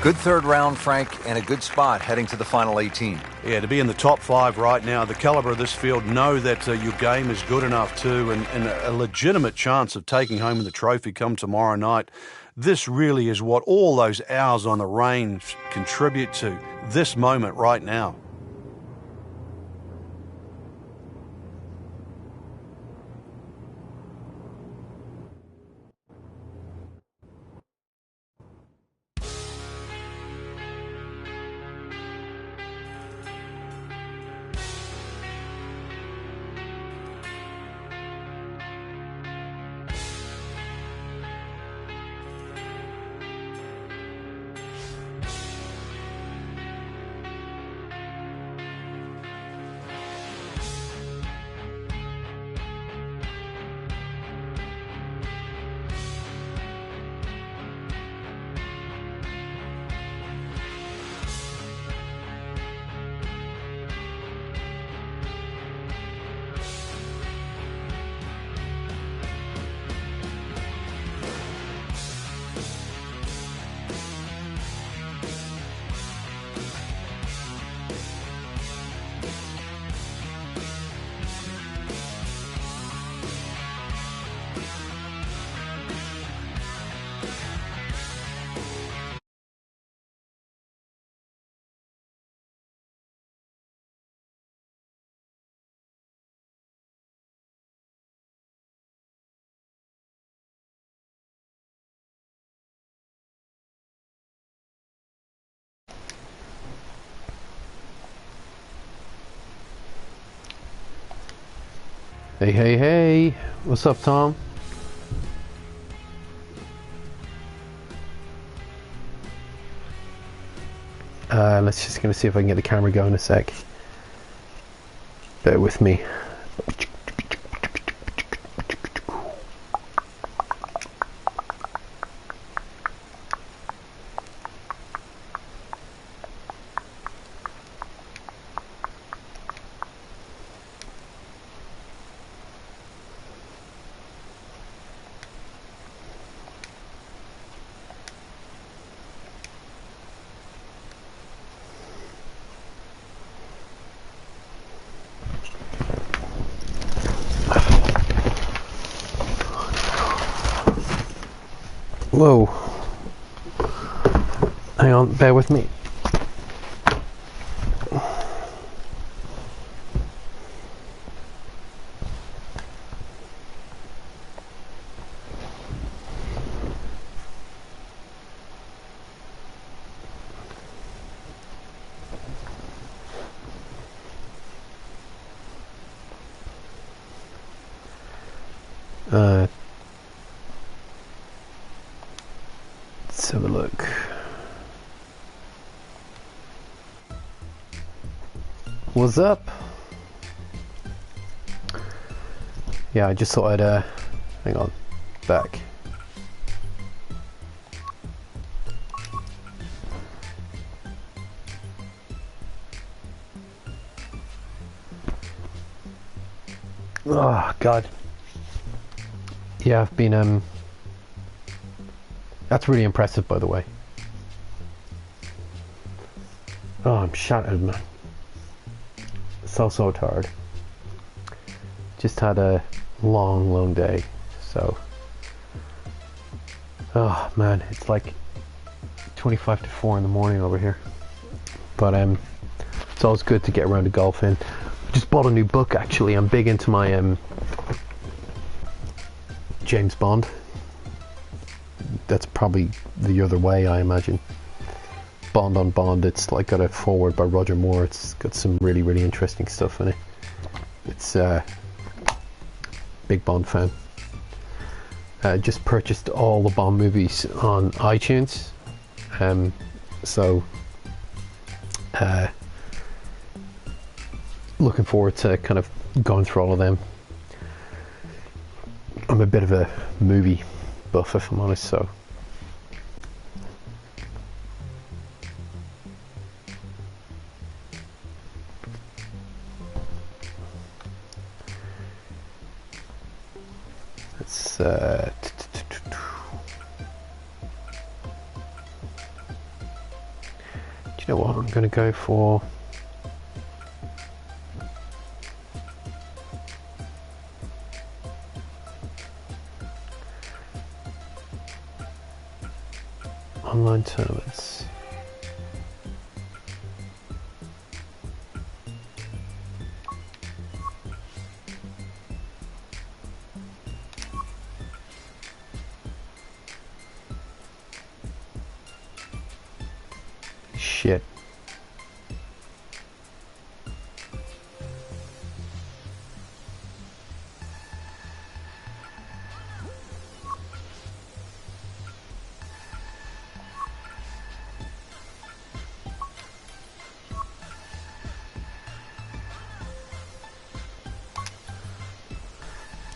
Good third round, Frank, and a good spot heading to the final 18. Yeah, to be in the top 5 right now, the caliber of this field, know that your game is good enough too, and a legitimate chance of taking home the trophy come tomorrow night. This really is what all those hours on the range contribute to, this moment right now. Hey, hey, hey. What's up, Tom? Let's just gonna see if I can get the camera going a sec. Bear with me. Whoa. Hang on, bear with me. Let's have a look. What's up? Yeah, I just thought I'd hang on, back. Oh God. Yeah, I've been that's really impressive, by the way. Oh, I'm shattered, man. So tired. Just had a long day, so. Oh man, it's like 25 to 4 in the morning over here. But it's always good to get around to golfing. Just bought a new book, actually. I'm big into my James Bond. That's probably the other way, I imagine. Bond on Bond. It's like got a foreword by Roger Moore. It's got some really interesting stuff in it. It's big Bond fan. Just purchased all the Bond movies on iTunes. So looking forward to kind of going through all of them. I'm a bit of a movie buff, if I'm honest, so let's do you know what? I'm going to go for online tournaments. Shit.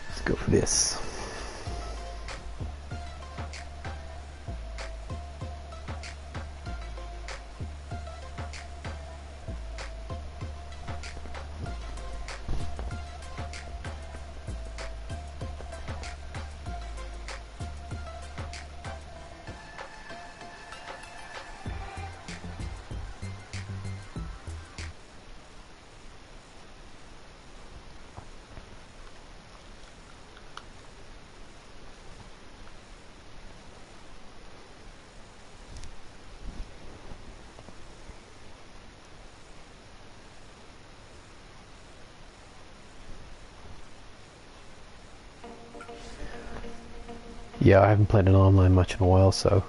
Let's go for this. Yeah, I haven't played an online much in a while, so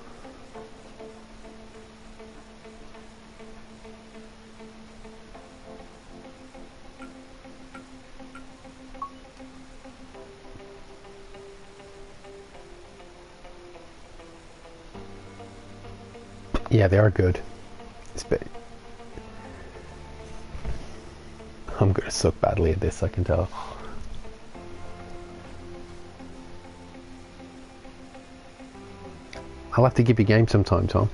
yeah, they are good. I'm gonna suck badly at this, I can tell. I'll have to give you a game sometime, Tom.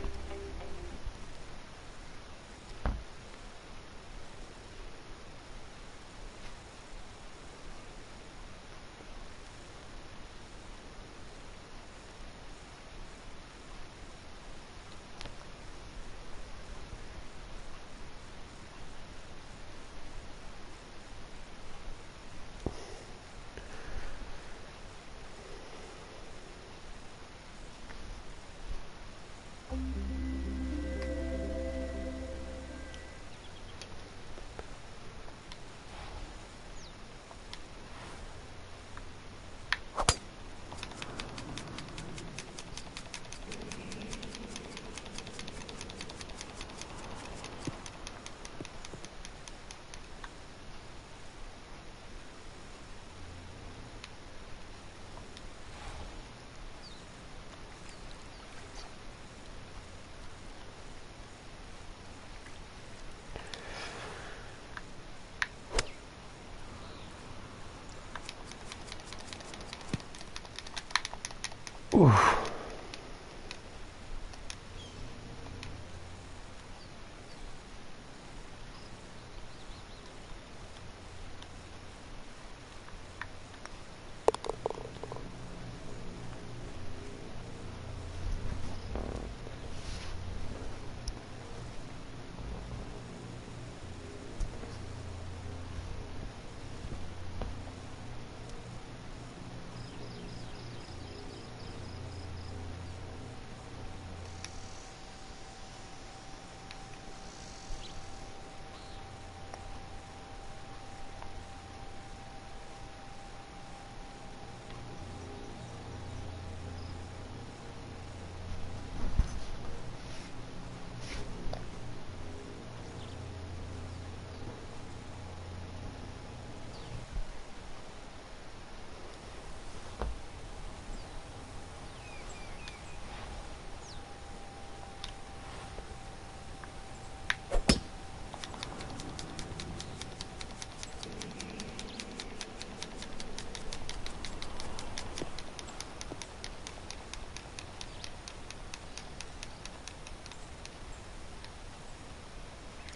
Oof.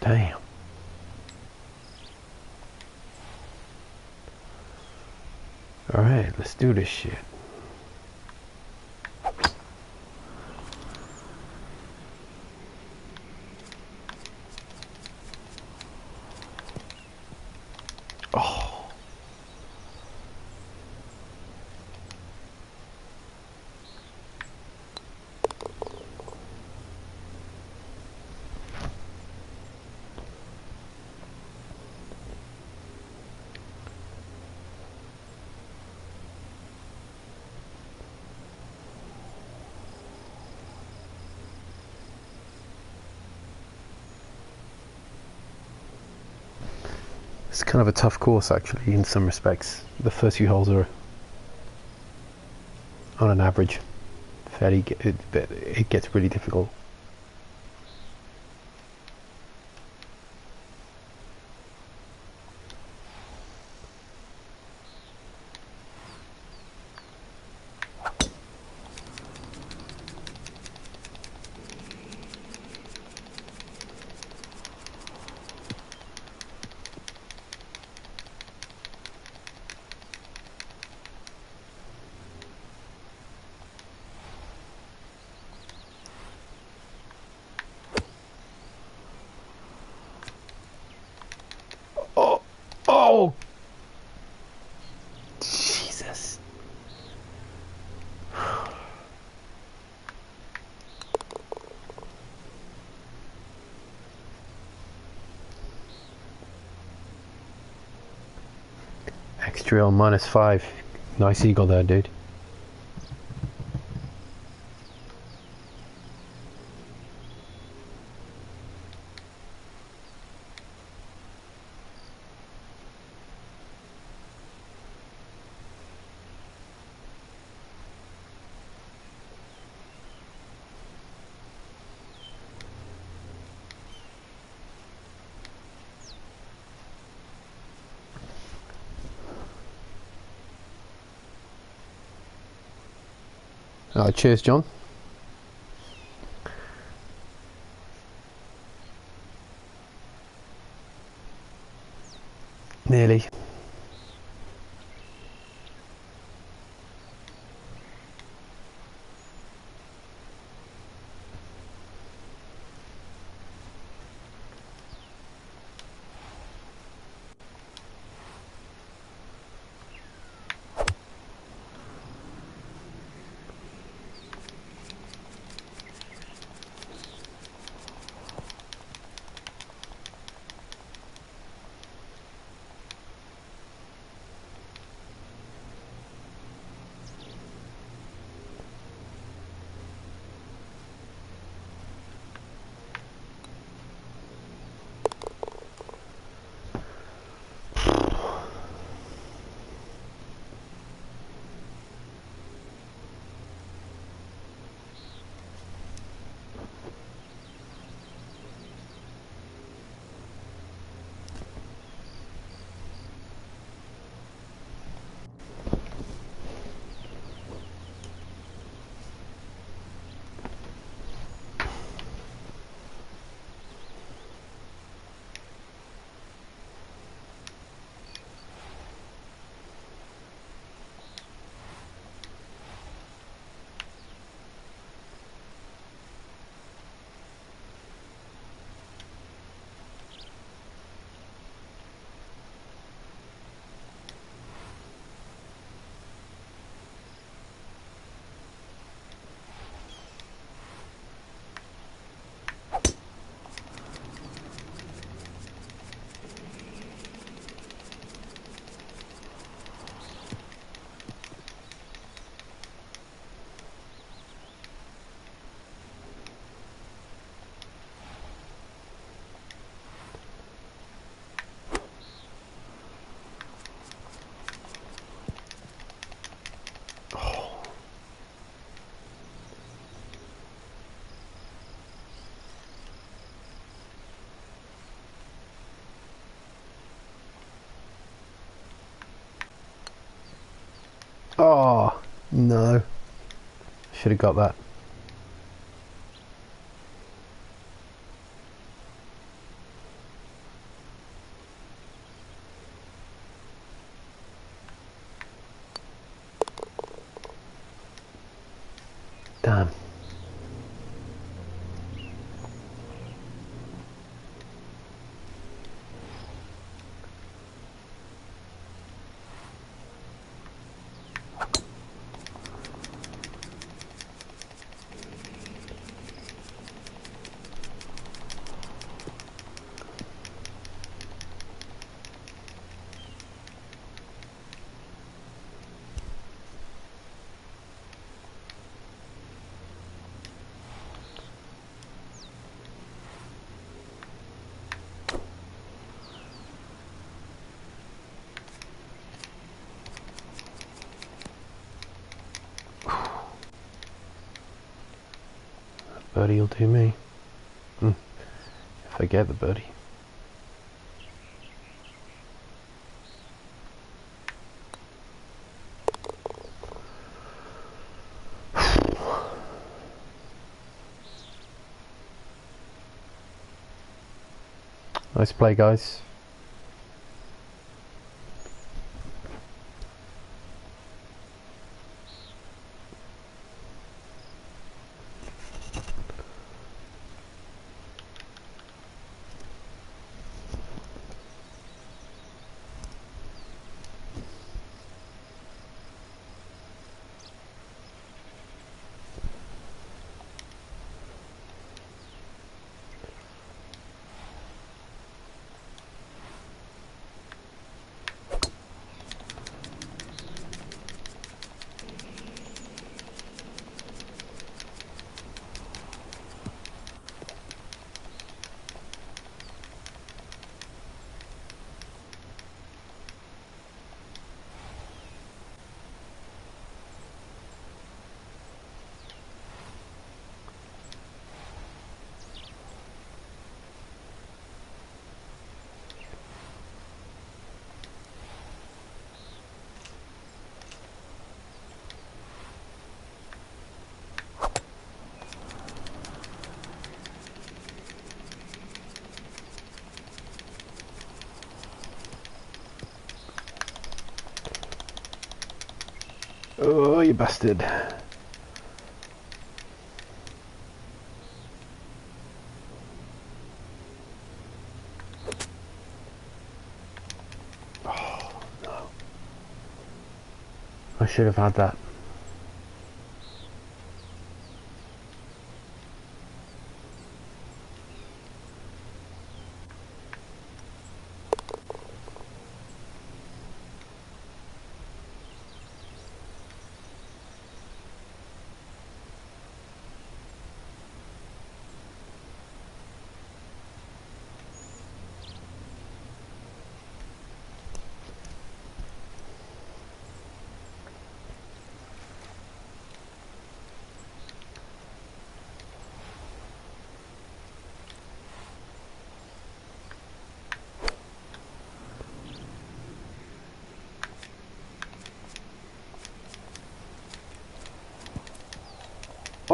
Damn. Alright, let's do this shit. It's kind of a tough course actually in some respects. The first few holes are, on an average, fairly. It gets really difficult. Oh! Jesus. Extra on -5. Nice eagle there, dude. Cheers, John. Nearly. Oh, no. Should have got that. Damn. Birdie will do me. If I get the birdie. Nice play, guys. Oh, you bastard. Oh, no. I should have had that.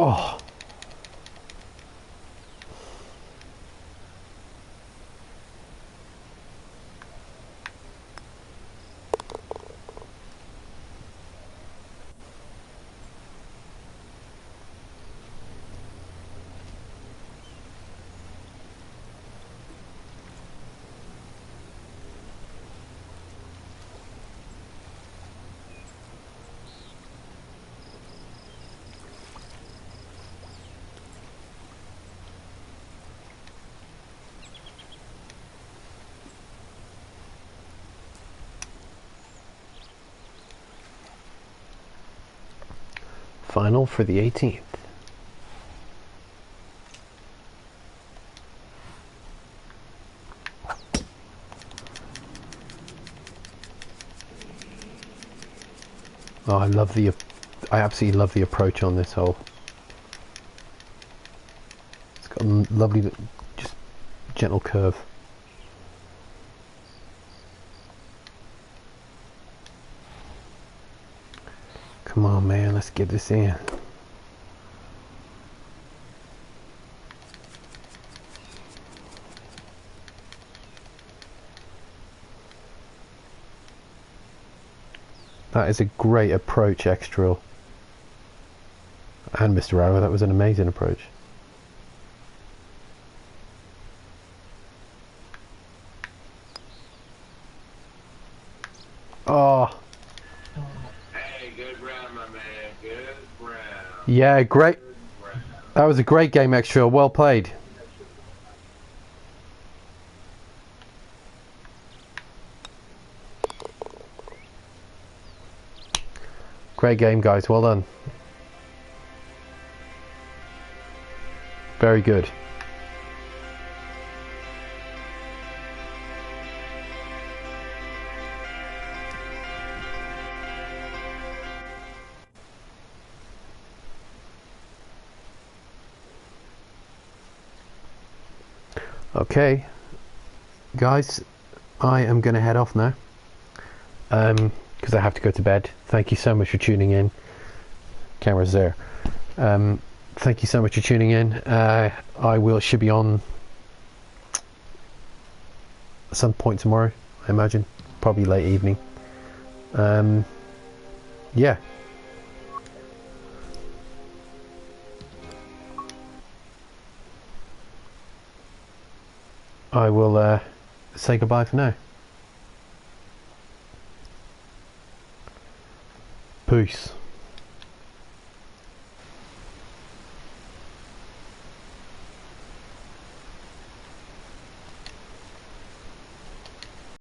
Oh. Final for the 18th. Oh, I absolutely love the approach on this hole. It's got a lovely, just gentle curve. Come on, man, let's get this in. That is a great approach, Extrail. And Mr. Arrow, that was an amazing approach. Oh. Hey, good round, my man. Good round. Yeah, great. That was a great game, Extrail. Well played. Great game, guys. Well done. Very good. Okay, guys, I am going to head off now because I have to go to bed. Thank you so much for tuning in. Camera's there. Thank you so much for tuning in. Should be on at some point tomorrow, I imagine, probably late evening. Yeah. I will say goodbye for now. Peace.